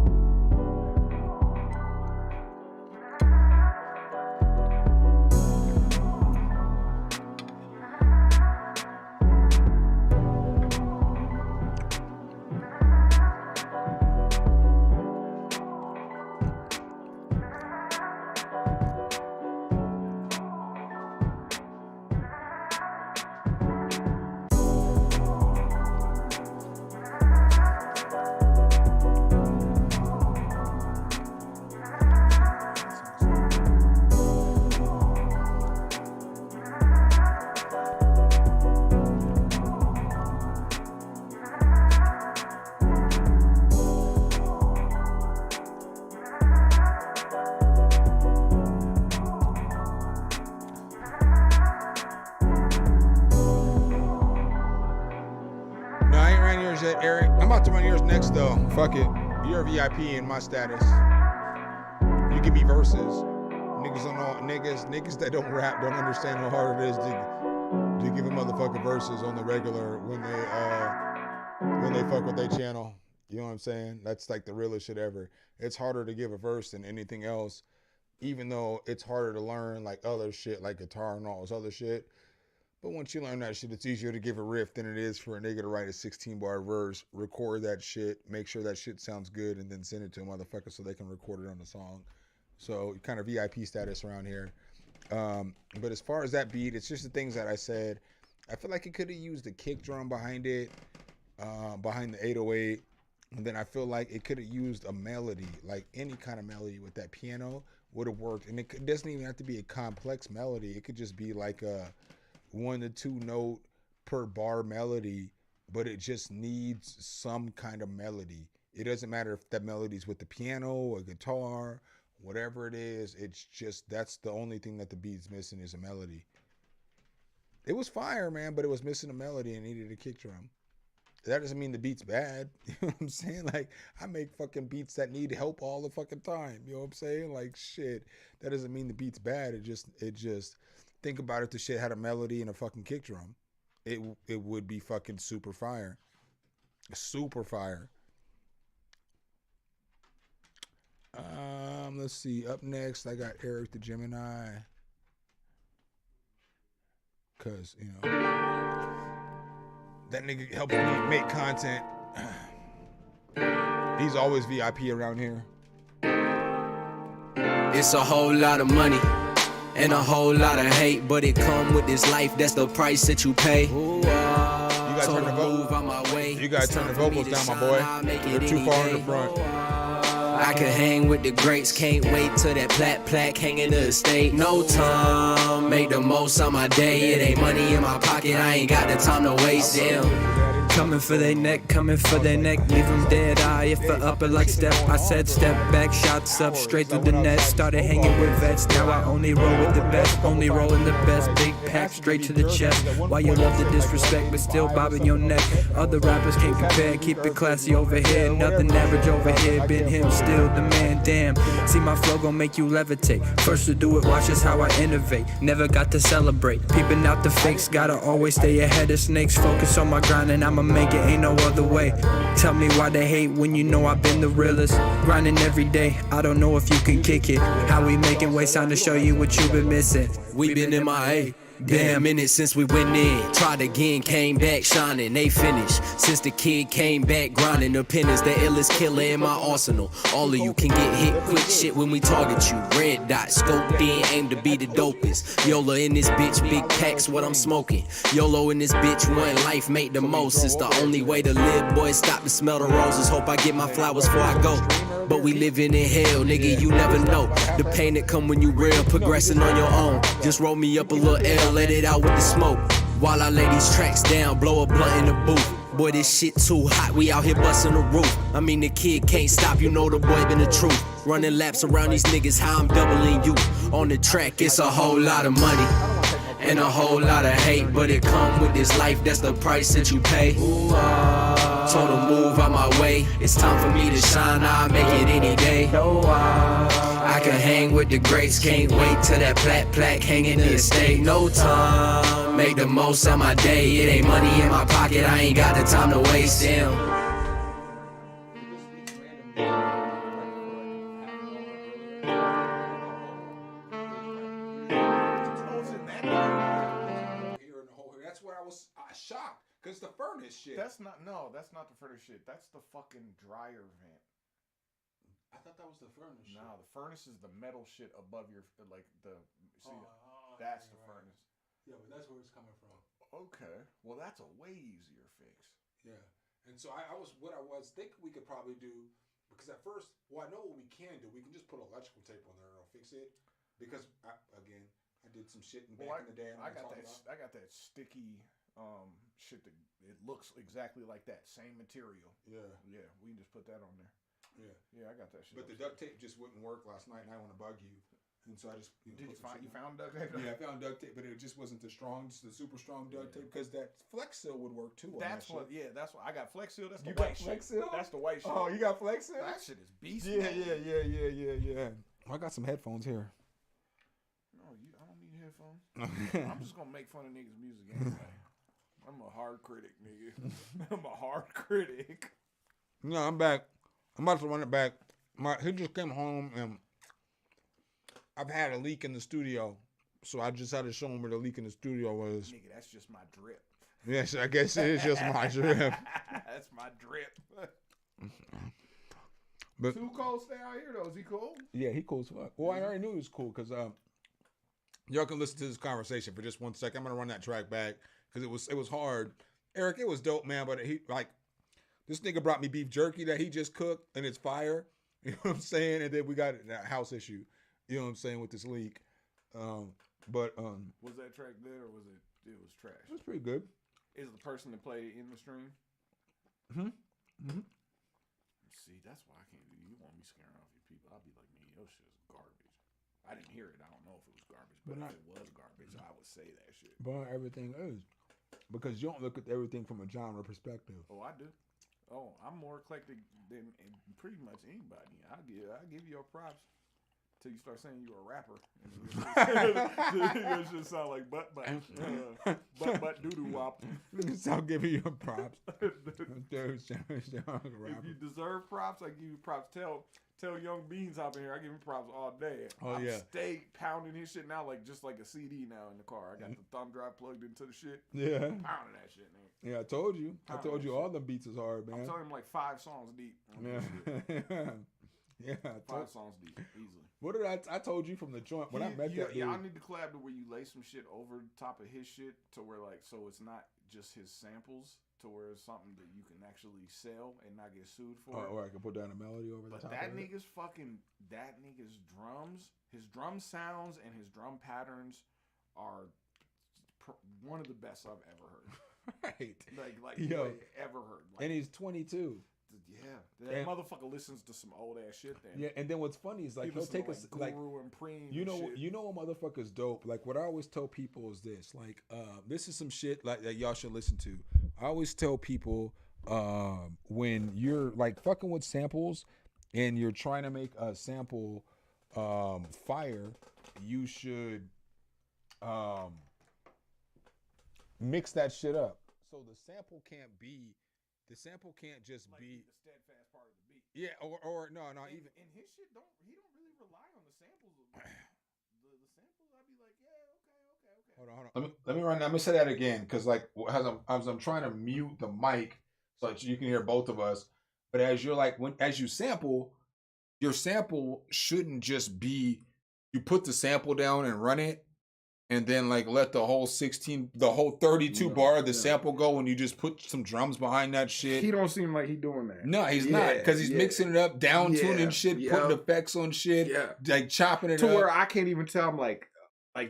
Yet, Eric. I'm about to run yours next though. Fuck it. You're a VIP in my status. You give me verses. Niggas don't know. Niggas that don't rap don't understand how hard it is to give a motherfucker verses on the regular when they fuck with their channel. You know what I'm saying? That's like the realest shit ever. It's harder to give a verse than anything else, even though it's harder to learn like other shit like guitar and all this other shit. But once you learn that shit, it's easier to give a riff than it is for a nigga to write a 16-bar verse, record that shit, make sure that shit sounds good, and then send it to a motherfucker so they can record it on the song. So kind of VIP status around here. But as far as that beat, it's just the things that I said. I feel like it could have used a kick drum behind it, behind the 808. And then I feel like it could have used a melody, like any kind of melody with that piano would have worked. And it doesn't even have to be a complex melody. It could just be like a 1 to 2 note per bar melody, but it just needs some kind of melody. It doesn't matter if that melody's with the piano or guitar, whatever it is. It's just, that's the only thing that the beat's missing is a melody. It was fire, man, but it was missing a melody and needed a kick drum. That doesn't mean the beat's bad. You know what I'm saying? Like, I make fucking beats that need help all the fucking time. You know what I'm saying? Like, shit. That doesn't mean the beat's bad. It just think about if the shit had a melody and a fucking kick drum. It would be fucking super fire. Super fire. Let's see. Up next, I got Eric the Gemini. Cause, you know, that nigga helping me make content. He's always VIP around here. It's a whole lot of money and a whole lot of hate, but it come with this life. That's the price that you pay. You gotta turn the vocals down, my boy. They're too far in the front. I can hang with the greats, can't wait till that plaque hanging to the state. No time, make the most of my day. It ain't money in my pocket, I ain't got the time to waste. Damn. Coming for their neck, leave them dead eye if I up it like step. I said step back, shots up, straight through the net. Started hanging with vets, now I only roll with the best. Only rolling the best, big pack straight to the chest. Why you love the disrespect, but still bobbing your neck. Other rappers can't compare, keep it classy over here. Nothing average over here, been him, still the man, damn. See my flow gon' make you levitate. First to do it, watch us how I innovate. Never got to celebrate, peeping out the fakes. Gotta always stay ahead of snakes. Focus on my grind and I'ma make it, ain't no other way. Tell me why they hate when you know I've been the realest. Grinding every day, I don't know if you can kick it. How we making waste, time to show you what you've been missing. We been MIA. Damn minute since we went in. Tried again, came back shining, they finished. Since the kid came back grinding, the pen is the illest killer in my arsenal. All of you can get hit quick shit when we target you. Red dot, scoped in, aim to be the dopest. YOLO in this bitch, big packs, what I'm smoking. YOLO in this bitch, one life, make the most. It's the only way to live, boy, stop to smell the roses. Hope I get my flowers before I go. But we living in hell, nigga, you never know. The pain that come when you real, progressing on your own. Just roll me up a little L, let it out with the smoke. While I lay these tracks down, blow a blunt in the booth. Boy, this shit too hot, we out here busting the roof. I mean, the kid can't stop, you know the boy been the truth. Running laps around these niggas, how I'm doubling you. On the track, it's a whole lot of money and a whole lot of hate, but it come with this life, that's the price that you pay. Told him move out my way, it's time for me to shine, I'll make it any day. I can hang with the greats, can't wait till that plaque hanging in the estate. No time, make the most of my day. It ain't money in my pocket, I ain't got the time to waste. Damn. That's what I was shocked, because the furnace shit. That's not the furnace shit. That's the fucking dryer vent. I thought that was the furnace shit. No, the furnace is the metal shit above your, like the, that's the furnace. Yeah, but that's where it's coming from. Okay. Well, that's a way easier fix. Yeah. And so I was thinking we could probably do, because at first, I know what we can do. We can just put electrical tape on there and it'll fix it. Because, I did some shit back in the day. I got that sticky shit that it looks exactly like that. Same material. Yeah. Yeah, we can just put that on there. Yeah. Yeah, I got that shit. But the duct tape just wouldn't work last night, and I want to bug you. And so I just Did you found duct tape? Yeah, I found duct tape, but it just wasn't the super strong duct tape, because that Flex Seal would work too. That's what I got Flex Seal. That's the you white got Flex shit. Seal? That's the white shit. Oh, you got Flex Seal? That shit is beast. Yeah. I got some headphones here. No, I don't need headphones. I'm just gonna make fun of niggas' music anyway. I'm a hard critic, nigga. I'm a hard critic. No, I'm back. I'm about to run it back. He just came home and I've had a leak in the studio, so I just had to show him where the leak in the studio was. Nigga, that's just my drip. Yes, I guess it is just my drip. That's my drip. But Too Cold stay out here though. Is he cool? yeah, he cool as fuck. Well, I already knew he was cool because y'all can listen to this conversation for just 1 second. I'm gonna run that track back because it was hard. Eric, it was dope, man. But he like this nigga brought me beef jerky that he just cooked and it's fire. You know what I'm saying? And then we got that house issue. You know what I'm saying with this leak. But was that track good or was it was trash? it was pretty good. Is the person that played in the stream? See, that's why I can't do. You want me scaring off your people? I'll be like, man, your shit is garbage. I didn't hear it. I don't know if it was garbage, but if it was garbage, I would say that shit. But everything is because you don't look at everything from a genre perspective. Oh, I do. Oh, I'm more eclectic than pretty much anybody. I give you your props till you start saying you're a rapper. It should sound like butt doo doo wop. So I'll give you your props. If you deserve props, I give you props. Tell Young Beans up in here, I give him props all day. Oh yeah, stay pounding his shit now like just like a CD now in the car. I got the thumb drive plugged into the shit. Yeah, pounding that shit, man. Yeah, I told you. I told you all the beats is hard, man. I'm telling him like 5 songs deep. Yeah, 5 songs deep, easily. What did I told you from the joint when I met that dude. Yeah, I need to collab to where you lay some shit over top of his shit to where like so it's not just his samples to where it's something that you can actually sell and not get sued for. Or I can put down a melody over the top. That of nigga's drums, his drum sounds and his drum patterns are one of the best I've ever heard. Right. Like ever heard. Like, and he's 22. Yeah, that motherfucker listens to some old ass shit. Then yeah, and then what's funny is like he'll take us like and Preem you know shit. You know what motherfucker's dope. Like what I always tell people is this. Like this is some shit like that y'all should listen to. I always tell people when you're like fucking with samples and you're trying to make a sample fire, you should mix that shit up. So the sample can't just be the steadfast part of the beat. Yeah, or no, even in his shit he don't really rely on the samples. The samples, I'd be like, yeah, okay. Hold on. Let me say that again because like as I'm trying to mute the mic so that you can hear both of us. But as you're like as you sample, your sample shouldn't just be you put the sample down and run it. And then like let the whole 32 bar of the sample go and you just put some drums behind that shit. He don't seem like he doing that. No, he's not because he's mixing it up, down tuning shit, putting effects on shit, like chopping it to up. where I can't even tell. I'm like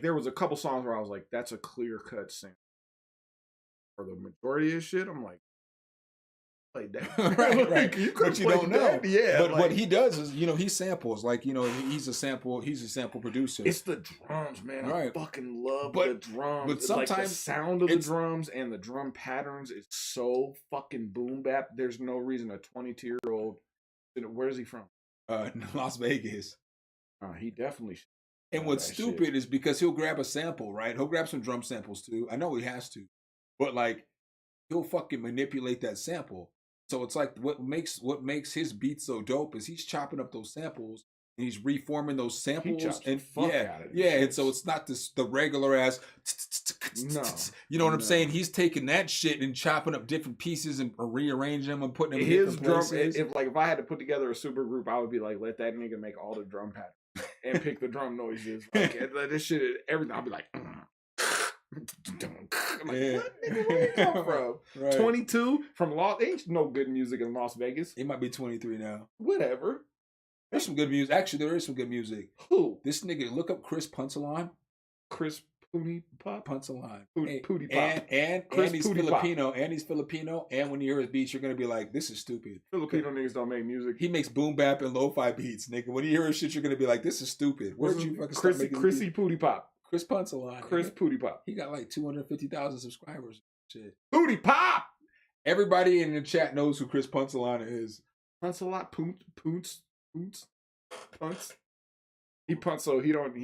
there was a couple songs where I was like, that's a clear cut sample. For the majority of shit, I'm like, played that right. But you don't know. Yeah, but what he does is, he samples. Like, he's a sample producer. It's the drums, man. Right. I fucking love the drums. But sometimes like the sound of the drums and the drum patterns is so fucking boom bap. There's no reason a 22-year-old. Where's he from? Las Vegas. He definitely. And what's stupid is because he'll grab a sample, right? He'll grab some drum samples too. I know he has to, but like he'll fucking manipulate that sample. So it's like what makes his beat so dope is he's chopping up those samples and he's reforming those samples and and so it's not the regular ass you know what I'm saying? He's taking that shit and chopping up different pieces and rearranging them and putting them in different places. If I had to put together a super group, I would be like, let that nigga make all the drum patterns and pick the drum noises. Like this shit, everything. I'll be like. Like, what nigga, where you come from? Right. 22 from ain't no good music in Las Vegas. He might be 23 now. Whatever. There's some good music. Actually, there is some good music. Who? This nigga, look up Chris Punsalon. Chris Poonie Pop? Punsalon. Pootie Pop. And he's Filipino. And he's Filipino. And when you hear his beats, you're going to be like, this is stupid. Filipino niggas don't make music. He makes boom bap and lo-fi beats, nigga. When you hear his shit, you're going to be like, this is stupid. Where'd you fucking start making Chrissy Pootie Pop. Chris Punsalon. Chris Pootie Pop. He got like 250,000 subscribers. Shit. Pootie Pop! Everybody in the chat knows who Chris Punsalon is. Punsalon? Punts? He punts so he don't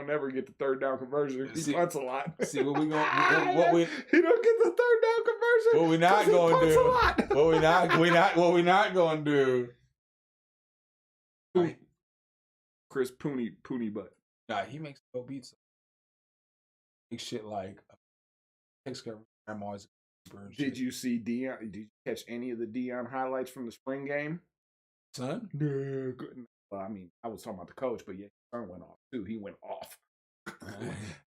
never get the third down conversion. He punts a lot. See what we going he don't get the third down conversion. What we not going to do? What we not going to do? Right. Chris Poonie butt. Nah, he makes no beats. Makes shit like takes care of grandma's. Did you see Dion? Did you catch any of the Dion highlights from the spring game? Son? Well, I mean, I was talking about the coach, but yeah, his son went off too. He went off.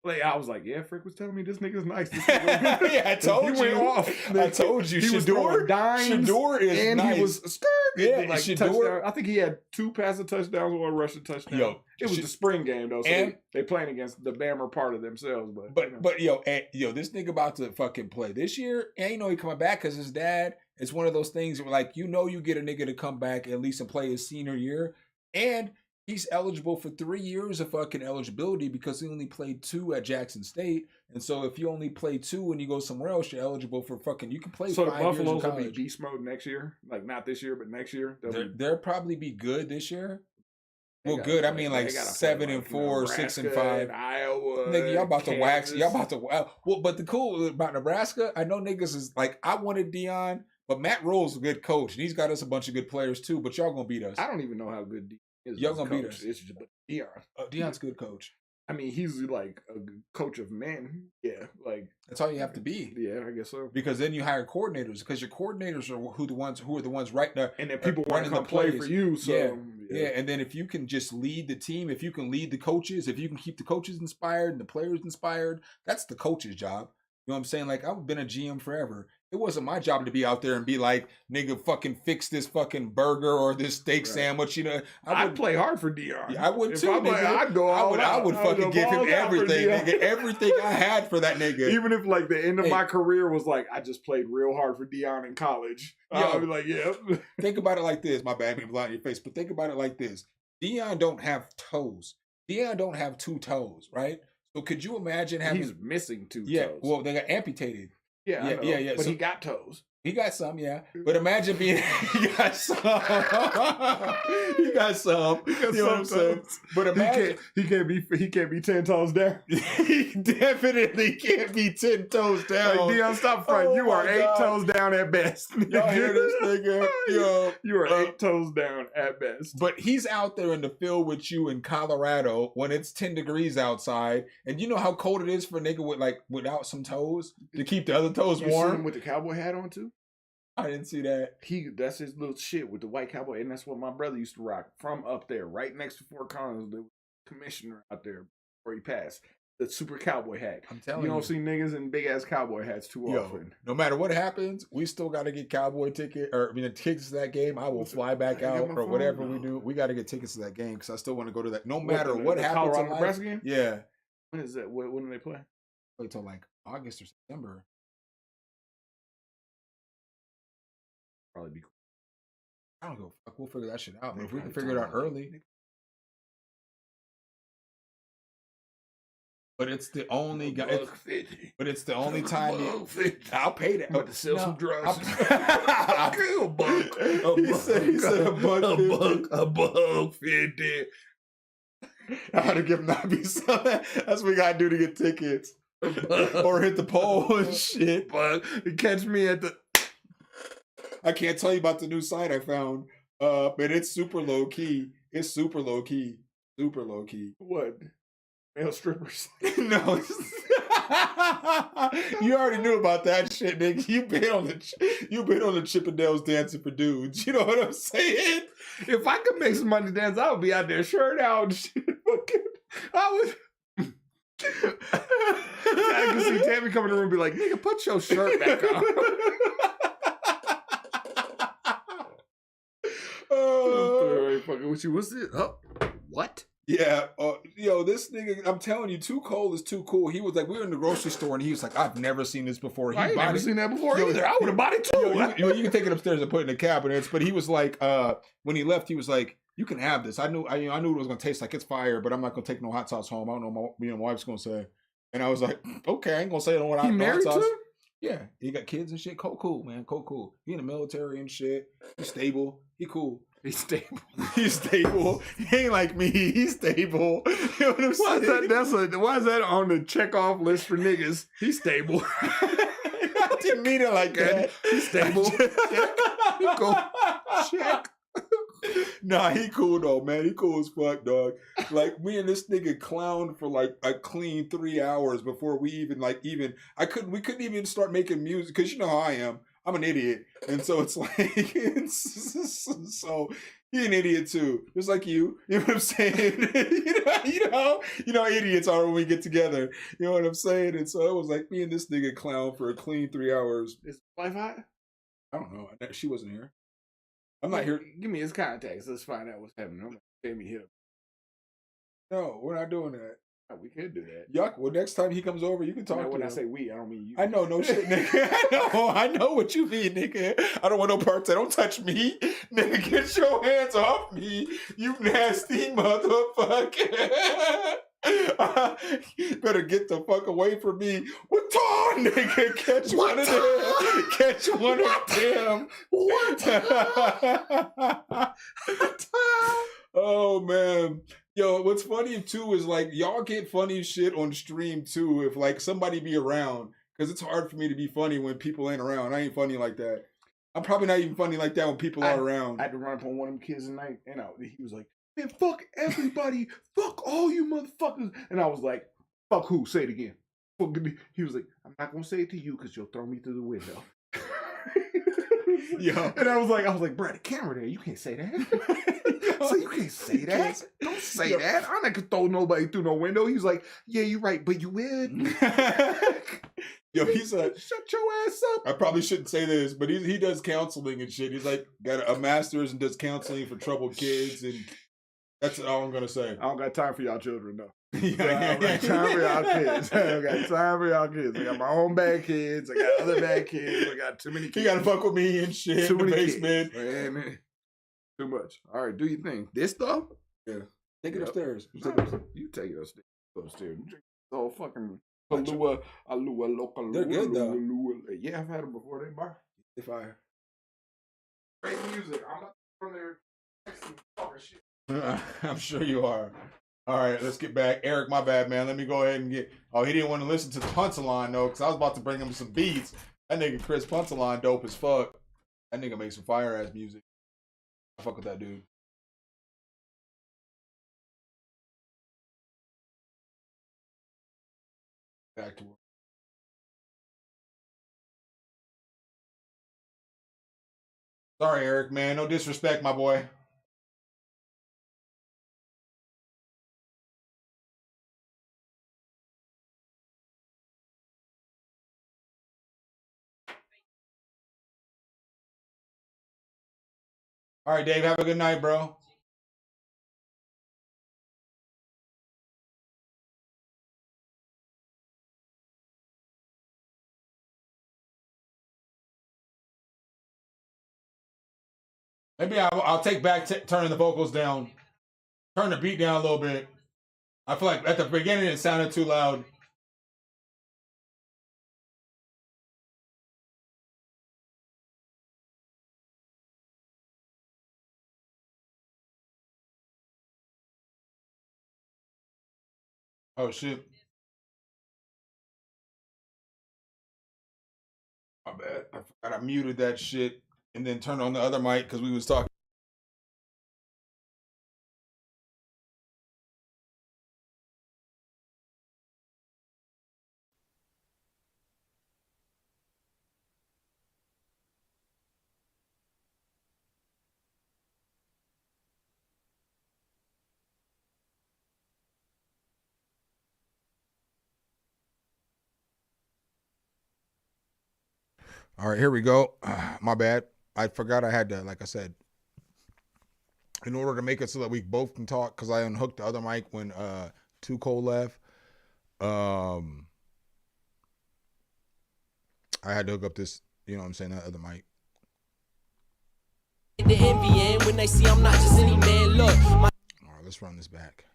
Like I was like, yeah, Frick was telling me this nigga's nice. This nigga, Yeah, I told he you. went off. I told you. He was throwing Shador, dimes, Shador is and nice. he was skirt. Yeah, And, like Shador. touchdown. I think he had 2 passing touchdowns, 1 rushing touchdown. Yo, it was the spring game though, so and- they playing against the Bammer part of themselves. But you know. But yo, this nigga about to fucking play this year. And you know he coming back because his dad. It's one of those things where like you get a nigga to come back at least and play his senior year, and he's eligible for 3 years of fucking eligibility because he only played 2 at Jackson State. And so if you only play 2 and you go somewhere else, you're eligible for fucking. You can play. So 5 the years in Buffaloes will college. be beast mode next year, like not this year, but next year. They'll probably be good this year. Well, gotta good. I play- mean, they like gotta play, 7 and like, 4, 6 and Nebraska 5. Iowa, Nigga, y'all about to wax. Kansas. Y'all about to. Well, but the cool about Nebraska, I know niggas is like, I wanted Dion, but Matt Role's a good coach, and he's got us a bunch of good players too. But y'all gonna beat us. I don't even know how good Dion is. Y'all as a gonna beat coach. us. It's just Dion. Dion's a good coach. I mean, he's like a coach of men. Yeah, like That's all you have to be. Yeah, I guess so. Because then you hire coordinators, because your coordinators are who are the ones right there, and then people want to come play for you. So yeah, and then if you can just lead the team, if you can lead the coaches, if you can keep the coaches inspired and the players inspired, that's the coach's job. You know what I'm saying? Like, I've been a GM forever. It wasn't my job to be out there and be like, nigga, fucking fix this fucking burger or this steak sandwich. You know, I'd play hard for Dion. Yeah, I would If too. I'm Nigga. like, I'd go all I out. would I'd fucking go give him balls out for everything, Dion. nigga. Everything I had for that nigga. Even if like the end of my career was like, I just played real hard for Dion in college. I'd be like, yeah. Think about it like this. My bad, being blind in your face, but think about it like this. Dion don't have toes. Dion don't have 2 toes, right? So could you imagine having? He's missing 2 Yeah, toes. well, they got amputated. Yeah, I know. yeah. But So- he got toes. He got some, yeah. But imagine being he got some. He got some. You know what I'm saying? But imagine he can't be 10 toes down. he definitely can't be 10 toes down. Like Dion, stop front. Oh you are my 8 God. toes down at best. Y'all hear this nigga? Yo, you are 8 toes down at best. But he's out there in the field with you in Colorado when it's 10 degrees outside, and you know how cold it is for a nigga without some toes to keep the other toes You see warm. him with the cowboy hat on too? I didn't see that. That's his little shit with the white cowboy, and that's what my brother used to rock from up there, right next to Fort Collins. The commissioner out there before he passed, the super cowboy hat. I'm telling you you. don't see niggas in big ass cowboy hats too often. No matter what happens, we still got to get cowboy ticket tickets to that game. I will fly back out or whatever we do. We got to get tickets to that game because I still want to go to that. No matter what the happens Colorado in life. Nebraska game? Yeah. When is that? When do they play? Play till like August or September. Probably be cool. I don't go. Fuck, we'll figure that shit out. But if we can figure it out early. But it's the only guy. But it's the only time. I'll pay that. But to sell some drugs. A buck. He said a buck 50. I had to give him that. That's what we gotta do to get tickets. Or hit the pole and shit. But catch me at the. I can't tell you about the new site I found. But it's super low key. It's super low key. Super low key. What? Male strippers? No. You already knew about that shit, nigga. You've been on the Chippendales dancing for dudes. You know what I'm saying? If I could make some money dance, I would be out there shirt out and shit. I would. I can see Tammy come in the room and be like, nigga, put your shirt back on. Fucking with you. What's it? Oh, what? Yeah, yo, this nigga, I'm telling you, Too Cold is too cool. He was like, we were in the grocery store, and he was like, I've never seen this before. I ain't never seen that before either. I would have bought it too. You can take it upstairs and put it in the cabinets. But he was like, when he left, he was like, you can have this. I knew it was gonna taste like it's fire, but I'm not gonna take no hot sauce home. I don't know what my wife's gonna say. And I was like, okay, I ain't gonna say I don't want hot married sauce. too? Yeah, he got kids and shit. Cool, man. Cool. He in the military and shit. He's stable. He cool. He's stable. He's stable. He ain't like me. He's stable. You know what I'm saying? Why is that on the check off list for niggas? He's stable. I didn't mean it like that. He's stable. Check. Go. Check. Nah, he cool though, man. He cool as fuck, dog. Like me and this nigga clowned for like a clean 3 hours before we we couldn't even start making music because you know how I am. I'm an idiot, and so it's like, so he an idiot too, just like you. You know what I'm saying? you know how idiots are when we get together. You know what I'm saying? And so it was like me and this nigga clown for a clean 3 hours. Is wife hot? I don't know. She wasn't here. I'm not here. Give me his contacts. Let's find out what's happening. I'm gonna let me hit him. No, we're not doing that. We could do that. Yuck. Well, next time he comes over, you can talk to him. When I say we, I don't mean you. I know, no shit, nigga. I know what you mean, nigga. I don't want no parts. Don't touch me. Nigga, get your hands off me, you nasty motherfucker. Better get the fuck away from me. What time, nigga? Catch one of them. Catch one of them. Oh, man. Yo, what's funny too is like y'all get funny shit on stream too if like somebody be around, because it's hard for me to be funny when people ain't around. I ain't funny like that. I'm probably not even funny like that when people are around. I had to run up on one of them kids tonight, and he was like, "Man, fuck everybody, fuck all you motherfuckers," and I was like, "Fuck who? Say it again." Fuck me. He was like, "I'm not gonna say it to you because you'll throw me through the window." Yo. And I was like, "Bro, the camera there, you can't say that." So you can't say that. Don't say that. I'm not gonna throw nobody through no window. He's like, "Yeah, you're right, but you would." Yo, he's a shut your ass up. I probably shouldn't say this, but he does counseling and shit. He's like got a master's and does counseling for troubled kids, and that's all I'm gonna say. I don't got time for y'all children though. I don't got time for y'all kids. I don't got time for y'all kids. I got my own bad kids. I got other bad kids. I got too many kids. You gotta fuck with me and shit in the basement. Man. Too much. All right, do your thing. This stuff? Yeah. Take it upstairs. You take it upstairs. You drink the whole fucking Alua local. They're good though. Yeah, I've had them before. They bar. If I great music. I'm not from there. Shit. I'm sure you are. All right, let's get back. Eric, my bad, man. Let me go ahead and get. Oh, he didn't want to listen to the punchline though, because I was about to bring him some beats. That nigga Chris Punchline dope as fuck. That nigga makes some fire ass music. I fuck with that dude. Back to work. Sorry, Eric, man. No disrespect, my boy. All right, Dave, have a good night, bro. Maybe I'll take back turning the vocals down. Turn the beat down a little bit. I feel like at the beginning it sounded too loud. Oh shit. My bad. I forgot I muted that shit and then turned on the other mic because we was talking. All right, here we go. My bad. I forgot I had to, like I said, in order to make it so that we both can talk, because I unhooked the other mic when Too Cold left. I had to hook up this, you know what I'm saying, that other mic. The envying when they see I'm not just any man. Look. All right, let's run this back.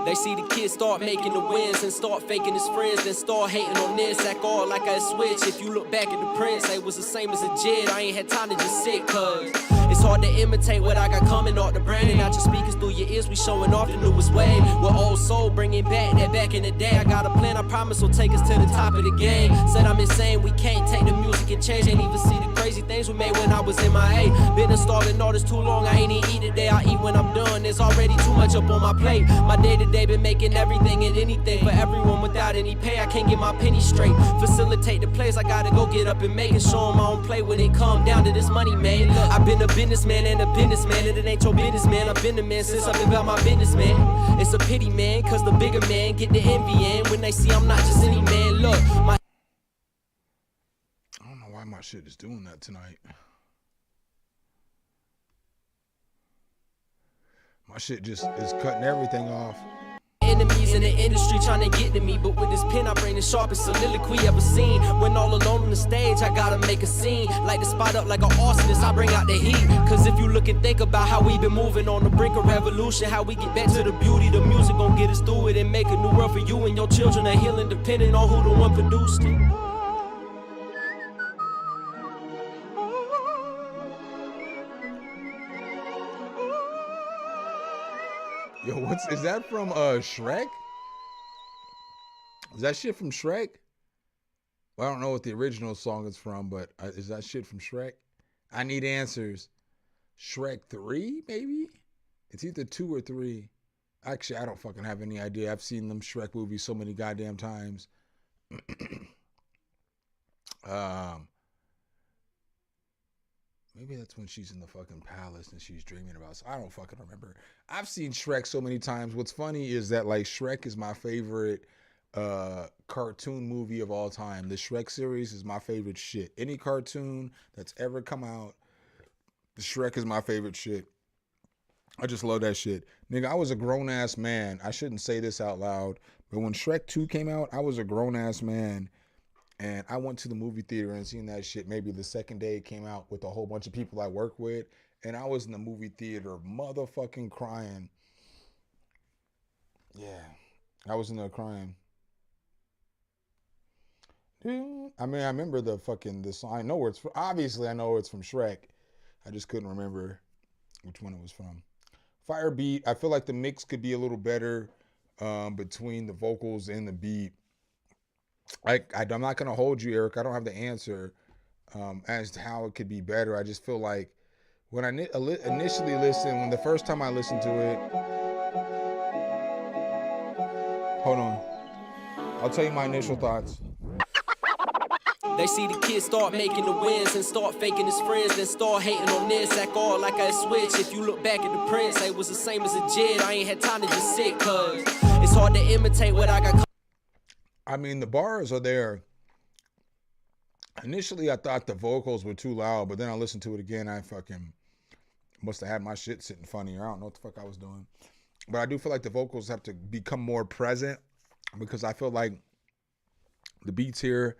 They see the kid start making the wins and start faking his friends, then start hating on this, act all like I switch. If you look back at the prints, they was the same as a jit. I ain't had time to just sit, cuz It's hard to imitate what I got coming off the brain. Not your speakers through your ears, we showing off the newest wave. We're old soul, bringing back that back in the day. I got a plan, I promise will take us to the top of the game. Said I'm insane, we can't take the music and change. Ain't even see the crazy things we made when I was in my A. Been installing all this too long, I ain't even eat today. I eat when I'm done, there's already too much up on my plate. My day-to-day been making everything and anything for everyone without any pay. I can't get my penny straight. Facilitate the plays, I gotta go get up and make it. Show them I don't play when it come down to this money, man. I've been a businessman and a businessman, and it ain't your business, man. I've been the man since I've been about my business, man. It's a pity, man, cause the bigger man get the envy in when they see I'm not just any man. Look, my I don't know why my shit is doing that tonight. My shit just is cutting everything off. enemies in the industry trying to get to me, but with this pen I bring the sharpest soliloquy ever seen. When all alone on the stage, I gotta make a scene. Light the spot up like an arsonist, I bring out the heat. Cause if you look and think about how we been moving on the brink of revolution, how we get back to the beauty, the music gon' get us through it and make a new world for you and your children. Are healing depending on who the one produced it. Yo, is that from Shrek? Is that shit from Shrek? Well, I don't know what the original song is from, but is that shit from Shrek? I need answers. Shrek 3, maybe? It's either 2 or 3. Actually, I don't fucking have any idea. I've seen them Shrek movies so many goddamn times. Maybe that's when she's in the fucking palace and she's dreaming about. So I don't fucking remember. I've seen Shrek so many times. What's funny is that like Shrek is my favorite cartoon movie of all time. The Shrek series is my favorite shit. Any cartoon that's ever come out, the Shrek is my favorite shit. I just love that shit. Nigga, I was a grown-ass man. I shouldn't say this out loud, but when Shrek 2 came out, I was a grown-ass man. And I went to the movie theater and seen that shit maybe the second day it came out with a whole bunch of people I work with. And I was in the movie theater motherfucking crying. Yeah, I was in there crying. Dude, I mean, I remember the song. I know where it's from. Obviously, I know it's from Shrek. I just couldn't remember which one it was from. Fire beat. I feel like the mix could be a little better between the vocals and the beat. I'm not going to hold you, Eric. I don't have the answer as to how it could be better. I just feel like when I initially listened, when the first time I listened to it, hold on. I'll tell you my initial thoughts. They see the kids start making the wins and start faking his friends, then start hating on this, act all like I switch. If you look back at the prince, they was the same as a jit. I ain't had time to just sit, cause it's hard to imitate what I got. I mean, the bars are there. Initially, I thought the vocals were too loud, but then I listened to it again. I fucking must have had my shit sitting funnier. I don't know what the fuck I was doing. But I do feel like the vocals have to become more present because I feel like the beats here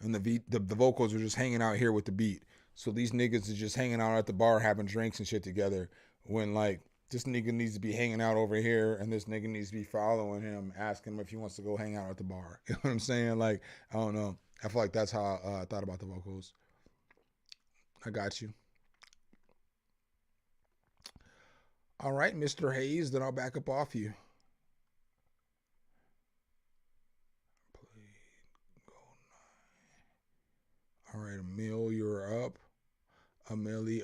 and the vocals are just hanging out here with the beat. So these niggas are just hanging out at the bar having drinks and shit together when like this nigga needs to be hanging out over here and this nigga needs to be following him, asking him if he wants to go hang out at the bar. You know what I'm saying? Like, I don't know. I feel like that's how I thought about the vocals. I got you. All right, Mr. Hayes, then I'll back up off you. All right, Emil, you're up. Amelie.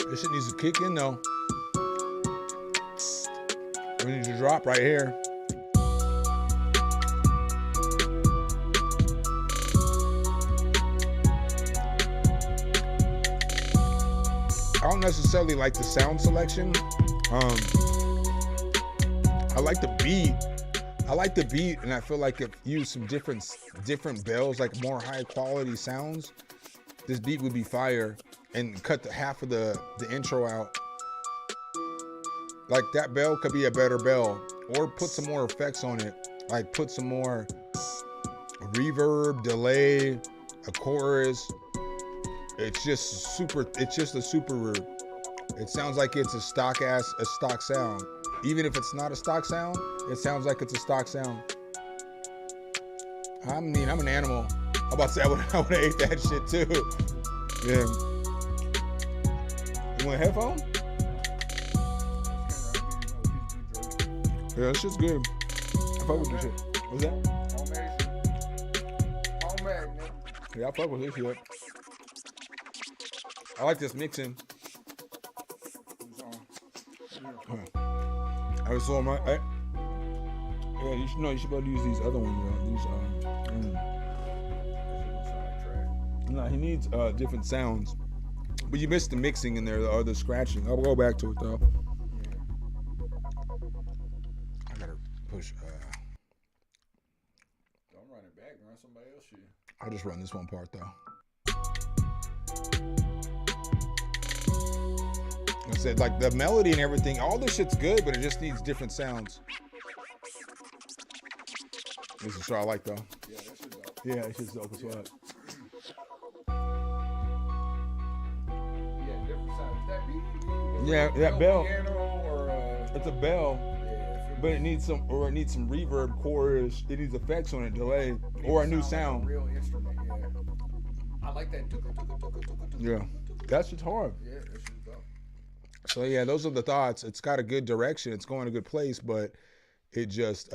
This shit needs to kick in though. We need to drop right here. I don't necessarily like the sound selection. I like the beat. And I feel like if you use some different bells, like more high quality sounds, this beat would be fire. And cut half of the intro out. like that bell could be a better bell, or put some more effects on it. Like put some more reverb, delay, a chorus. It's just a super, it sounds like it's a stock sound. Even if it's not a stock sound, it sounds like it's a stock sound. I mean, I'm an animal. I'm about to say I would have ate that shit too. Yeah. You want a headphone? Yeah, this shit's good. I fuck with this shit. What's that? Homemade, man. Yeah, I fuck with this shit. I like this mixing. I was so my. Yeah, you should know. You should be able to use these other ones. No, he needs different sounds, but you missed the mixing in there or the scratching. I'll go back to it though. I gotta push. Don't run it back. Run somebody else shit. I'll just run this one part though. I said like the melody and everything. All this shit's good, but it just needs different sounds. This is what I like though. Yeah, that shit's dope. Yeah, that shit's dope as fuck. Yeah, different sounds. That beat? Yeah, that bell. Piano or it's a bell, but it needs some reverb, chorus. It needs effects on it, delay, or a new sound. Like a real instrument. Yeah, I like that. Yeah, that shit's hard. Yeah, that shit's dope. So yeah, those are the thoughts. It's got a good direction. It's going a good place, but it just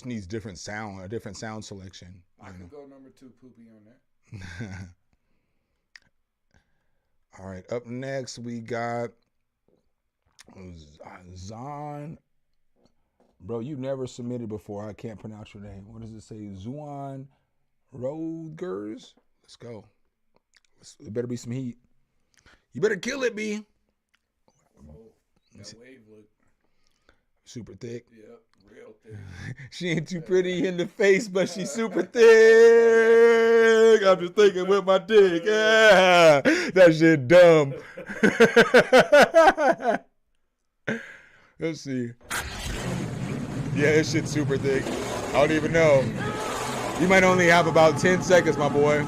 needs different sound, a different sound selection. I can go number 2, Poopy, on that. All right, up next we got Zon. Bro, you've never submitted before. I can't pronounce your name. What does it say? Zuan Rodgers? Let's go. There better be some heat. You better kill it, B. That wave look super thick. Yep, real thick. She ain't too pretty in the face, but she's super thick. I'm just thinking with my dick. Yeah, that shit dumb. Let's see. Yeah, this shit's super thick. I don't even know. You might only have about 10 seconds, my boy.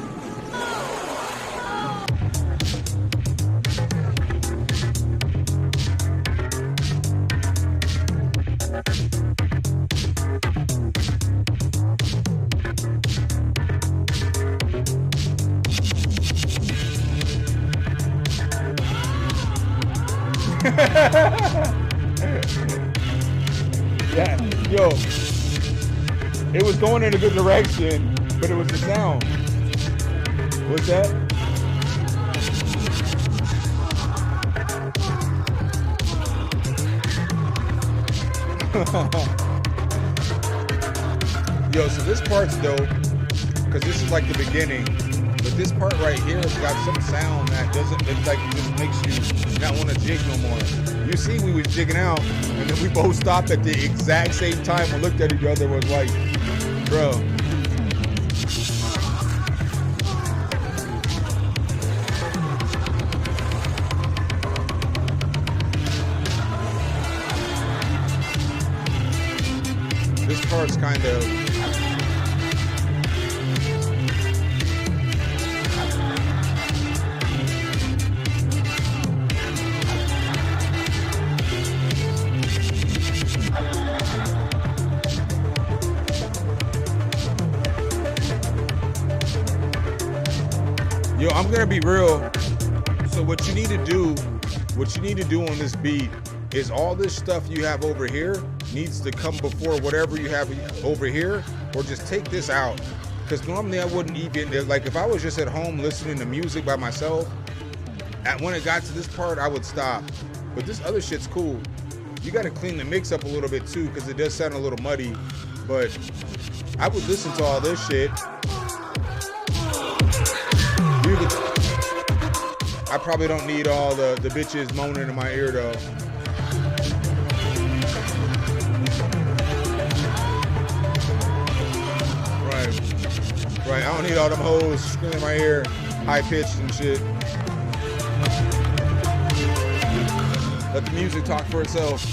Yeah, yo, it was going in a good direction, but it was the sound. What's that? Yo, so this part's dope, because this is like the beginning. But this part right here has got some sound that doesn't, it's like, just makes you not want to jig no more. You see, we was jigging out, and then we both stopped at the exact same time and looked at each other, was like, bro. This part's kind of, yo, I'm gonna be real. So what you need to do on this beat is all this stuff you have over here needs to come before whatever you have over here, or just take this out. Because normally I wouldn't even, like if I was just at home listening to music by myself, when it got to this part, I would stop. But this other shit's cool. You gotta clean the mix up a little bit too, because it does sound a little muddy. But I would listen to all this shit. I probably don't need all the bitches moaning in my ear though. Right, I don't need all them hoes screaming in my ear, high pitched and shit. Let the music talk for itself.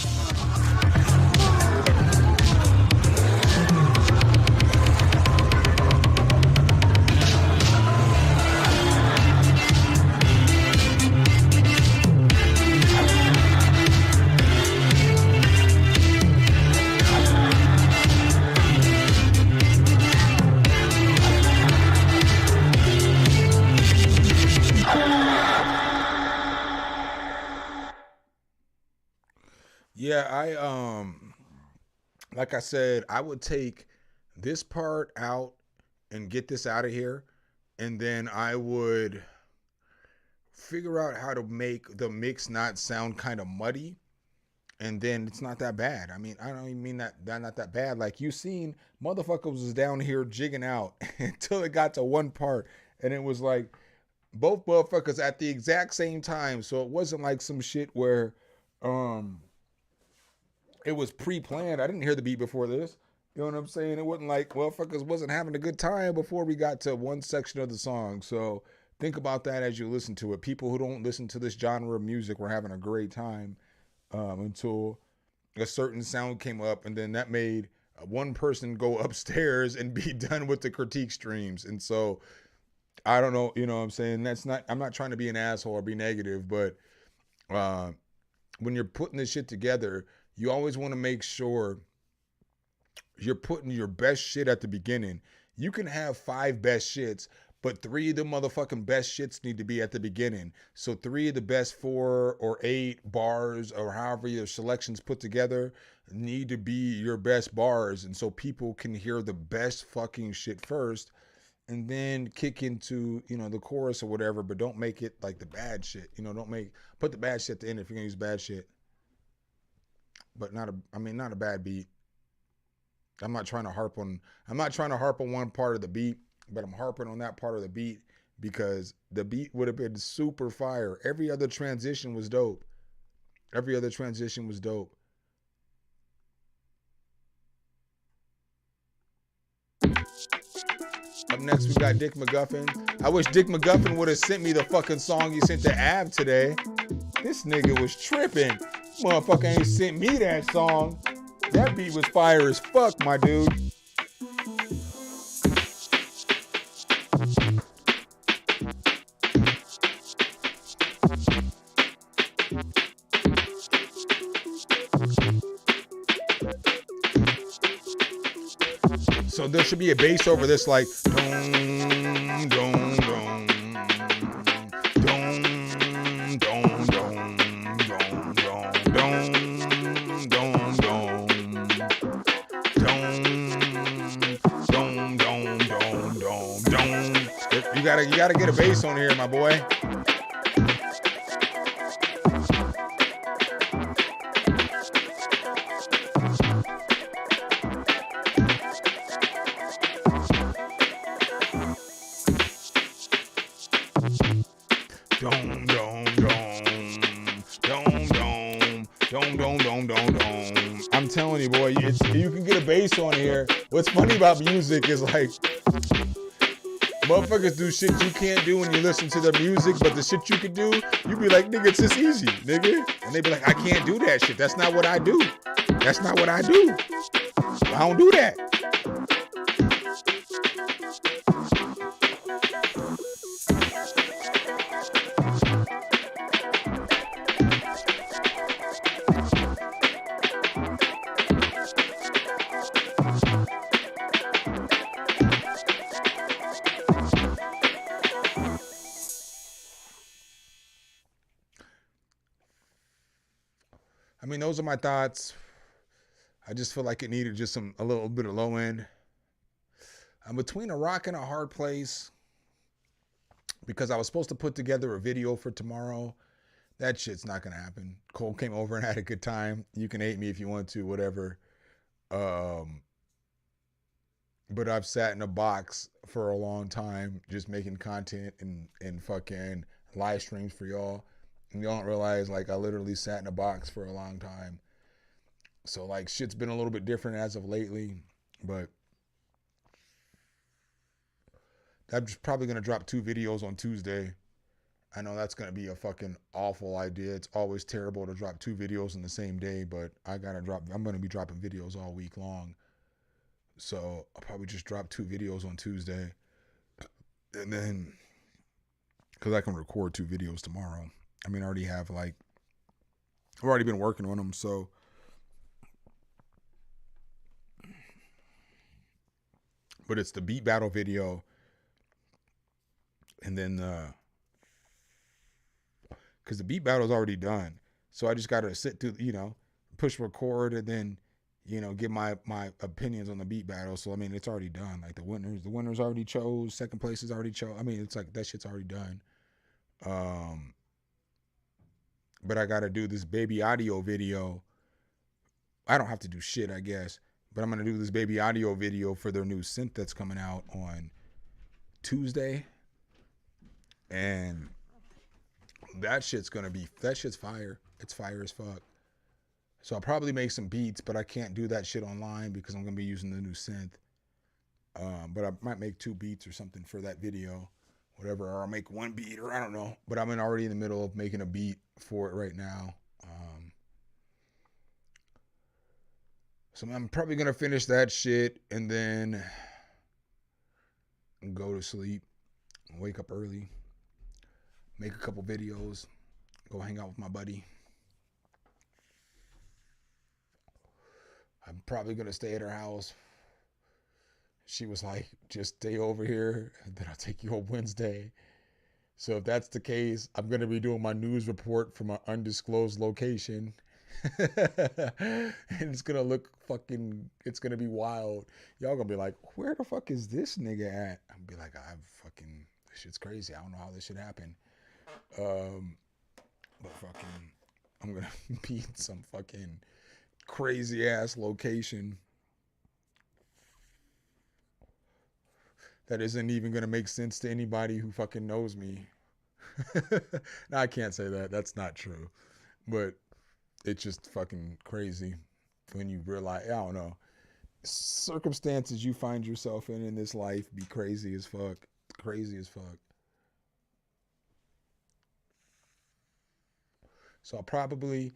Yeah, like I said, I would take this part out and get this out of here, and then I would figure out how to make the mix not sound kind of muddy, and then it's not that bad. I mean, I don't even mean that not that bad. Like you seen, motherfuckers was down here jigging out until it got to one part, and it was like both motherfuckers at the exact same time. So it wasn't like some shit where it was pre-planned. I didn't hear the beat before this. You know what I'm saying? It wasn't like motherfuckers wasn't having a good time before we got to one section of the song. So think about that as you listen to it. People who don't listen to this genre of music were having a great time until a certain sound came up, and then that made one person go upstairs and be done with the critique streams. And so I don't know, you know what I'm saying? I'm not trying to be an asshole or be negative, but when you're putting this shit together, you always want to make sure you're putting your best shit at the beginning. You can have 5 best shits, but 3 of the motherfucking best shits need to be at the beginning. So 3 of the best 4 or 8 bars, or however your selections put together, need to be your best bars. And so people can hear the best fucking shit first, and then kick into, you know, the chorus or whatever, but don't make it like the bad shit. You know, put the bad shit at the end if you're gonna use bad shit. But not a bad beat. I'm not trying to harp on one part of the beat, but I'm harping on that part of the beat because the beat would have been super fire. Every other transition was dope. Up next, we got Dick McGuffin. I wish Dick McGuffin would have sent me the fucking song he sent to Ab today. This nigga was tripping. Motherfucker ain't sent me that song. That beat was fire as fuck, my dude. So there should be a bass over this, like dong, dong, dong, dong, dong, dong, dong, dong, dong, dong, dong, dong. You gotta get a bass on here, my boy. I'm telling you, boy, you can get a bass on here. What's funny about music is like, motherfuckers do shit you can't do when you listen to their music, but the shit you can do, you be like, nigga, it's just easy, nigga. And they be like, I can't do that shit. That's not what I do. I don't do that. I mean, those are my thoughts. I just feel like it needed just a little bit of low end. I'm between a rock and a hard place because I was supposed to put together a video for tomorrow. That shit's not going to happen. Cole came over and had a good time. You can hate me if you want to, whatever. But I've sat in a box for a long time just making content and fucking live streams for y'all. And y'all don't realize, like, I literally sat in a box for a long time. So, like, shit's been a little bit different as of lately. But I'm just probably going to drop 2 videos on Tuesday. I know that's gonna be a fucking awful idea. It's always terrible to drop 2 videos in the same day, but I'm gonna be dropping videos all week long. So I'll probably just drop 2 videos on Tuesday. And then, because I can record 2 videos tomorrow. I mean, I already have I've already been working on them, so. But it's the beat battle video. And then, because the beat battle is already done. So I just got to sit through, push record and then, give my opinions on the beat battle. So, I mean, it's already done. Like the winners already chose. Second place is already chose. I mean, it's like that shit's already done. But I got to do this baby audio video. I don't have to do shit, I guess. But I'm going to do this baby audio video for their new synth that's coming out on Tuesday. And that shit's fire. It's fire as fuck. So I'll probably make some beats, but I can't do that shit online because I'm going to be using the new synth. But I might make 2 beats or something for that video. Whatever. Or I'll make 1 beat, or I don't know. But I'm already in the middle of making a beat for it right now. So I'm probably going to finish that shit and then go to sleep, wake up early, make a couple videos, go hang out with my buddy. I'm probably going to stay at her house. She was like, just stay over here and then I'll take you on Wednesday. So if that's the case, I'm going to be doing my news report from an undisclosed location. And it's gonna look it's gonna be wild. Y'all gonna be like, where the fuck is this nigga at? I'm be like, this shit's crazy. I don't know how this shit happened. But I'm gonna be in some fucking crazy ass location that isn't even gonna make sense to anybody who fucking knows me. No, I can't say that. That's not true. But it's just fucking crazy when you realize, I don't know, circumstances you find yourself in this life be crazy as fuck. Crazy as fuck. So I'll probably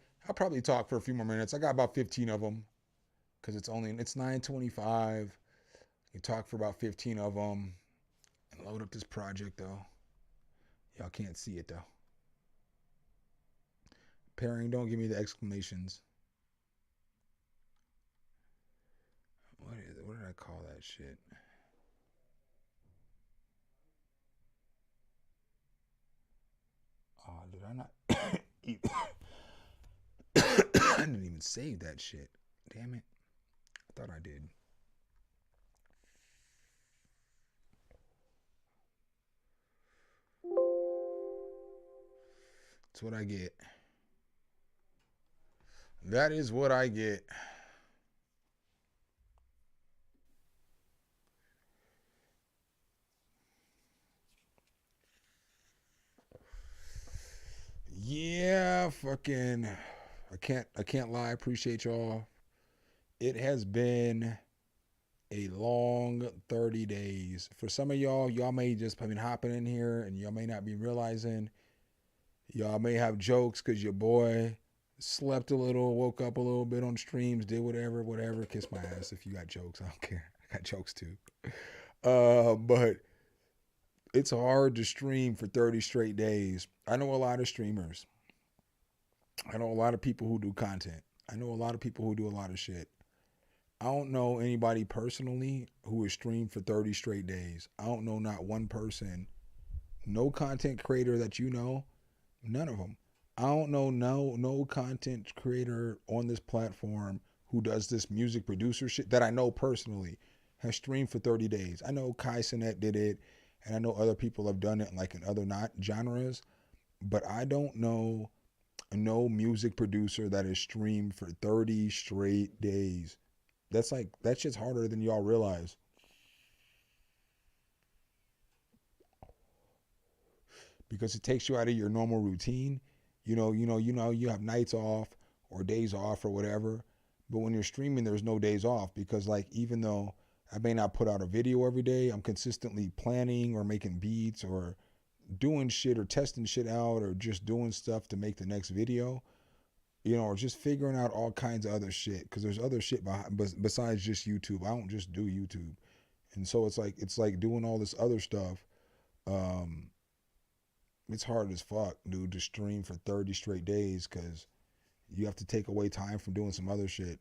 talk for a few more minutes. I got about 15 of them because it's 9:25. You talk for about 15 of them and load up this project though. Y'all can't see it though. Pairing, don't give me the exclamations. What did I call that shit? Oh, did I not? I didn't even save that shit. Damn it. I thought I did. That's what I get. That is what I get. Yeah, fucking I can't lie. I appreciate y'all. It has been a long 30 days. For some of y'all may just have been hopping in here and y'all may not be realizing. Y'all may have jokes because your boy slept a little, woke up a little bit on streams, did whatever. Kiss my ass if you got jokes. I don't care. I got jokes too. But it's hard to stream for 30 straight days. I know a lot of streamers. I know a lot of people who do content. I know a lot of people who do a lot of shit. I don't know anybody personally who has streamed for 30 straight days. I don't know not one person. No content creator that you know. None of them. I don't know no content creator on this platform who does this music producer shit that I know personally has streamed for 30 days. I know Kai Sinet did it, and I know other people have done it like in other not genres, but I don't know no music producer that has streamed for 30 straight days. That shit's harder than y'all realize. Because it takes you out of your normal routine. You have nights off or days off or whatever. But when you're streaming, there's no days off because even though I may not put out a video every day, I'm consistently planning or making beats or doing shit or testing shit out or just doing stuff to make the next video, you know, or just figuring out all kinds of other shit, because there's other shit besides just YouTube. I don't just do YouTube. And so it's like doing all this other stuff. It's hard as fuck, dude, to stream for 30 straight days, because you have to take away time from doing some other shit.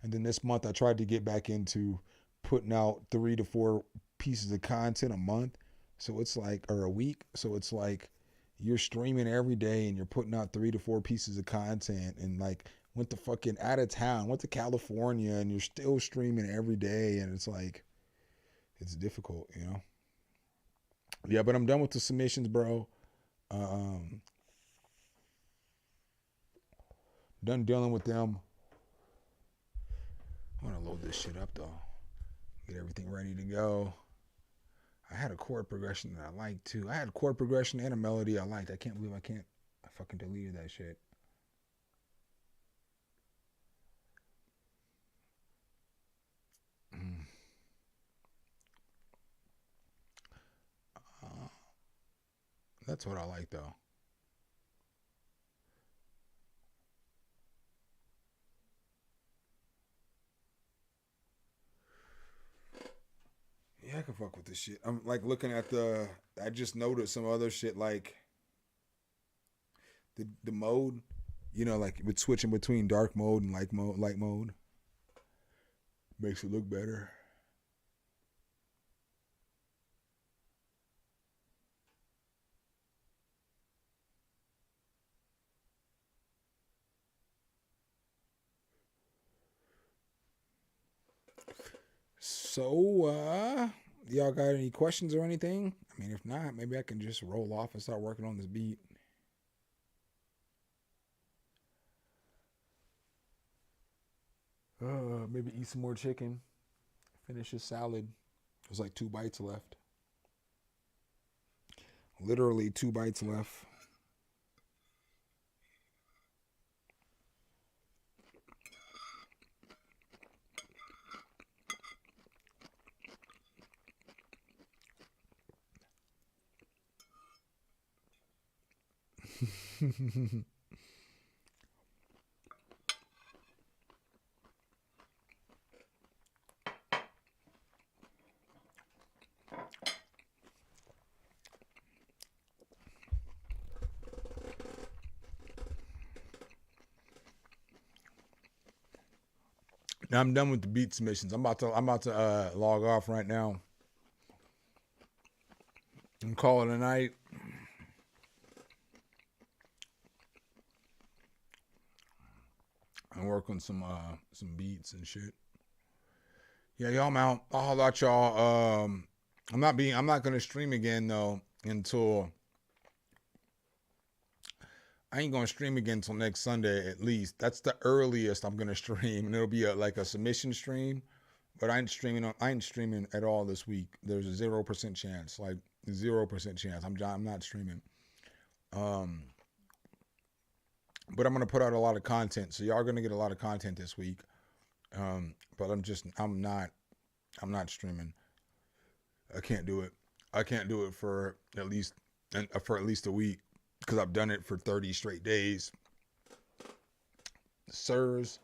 And then this month I tried to get back into putting out 3 to 4 pieces of content a month. So it's like, or a week. So it's like you're streaming every day and you're putting out 3 to 4 pieces of content, and like went to fucking out of town, went to California, and you're still streaming every day. And it's like, it's difficult, you know? Yeah, but I'm done with the submissions, bro. Done dealing with them. I want to load this shit up, though. Get everything ready to go. I had a chord progression that I liked, too. I had a chord progression and a melody I liked. I can't believe I fucking deleted that shit. That's what I like, though. Yeah, I can fuck with this shit. I'm like looking at I just noticed some other shit, like the mode, you know, like with switching between dark mode and light mode makes it look better. So, y'all got any questions or anything? I mean, if not, maybe I can just roll off and start working on this beat. Maybe eat some more chicken. Finish this salad. There's like 2 bites left. Literally 2 bites left. Now I'm done with the beat submissions. I'm about to log off right now and call it a night. And work on some beats and shit. Yeah, y'all, I'm out. I'll holler at y'all. I'm not gonna stream again though until I ain't gonna stream again until next Sunday at least. That's the earliest I'm gonna stream, and it'll be like a submission stream. But I ain't streaming at all this week. There's a 0% chance, like 0% chance. I'm not streaming. But I'm gonna put out a lot of content, so y'all are gonna get a lot of content this week. But I'm not streaming. I can't do it. I can't do it for at least a week, because I've done it for 30 straight days. Sirs,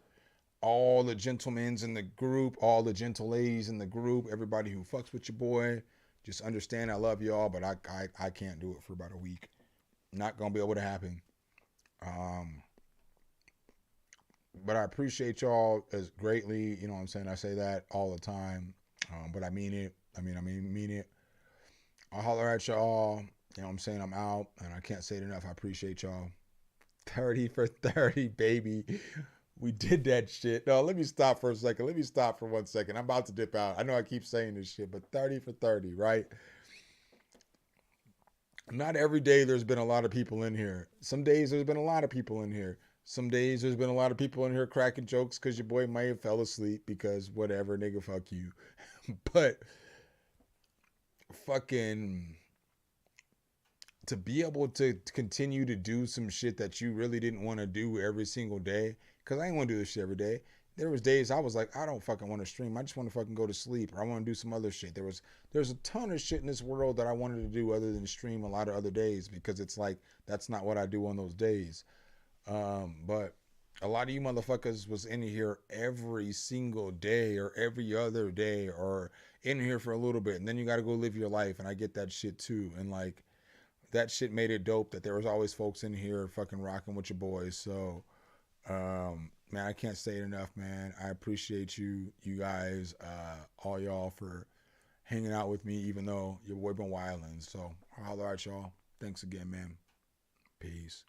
all the gentlemen's in the group, all the gentle ladies in the group, everybody who fucks with your boy, just understand I love y'all, but I can't do it for about a week. Not gonna be able to happen. But I appreciate y'all as greatly, you know what I'm saying? I say that all the time, but I mean it. I mean it. I'll holler at y'all. You know what I'm saying? I'm out, and I can't say it enough. I appreciate y'all. 30 for 30, baby. We did that shit. No, let me stop for a second. Let me stop for 1 second. I'm about to dip out. I know I keep saying this shit, but 30 for 30, right? Not every day there's been a lot of people in here. Some days there's been a lot of people in here. Some days there's been a lot of people in here cracking jokes because your boy might have fell asleep because whatever, nigga, fuck you. But fucking to be able to continue to do some shit that you really didn't want to do every single day, because I ain't want to do this shit every day. there was days I was like, I don't fucking want to stream. I just want to fucking go to sleep, or I want to do some other shit. There's a ton of shit in this world that I wanted to do other than stream a lot of other days, because it's like that's not what I do on those days. But a lot of you motherfuckers was in here every single day or every other day, or in here for a little bit, and then you got to go live your life, and I get that shit too. And like, that shit made it dope that there was always folks in here fucking rocking with your boys. So man, I can't say it enough, man. I appreciate you guys, all y'all, for hanging out with me, even though your boy been wildin'. So I'll holler at y'all. Thanks again, man. Peace.